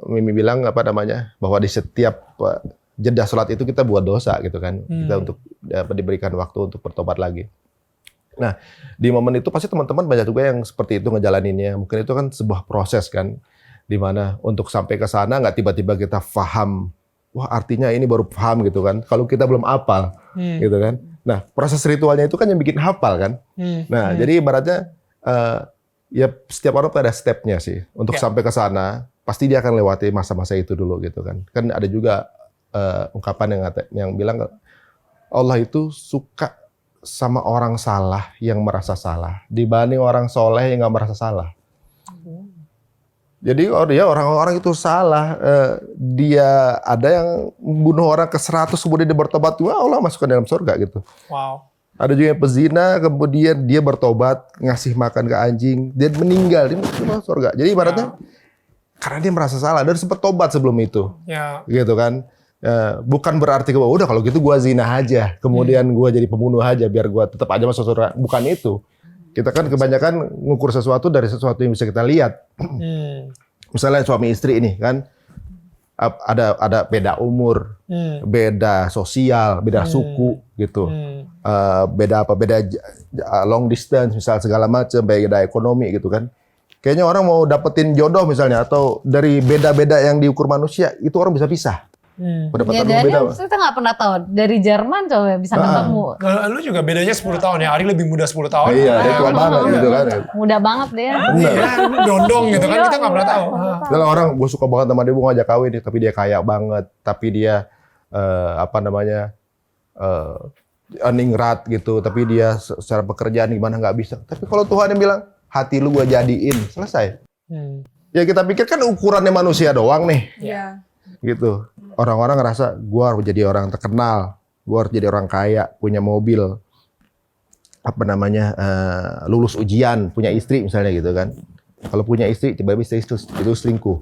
[SPEAKER 1] Mimi bilang bahwa di setiap jeda sholat itu kita buat dosa gitu kan, kita untuk diberikan waktu untuk bertobat lagi. Nah di momen itu pasti teman-teman banyak juga yang seperti itu ngejalaninnya. Mungkin itu kan sebuah proses kan, dimana untuk sampai ke sana nggak tiba-tiba kita paham, wah artinya ini baru paham gitu kan. Kalau kita belum hafal gitu kan. Nah proses ritualnya itu kan yang bikin hafal kan. Nah jadi ibaratnya ya setiap orang ada stepnya sih untuk sampai ke sana. Pasti dia akan lewati masa-masa itu dulu gitu kan. Kan ada juga ungkapan yang bilang Allah itu suka sama orang salah yang merasa salah dibanding orang soleh yang nggak merasa salah. Jadi orang-orang itu salah. Dia ada yang bunuh orang ke 100 kemudian dia bertobat, wah Allah masukkan dalam surga gitu.
[SPEAKER 2] Wow.
[SPEAKER 1] Ada juga yang pezina kemudian dia bertobat ngasih makan ke anjing, dia meninggal dia masuk surga. Jadi ibaratnya karena dia merasa salah dan sempat tobat sebelum itu, gitu kan. Bukan berarti bahwa udah kalau gitu gua zina aja, kemudian gua jadi pembunuh aja biar gua tetap aja masuk surga. Bukan itu. Kita kan kebanyakan ngukur sesuatu dari sesuatu yang bisa kita lihat. Misalnya suami istri ini kan ada beda umur, beda sosial, beda suku gitu, beda long distance misal segala macam, beda ekonomi gitu kan. Kayaknya orang mau dapetin jodoh misalnya atau dari beda-beda yang diukur manusia itu orang bisa pisah.
[SPEAKER 4] Ya Daniel kita nggak pernah tahu dari Jerman coba bisa ketemu.
[SPEAKER 2] Lu juga bedanya 10 tahun ya, Ari lebih muda 10 tahun.
[SPEAKER 1] Iya, dia tua banget gitu kan.
[SPEAKER 4] Muda banget dia.
[SPEAKER 2] Iya, dondong gitu kan, kita nggak pernah tahu.
[SPEAKER 1] Kalau orang gue suka banget sama dia, gue ngajak kawin nih, tapi dia kaya banget, tapi dia earning rat gitu, tapi dia secara pekerjaan gimana nggak bisa. Tapi kalau Tuhan yang bilang hati lu gue jadiin, selesai. Ya kita pikir kan ukurannya manusia doang nih.
[SPEAKER 5] Yeah.
[SPEAKER 1] Gitu. Orang-orang ngerasa gue harus jadi orang terkenal, gue harus jadi orang kaya, punya mobil, lulus ujian, punya istri misalnya gitu kan. Kalau punya istri, tiba-tiba istri itu selingkuh.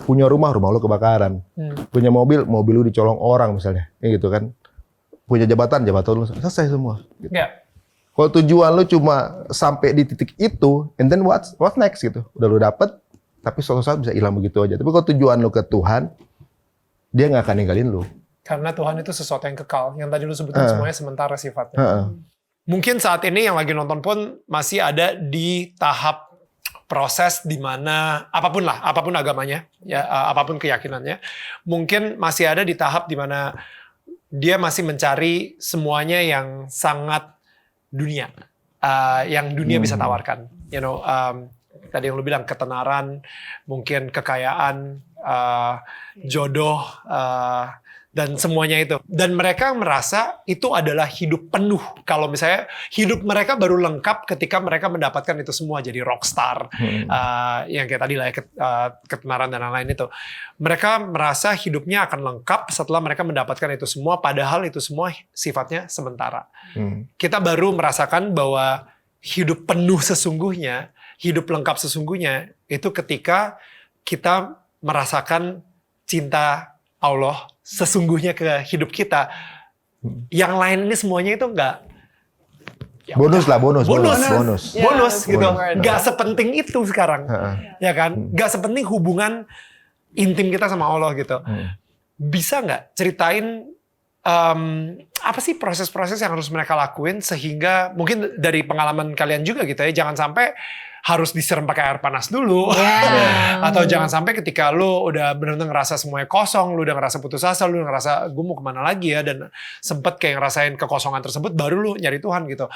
[SPEAKER 1] Punya rumah lu kebakaran. Punya mobil lu dicolong orang misalnya, gitu kan. Punya jabatan lu selesai semua. Gitu. Kalau tujuan lu cuma sampai di titik itu, and then what next gitu. Udah lu dapet, tapi suatu saat bisa hilang begitu aja. Tapi kalau tujuan lu ke Tuhan, dia nggak akan ninggalin lu.
[SPEAKER 2] Karena Tuhan itu sesuatu yang kekal. Yang tadi lu sebutin semuanya sementara sifatnya. Mungkin saat ini yang lagi nonton pun masih ada di tahap proses di mana apapun agamanya, ya apapun keyakinannya, mungkin masih ada di tahap di mana dia masih mencari semuanya yang sangat dunia, yang dunia bisa tawarkan. You know, tadi yang lu bilang ketenaran, mungkin kekayaan, jodoh, dan semuanya itu. Dan mereka merasa itu adalah hidup penuh. Kalau misalnya hidup mereka baru lengkap ketika mereka mendapatkan itu semua, jadi rockstar, yang kayak tadi lah, ketenaran dan lain-lain itu. Mereka merasa hidupnya akan lengkap setelah mereka mendapatkan itu semua, padahal itu semua sifatnya sementara. Kita baru merasakan bahwa hidup penuh sesungguhnya, hidup lengkap sesungguhnya, itu ketika kita merasakan cinta Allah sesungguhnya ke hidup kita. Yang lain ini semuanya itu enggak
[SPEAKER 1] bonus
[SPEAKER 2] gitu. Enggak sepenting itu sekarang. Ya kan? Enggak sepenting hubungan intim kita sama Allah gitu. Bisa enggak ceritain apa sih proses-proses yang harus mereka lakuin sehingga mungkin dari pengalaman kalian juga gitu ya, jangan sampai harus disiram pakai air panas dulu. Atau jangan sampai ketika lu udah benar-benar ngerasa semuanya kosong, lu udah ngerasa putus asa, lu udah ngerasa gue mau kemana lagi ya, dan sempet kayak ngerasain kekosongan tersebut, baru lu nyari Tuhan gitu.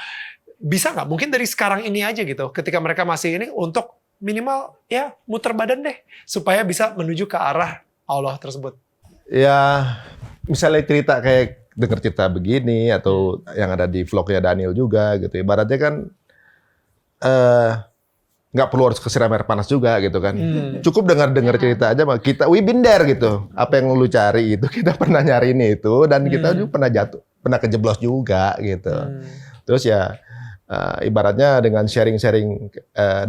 [SPEAKER 2] Bisa nggak? Mungkin dari sekarang ini aja gitu, ketika mereka masih ini, untuk minimal ya muter badan deh, supaya bisa menuju ke arah Allah tersebut.
[SPEAKER 1] Ya, misalnya cerita kayak denger cerita begini, atau yang ada di vlognya Daniel juga gitu. Ibaratnya kan nggak perlu harus kesiram air panas juga gitu kan. Cukup dengar cerita aja, kita we been there gitu. Apa yang lu cari itu kita pernah nyari itu, dan kita juga pernah kejeblos juga gitu. Terus ya ibaratnya dengan sharing-sharing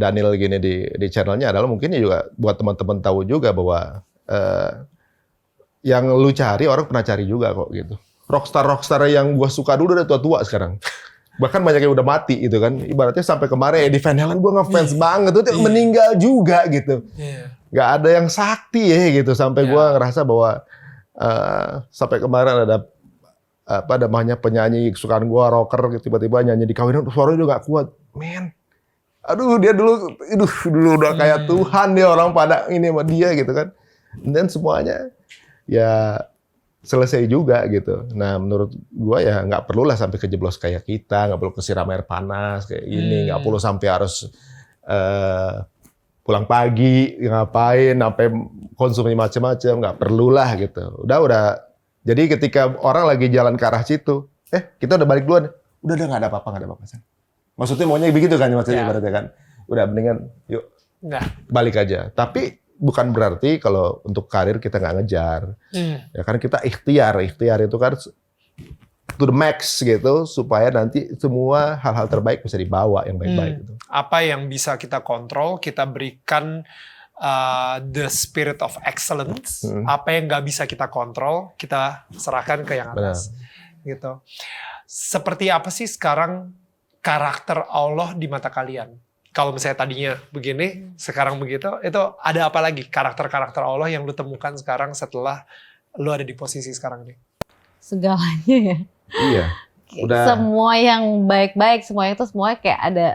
[SPEAKER 1] Daniel gini di channelnya adalah mungkin juga buat teman-teman tahu juga bahwa yang lu cari orang pernah cari juga kok gitu. Rockstar yang gua suka dulu udah tua-tua sekarang. Bahkan banyak yang udah mati gitu kan. Ibaratnya sampai kemarin Eddie Van Halen gue ngefans banget tuh, meninggal juga gitu. Gak ada yang sakti ya gitu. Sampai gue ngerasa bahwa sampai kemarin ada namanya penyanyi kesukaan gue, rocker gitu, tiba-tiba nyanyi di kawinan, suaranya udah gak kuat. Man, aduh dia dulu udah kayak Tuhan dia, orang pada ini sama dia gitu kan. Dan semuanya ya selesai juga gitu. Nah menurut gua ya nggak perlu lah sampai kejeblos kayak kita, nggak perlu kesiram air panas kayak ini, nggak perlu sampai harus pulang pagi ngapain, sampai konsumsi macam-macam, nggak perlu lah gitu. Udah. Jadi ketika orang lagi jalan ke arah situ, kita udah balik duluan. udah nggak ada apa-apa San. Maksudnya maunya begitu kan maksudnya berarti kan. Udah mendingan yuk balik aja. Tapi bukan berarti kalau untuk karir kita nggak ngejar. Ya kan kita ikhtiar itu kan to the max gitu supaya nanti semua hal-hal terbaik bisa dibawa yang baik-baik gitu.
[SPEAKER 2] Apa yang bisa kita kontrol, kita berikan the spirit of excellence. Apa yang nggak bisa kita kontrol, kita serahkan ke yang atas. Gitu. Seperti apa sih sekarang karakter Allah di mata kalian? Kalau misalnya tadinya begini, sekarang begitu, itu ada apa lagi karakter-karakter Allah yang lu temukan sekarang setelah lu ada di posisi sekarang ini?
[SPEAKER 4] Segalanya ya.
[SPEAKER 1] Iya. Udah.
[SPEAKER 4] Semua yang baik-baik, semuanya itu semuanya kayak ada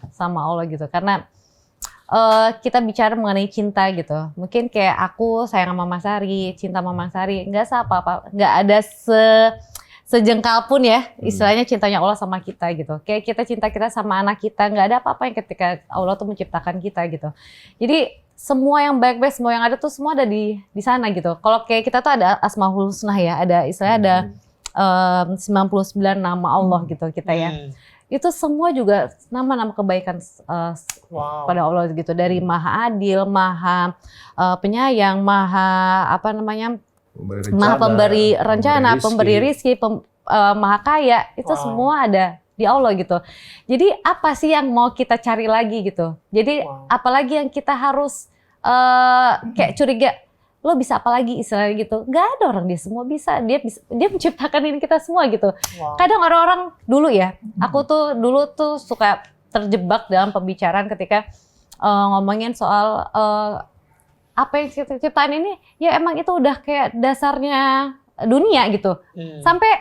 [SPEAKER 4] sama Allah gitu. Karena kita bicara mengenai cinta gitu. Mungkin kayak aku sayang sama Mas Ari, cinta sama Mas Ari, nggak apa-apa, nggak ada sejengkal pun ya, istilahnya cintanya Allah sama kita gitu. Kayak kita sama anak kita, nggak ada apa-apa yang ketika Allah tuh menciptakan kita gitu. Jadi semua yang baik-baik, semua yang ada tuh semua ada di sana gitu. Kalau kayak kita tuh ada Asmaul Husna ya, ada istilahnya ada 99 nama Allah gitu kita ya. Itu semua juga nama-nama kebaikan pada Allah gitu. Dari Maha Adil, Maha Penyayang, Maha Maha pemberi rencana, pemberi rizki, Maha Kaya. Itu semua ada di Allah gitu. Jadi apa sih yang mau kita cari lagi gitu. Jadi apalagi yang kita harus kayak curiga, lo bisa apa lagi istilahnya gitu. Gak ada orang, dia semua bisa. Dia menciptakan ini kita semua gitu. Kadang orang-orang dulu ya, aku tuh dulu tuh suka terjebak dalam pembicaraan ketika ngomongin soal apa yang kita ciptaan ini, ya emang itu udah kayak dasarnya dunia gitu. Sampai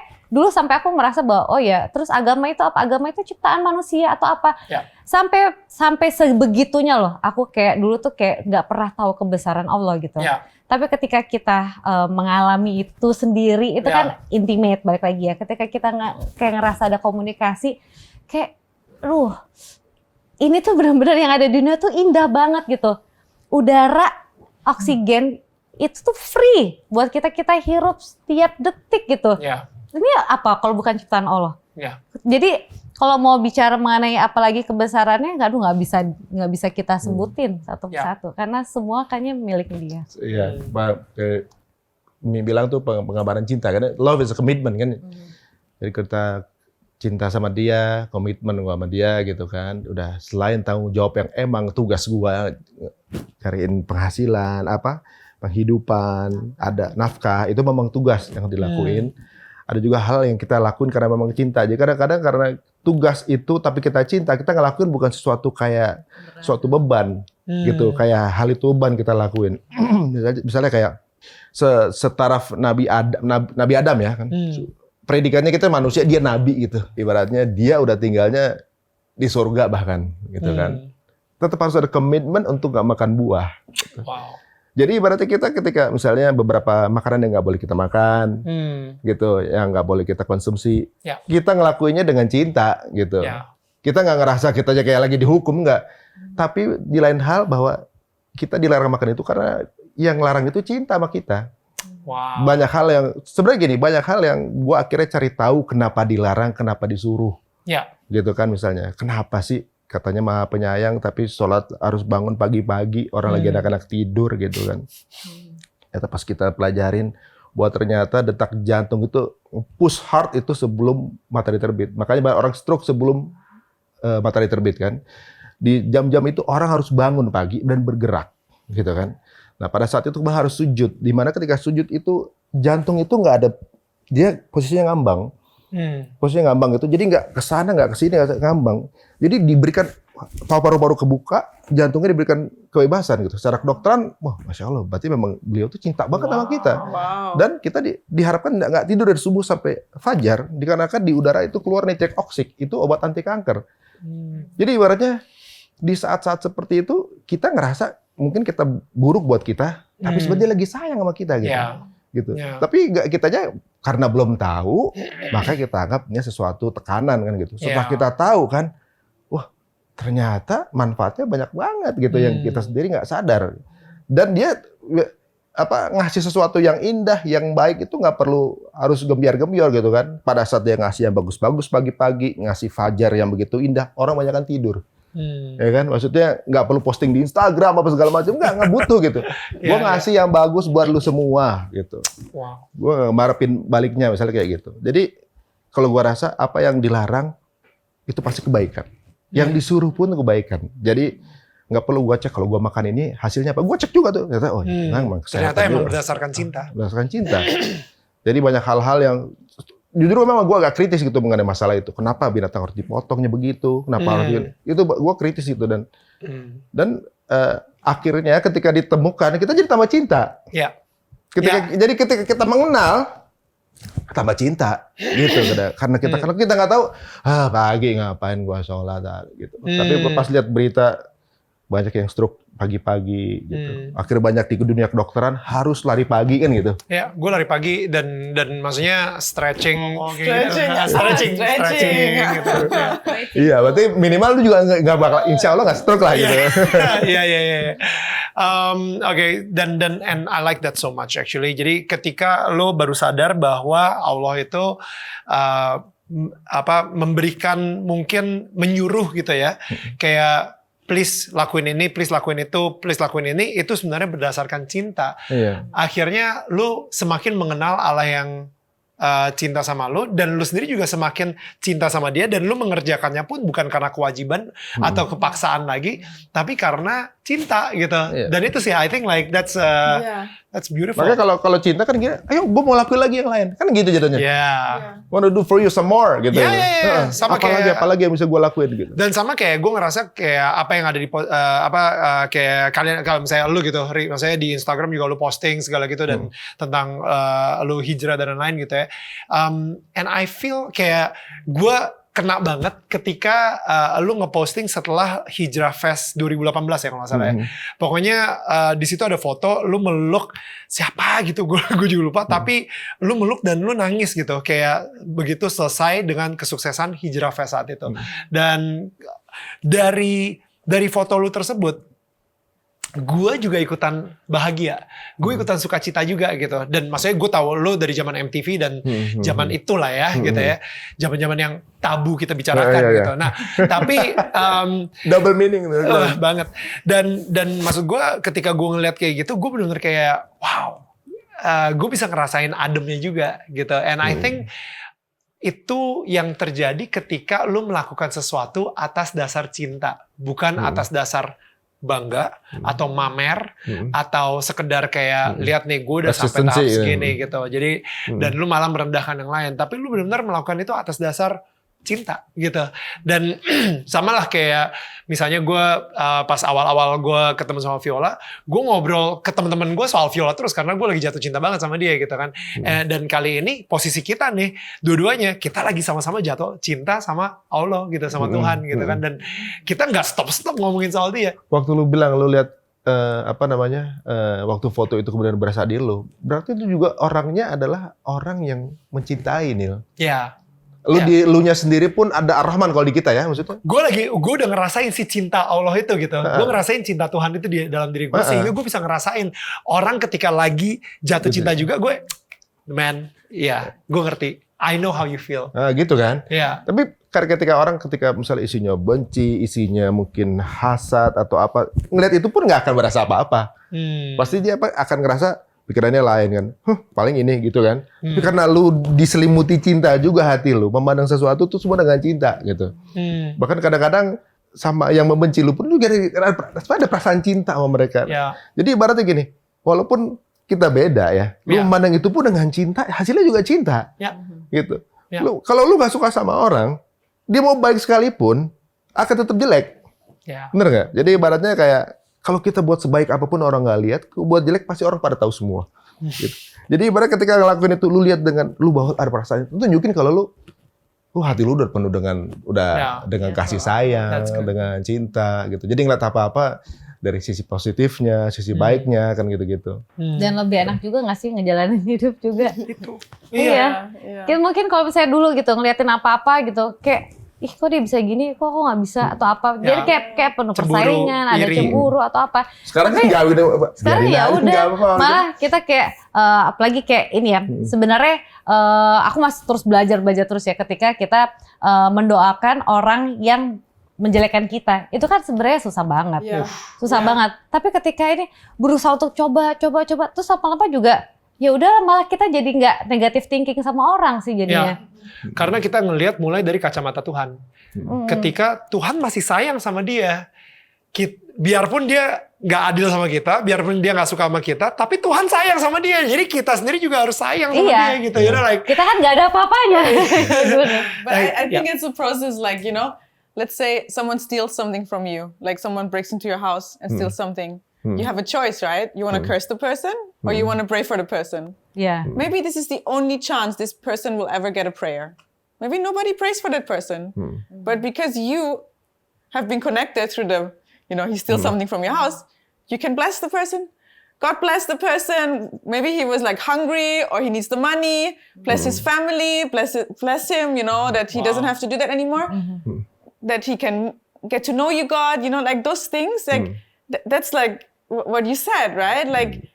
[SPEAKER 4] aku merasa bahwa oh ya, terus agama itu apa? Agama itu ciptaan manusia atau apa? Sampai sebegitunya loh. Aku kayak dulu tuh kayak nggak pernah tahu kebesaran Allah gitu. Tapi ketika kita mengalami itu sendiri, itu kan intimate, balik lagi ya. Ketika kita kayak ngerasa ada komunikasi, kayak, ini tuh benar-benar yang ada di dunia tuh indah banget gitu. Udara, oksigen, itu tuh free buat kita hirup setiap detik gitu. Ini apa kalau bukan ciptaan Allah? Jadi kalau mau bicara mengenai apalagi kebesarannya, nggak bisa kita sebutin satu persatu karena semua kayaknya milik dia.
[SPEAKER 1] Iya, Mi bilang tuh penggambaran cinta kan, love is a commitment kan. Jadi kita cinta sama dia, komitmen sama dia gitu kan. Udah selain tanggung jawab yang emang tugas gua cariin penghasilan, penghidupan, ada nafkah, itu memang tugas yang dilakuin. Ada juga hal yang kita lakuin karena memang cinta. Jadi kadang-kadang karena tugas itu tapi kita cinta, kita ngelakuin bukan sesuatu kayak suatu beban gitu, kayak hal itu beban kita lakuin. Misalnya kayak setaraf Nabi Adam ya kan. Predikannya kita manusia, dia nabi gitu. Ibaratnya dia udah tinggalnya di surga bahkan gitu kan. Tetap harus ada komitmen untuk nggak makan buah. Gitu. Jadi ibaratnya kita ketika misalnya beberapa makanan yang nggak boleh kita makan, gitu, yang nggak boleh kita konsumsi, kita ngelakuinnya dengan cinta, gitu. Kita nggak ngerasa kita kayak lagi dihukum, nggak. Tapi di lain hal bahwa kita dilarang makan itu karena yang larang itu cinta sama kita. Banyak hal yang sebenarnya gini, banyak hal yang gua akhirnya cari tahu kenapa dilarang, kenapa disuruh, gitu kan misalnya. Kenapa sih? Katanya Maha Penyayang, tapi sholat harus bangun pagi-pagi, orang lagi anak-anak tidur gitu kan. Pas kita pelajarin, bahwa ternyata detak jantung itu push heart itu sebelum matahari terbit. Makanya banyak orang stroke sebelum matahari terbit kan. Di jam-jam itu orang harus bangun pagi dan bergerak gitu kan. Nah pada saat itu harus sujud. Dimana ketika sujud itu jantung itu nggak ada, dia posisinya ngambang. Posisinya ngambang itu, jadi nggak ke sana, nggak ke sini, nggak ngambang. Jadi diberikan paru-paru kebuka, jantungnya diberikan kebebasan gitu. Secara kedokteran, wah masya Allah, berarti memang beliau tuh cinta banget sama kita. Dan kita diharapkan nggak tidur dari subuh sampai fajar, dikarenakan di udara itu keluar nitric oxide, itu obat anti kanker. Jadi ibaratnya di saat-saat seperti itu kita ngerasa mungkin kita buruk buat kita, tapi sebenarnya lagi sayang sama kita gitu. Gitu. Tapi kitanya karena belum tahu, maka kita anggapnya sesuatu tekanan kan gitu. Setelah kita tahu kan, wah ternyata manfaatnya banyak banget gitu yang kita sendiri nggak sadar. Dan dia ngasih sesuatu yang indah, yang baik itu nggak perlu harus gembiar-gembior gitu kan. Pada saat dia ngasih yang bagus-bagus pagi-pagi, ngasih fajar yang begitu indah, orang banyak kan tidur. Ya kan, maksudnya nggak perlu posting di Instagram apa segala macam, nggak butuh gitu. Gue ngasih yang bagus buat lu semua gitu.
[SPEAKER 2] Wow.
[SPEAKER 1] Gue ngarepin baliknya misalnya kayak gitu. Jadi kalau gue rasa apa yang dilarang itu pasti kebaikan. Yang disuruh pun kebaikan. Jadi nggak perlu gue cek kalau gue makan ini hasilnya apa. Gue cek juga tuh. Ternyata
[SPEAKER 2] ternyata emang berdasarkan cinta.
[SPEAKER 1] Berdasarkan cinta. Jadi banyak hal-hal yang jujur memang gue agak kritis gitu mengenai masalah itu. Kenapa binatang harus dipotongnya begitu? Kenapa harus begini? Itu gue kritis itu dan akhirnya ketika ditemukan kita jadi tambah cinta.
[SPEAKER 2] Ya.
[SPEAKER 1] Jadi ketika kita mengenal tambah cinta gitu karena kita nggak tahu pagi ngapain gua sholat gitu. Tapi pas lihat berita banyak yang stroke pagi-pagi gitu. Akhirnya banyak di dunia kedokteran harus lari pagi kan gitu.
[SPEAKER 2] Ya, gue lari pagi dan maksudnya stretching
[SPEAKER 5] Stretching.
[SPEAKER 2] gitu.
[SPEAKER 1] Iya, berarti minimal lu juga nggak bakal, insya Allah nggak stroke lah gitu.
[SPEAKER 2] Iya. Oke, dan and I like that so much actually. Jadi ketika lo baru sadar bahwa Allah itu memberikan, mungkin menyuruh gitu ya, kayak please lakuin ini, please lakuin itu, please lakuin ini, itu sebenarnya berdasarkan cinta.
[SPEAKER 1] Iya.
[SPEAKER 2] Akhirnya lu semakin mengenal Allah yang cinta sama lu, dan lu sendiri juga semakin cinta sama dia, dan lu mengerjakannya pun bukan karena kewajiban atau kepaksaan lagi, tapi karena cinta gitu.
[SPEAKER 1] Iya.
[SPEAKER 2] Dan itu sih I think like that's beautiful.
[SPEAKER 1] Makanya kalau cinta kan gini, ayo gue mau lakuin lagi yang lain, kan gitu jadinya. Wanna do for you some more gitu.
[SPEAKER 2] Iya. Sama
[SPEAKER 1] apalagi yang bisa gue lakuin gitu.
[SPEAKER 2] Dan sama kayak gue ngerasa kayak apa yang ada di kayak kalian, kalau misalnya lu gitu, misalnya di Instagram juga lu posting segala gitu dan tentang lu hijrah dan lain-lain gitu ya. And I feel kayak gue kena banget ketika lu ngeposting setelah Hijrah Fest 2018 ya kalau nggak salah ya. Pokoknya di situ ada foto lu meluk siapa gitu, gue juga lupa. Tapi lu meluk dan lu nangis gitu, kayak begitu selesai dengan kesuksesan Hijrah Fest saat itu. Dan dari foto lu tersebut, gue juga ikutan bahagia, gue ikutan sukacita juga gitu. Dan maksudnya gue tahu lo dari zaman MTV dan zaman itulah ya gitu ya, zaman-zaman yang tabu kita bicarakan gitu. Nah tapi
[SPEAKER 1] double meaning
[SPEAKER 2] banget. Dan maksud gue ketika gue ngeliat kayak gitu, gue benar-benar kayak wow, gue bisa ngerasain ademnya juga gitu. And I think itu yang terjadi ketika lo melakukan sesuatu atas dasar cinta, bukan atas dasar bangga atau mamer atau sekedar kayak lihat nih gue udah sampai tahap segini gitu. Jadi dan lu malah merendahkan yang lain, tapi lu benar-benar melakukan itu atas dasar cinta gitu. Dan sama lah kayak misalnya gue pas awal-awal gue ketemu sama Viola, gue ngobrol ke teman-teman gue soal Viola terus karena gue lagi jatuh cinta banget sama dia gitu kan. Dan kali ini posisi kita nih dua-duanya kita lagi sama-sama jatuh cinta sama Allah gitu, sama Tuhan gitu kan. Dan kita nggak stop ngomongin soal dia.
[SPEAKER 1] Waktu lu bilang lu lihat waktu foto itu kemudian berasa di lu, berarti itu juga orangnya adalah orang yang mencintai, Nil.
[SPEAKER 2] Ya.
[SPEAKER 1] Di elunya sendiri pun ada Ar-Rahman kalau di kita ya maksudnya.
[SPEAKER 2] Gue udah ngerasain si cinta Allah itu gitu. Gue ngerasain cinta Tuhan itu di dalam diri gue. Sehingga gue bisa ngerasain orang ketika lagi jatuh cinta juga, gue gue ngerti. I know how you feel.
[SPEAKER 1] Gitu kan.
[SPEAKER 2] Iya.
[SPEAKER 1] Tapi ketika misalnya isinya benci, isinya mungkin hasad atau apa, ngeliat itu pun nggak akan berasa apa-apa. Pasti dia akan ngerasa pikirannya lain kan, paling ini gitu kan. Tapi karena lu diselimuti cinta juga hati lu, memandang sesuatu tuh semua dengan cinta gitu. Bahkan kadang-kadang sama yang membenci lu pun juga ada perasaan cinta sama mereka. Jadi ibaratnya gini, walaupun kita beda ya, lu memandang itu pun dengan cinta, hasilnya juga cinta. Gitu. Kalau lu nggak suka sama orang, dia mau baik sekalipun akan tetap jelek. Bener nggak? Jadi ibaratnya kayak kalau kita buat sebaik apapun orang nggak lihat, buat jelek pasti orang pada tahu semua. Gitu. Jadi ibarat ketika ngelakuin itu, lu lihat dengan lu bahwa ada perasaan itu, tunjukin kalau lu hati lu udah penuh dengan kasih sayang, dengan cinta gitu. Jadi ngeliat apa-apa dari sisi positifnya, sisi baiknya kan gitu-gitu.
[SPEAKER 4] Dan lebih enak juga nggak sih ngejalanin hidup juga?
[SPEAKER 2] Itu.
[SPEAKER 4] Iya. Mungkin kalau misalnya dulu gitu ngeliatin apa-apa gitu, kayak ih kok dia bisa gini, kok aku nggak bisa atau apa. Jadi kayak penuh
[SPEAKER 2] Cemburu,
[SPEAKER 4] persaingan, ada
[SPEAKER 2] iri.
[SPEAKER 4] cemburu atau apa.
[SPEAKER 1] Sekarang kan nggak udah.
[SPEAKER 4] Sekarang
[SPEAKER 1] biarin
[SPEAKER 4] ya
[SPEAKER 1] aja,
[SPEAKER 4] udah,
[SPEAKER 1] nggak apa-apa.
[SPEAKER 4] malah kita kayak apalagi kayak ini ya. Sebenarnya aku masih terus belajar terus ya ketika kita mendoakan orang yang menjelekkan kita. Itu kan sebenarnya susah banget.
[SPEAKER 5] Yeah.
[SPEAKER 4] Susah banget. Tapi ketika ini berusaha untuk coba terus lama-lama juga ya udah malah kita jadi nggak negative thinking sama orang sih jadinya.
[SPEAKER 2] Karena kita ngelihat mulai dari kacamata Tuhan. Ketika Tuhan masih sayang sama dia, biarpun dia nggak adil sama kita, biarpun dia nggak suka sama kita, tapi Tuhan sayang sama dia. Jadi kita sendiri juga harus sayang sama dia gitu. You know, like,
[SPEAKER 4] Kita kan nggak ada apa-apanya.
[SPEAKER 5] But I think it's a process, like, you know, let's say someone steals something from you, like someone breaks into your house and steals something. You have a choice, right? You want to curse the person or you want to pray for the person.
[SPEAKER 4] Ya.
[SPEAKER 5] Maybe this is the only chance this person will ever get a prayer. Maybe nobody prays for that person. But because you have been connected through the, you know, he steals something from your house, you can bless the person. God bless the person. Maybe he was like hungry or he needs the money. Bless his family. Bless him, you know, that he doesn't have to do that anymore. That he can get to know you, God, you know, like those things. Like that's like what you said, right? Like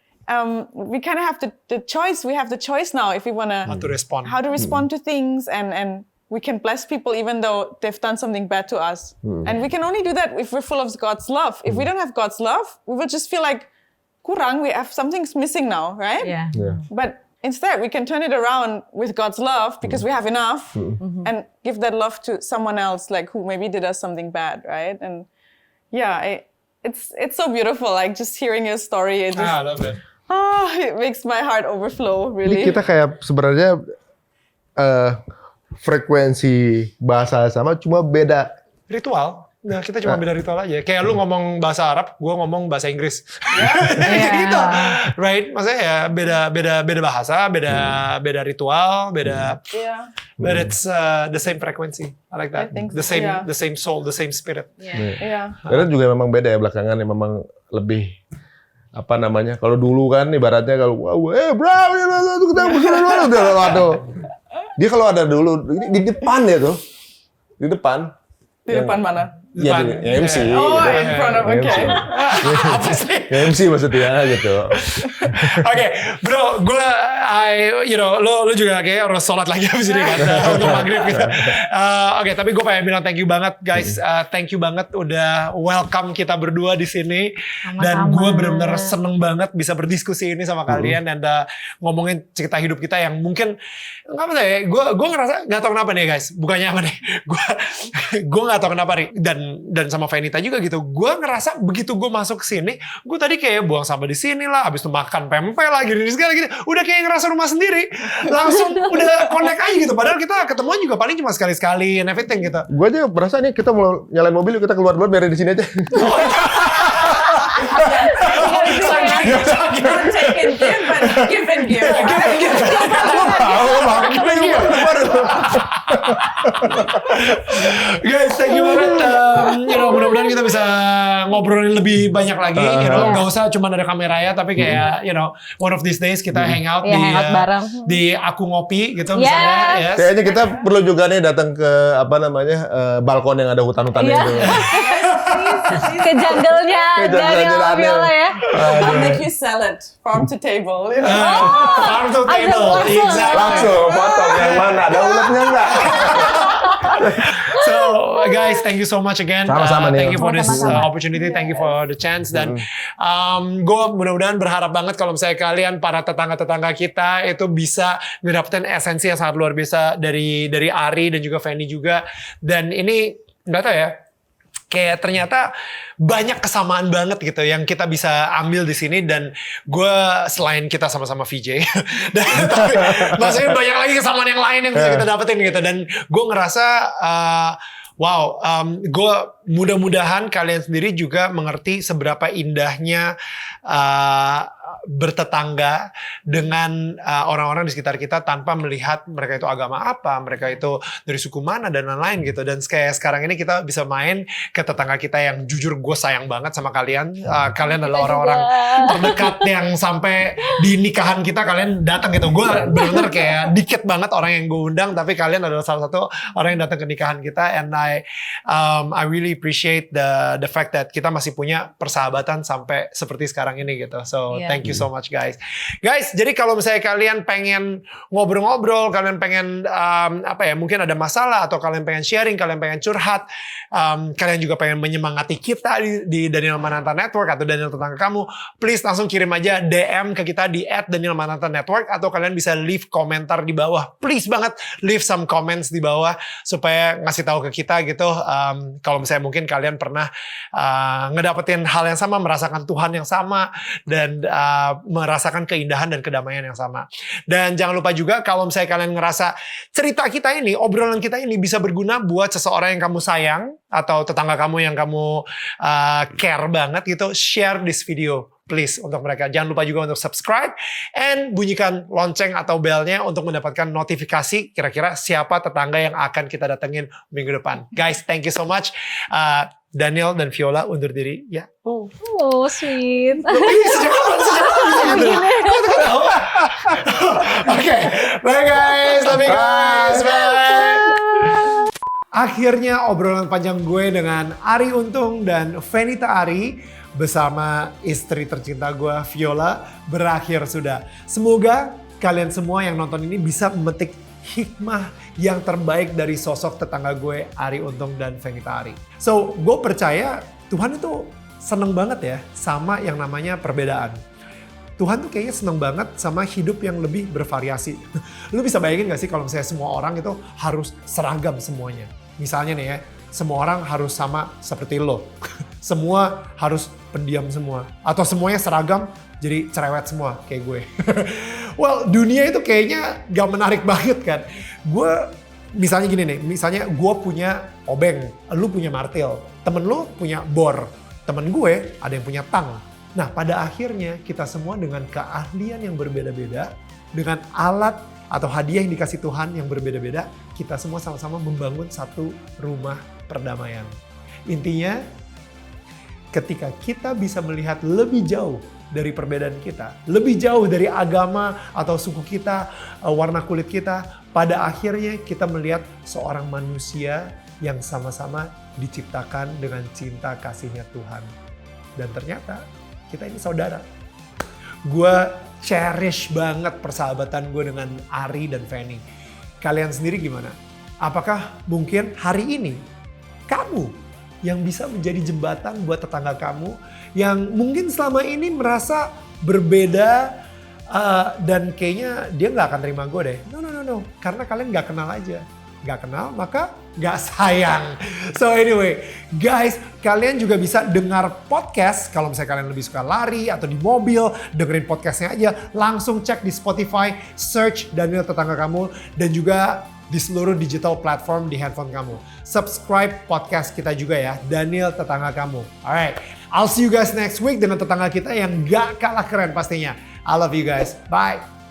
[SPEAKER 5] we kind of have the choice. We have the choice now if we want
[SPEAKER 2] how to respond.
[SPEAKER 5] how to respond to things, and we can bless people even though they've done something bad to us. And we can only do that if we're full of God's love. If we don't have God's love, we will just feel like kurang, we have something's missing now, right?
[SPEAKER 4] Ya.
[SPEAKER 5] But instead, we can turn it around with God's love because we have enough and give that love to someone else, like who maybe did us something bad, right? And yeah, it's so beautiful, like just hearing your story. It just,
[SPEAKER 2] I love it.
[SPEAKER 5] it makes my heart overflow,
[SPEAKER 1] Ini
[SPEAKER 5] really.
[SPEAKER 1] kita kayak sebenarnya frekuensi bahasa sama, cuma beda.
[SPEAKER 2] Ritual. Nah, kita cuma beda ritual aja. Kayak lu ngomong bahasa Arab, gue ngomong bahasa Inggris. Gitu. Right? Maksudnya ya beda bahasa, beda ritual, beda.
[SPEAKER 5] Yeah.
[SPEAKER 2] But it's the same frequency. I like that.
[SPEAKER 5] I think
[SPEAKER 2] The
[SPEAKER 5] so,
[SPEAKER 2] same
[SPEAKER 5] yeah.
[SPEAKER 2] the same soul, the same spirit.
[SPEAKER 5] Yeah.
[SPEAKER 1] Karena juga memang beda ya belakangan, yang memang lebih apa namanya? Kalau dulu kan ibaratnya kalau bro, kita udah waduh. Dia kalau ada dulu di depan ya tuh. Di depan.
[SPEAKER 5] Di depan mana?
[SPEAKER 1] Iya, MC.
[SPEAKER 5] Oh,
[SPEAKER 1] gitu.
[SPEAKER 5] in front of, okay.
[SPEAKER 2] Apa sih?
[SPEAKER 1] MC maksudnya gitu.
[SPEAKER 2] Oke, bro, lu juga kayak harus sholat lagi abis ini kan untuk maghrib gitu. Oke, tapi gue pengen bilang thank you banget guys, thank you banget udah welcome kita berdua di sini. Dan gue benar-benar seneng banget bisa berdiskusi ini sama kalian dan ngomongin cerita hidup kita yang mungkin nggak apa ya, gue ngerasa nggak tahu kenapa nih guys, bukannya apa nih, gue nggak tahu kenapa nih dan sama Venita juga gitu. Gue ngerasa begitu gue masuk ke sini, gue tadi kayak buang sampah di sini lah, habis itu makan pempek lah, gini segala gitu. Udah kayak ngerasa rumah sendiri, langsung udah connect aja gitu. Padahal kita ketemuan juga paling cuma sekali-sekali and everything gitu.
[SPEAKER 1] Gue aja berasa nih kita mau nyalain mobil, kita keluar biar di sini aja.
[SPEAKER 5] Not take and give, but give and give.
[SPEAKER 2] Guys, thank you banget. Mudah-mudahan kita bisa ngobrolin lebih banyak lagi. Gak usah cuma ada kamera ya, tapi kayak one of these days kita hangout
[SPEAKER 4] hangout bareng.
[SPEAKER 2] di Aku Ngopi gitu misalnya. Yes.
[SPEAKER 1] Kayaknya kita perlu juga nih datang ke balkon yang ada hutan-hutannya itu.
[SPEAKER 4] Ke jungle-nya dari Viola ya.
[SPEAKER 5] I'll make you salad, farm to table. You know?
[SPEAKER 2] Farm to table. Exactly.
[SPEAKER 1] Langsung potong yang mana, ada uletnya enggak?
[SPEAKER 2] So guys, thank you so much again.
[SPEAKER 1] Sama-sama nih.
[SPEAKER 2] Thank you for this opportunity. Thank you for the chance. Dan gue mudah-mudahan berharap banget kalau misalnya kalian para tetangga-tetangga kita itu bisa ngedapetin esensi yang sangat luar biasa dari Ari dan juga Fanny juga. Dan ini nggak tahu ya, kayak ternyata banyak kesamaan banget gitu yang kita bisa ambil di sini. Dan gue selain kita sama-sama VJ, tapi maksudnya banyak lagi kesamaan yang lain yang bisa kita dapetin gitu. Dan gue ngerasa gue mudah-mudahan kalian sendiri juga mengerti seberapa indahnya bertetangga dengan orang-orang di sekitar kita tanpa melihat mereka itu agama apa, mereka itu dari suku mana dan lain-lain gitu. Dan kayak sekarang ini kita bisa main ke tetangga kita yang jujur gue sayang banget sama kalian. Kalian adalah orang-orang terdekat yang sampai di nikahan kita kalian datang gitu. Gue bener-bener kayak dikit banget orang yang gue undang, tapi kalian adalah salah satu orang yang datang ke nikahan kita. And I really appreciate the fact that kita masih punya persahabatan sampai seperti sekarang ini gitu. So thank you so much guys. Guys, jadi kalau misalnya kalian pengen ngobrol-ngobrol, kalian pengen mungkin ada masalah atau kalian pengen sharing, kalian pengen curhat, kalian juga pengen menyemangati kita di Daniel Mananta Network atau Daniel Tetangga Kamu, please langsung kirim aja DM ke kita di @DanielManantaNetwork atau kalian bisa leave komentar di bawah. Please banget leave some comments di bawah supaya ngasih tahu ke kita gitu. Kalau misalnya mungkin kalian pernah ngedapetin hal yang sama, merasakan Tuhan yang sama, dan merasakan keindahan dan kedamaian yang sama. Dan jangan lupa juga kalau misalnya kalian ngerasa cerita kita ini, obrolan kita ini bisa berguna buat seseorang yang kamu sayang atau tetangga kamu yang kamu care banget gitu, share this video please untuk mereka. Jangan lupa juga untuk subscribe and bunyikan lonceng atau belnya untuk mendapatkan notifikasi kira-kira siapa tetangga yang akan kita datengin minggu depan. Guys, thank you so much. Daniel dan Viola undur diri ya.
[SPEAKER 4] Oh, sweet.
[SPEAKER 2] Oke, bye guys, love you guys, bye. Akhirnya obrolan panjang gue dengan Ari Untung dan Fenita Ari bersama istri tercinta gue Viola berakhir sudah. Semoga kalian semua yang nonton ini bisa memetik hikmah yang terbaik dari sosok tetangga gue Ari Untung dan Fenita Ari. So, gue percaya Tuhan itu seneng banget ya sama yang namanya perbedaan. Tuhan tuh kayaknya seneng banget sama hidup yang lebih bervariasi. Lu bisa bayangin gak sih kalau misalnya semua orang itu harus seragam semuanya. Misalnya nih ya, semua orang harus sama seperti lo. Semua harus pendiam semua. Atau semuanya seragam jadi cerewet semua kayak gue. Well, dunia itu kayaknya gak menarik banget kan. Gue misalnya gini nih, misalnya gue punya obeng, lu punya martil, temen lu punya bor, temen gue ada yang punya tang. Nah, pada akhirnya kita semua dengan keahlian yang berbeda-beda, dengan alat atau hadiah yang dikasih Tuhan yang berbeda-beda, kita semua sama-sama membangun satu rumah perdamaian. Intinya, ketika kita bisa melihat lebih jauh dari perbedaan kita, lebih jauh dari agama atau suku kita, warna kulit kita, pada akhirnya kita melihat seorang manusia yang sama-sama diciptakan dengan cinta kasihnya Tuhan. Dan ternyata kita ini saudara. Gue cherish banget persahabatan gue dengan Ari dan Feni. Kalian sendiri gimana? Apakah mungkin hari ini kamu yang bisa menjadi jembatan buat tetangga kamu yang mungkin selama ini merasa berbeda dan kayaknya dia nggak akan terima gue deh. No. Karena kalian nggak kenal aja. Nggak kenal maka nggak sayang. So anyway, guys, kalian juga bisa dengar podcast kalau misalnya kalian lebih suka lari atau di mobil, dengerin podcastnya aja. Langsung cek di Spotify, search Daniel Tetangga Kamu, dan juga di seluruh digital platform di handphone kamu. Subscribe podcast kita juga ya, Daniel Tetangga Kamu. Alright, I'll see you guys next week dengan tetangga kita yang gak kalah keren pastinya. I love you guys. Bye.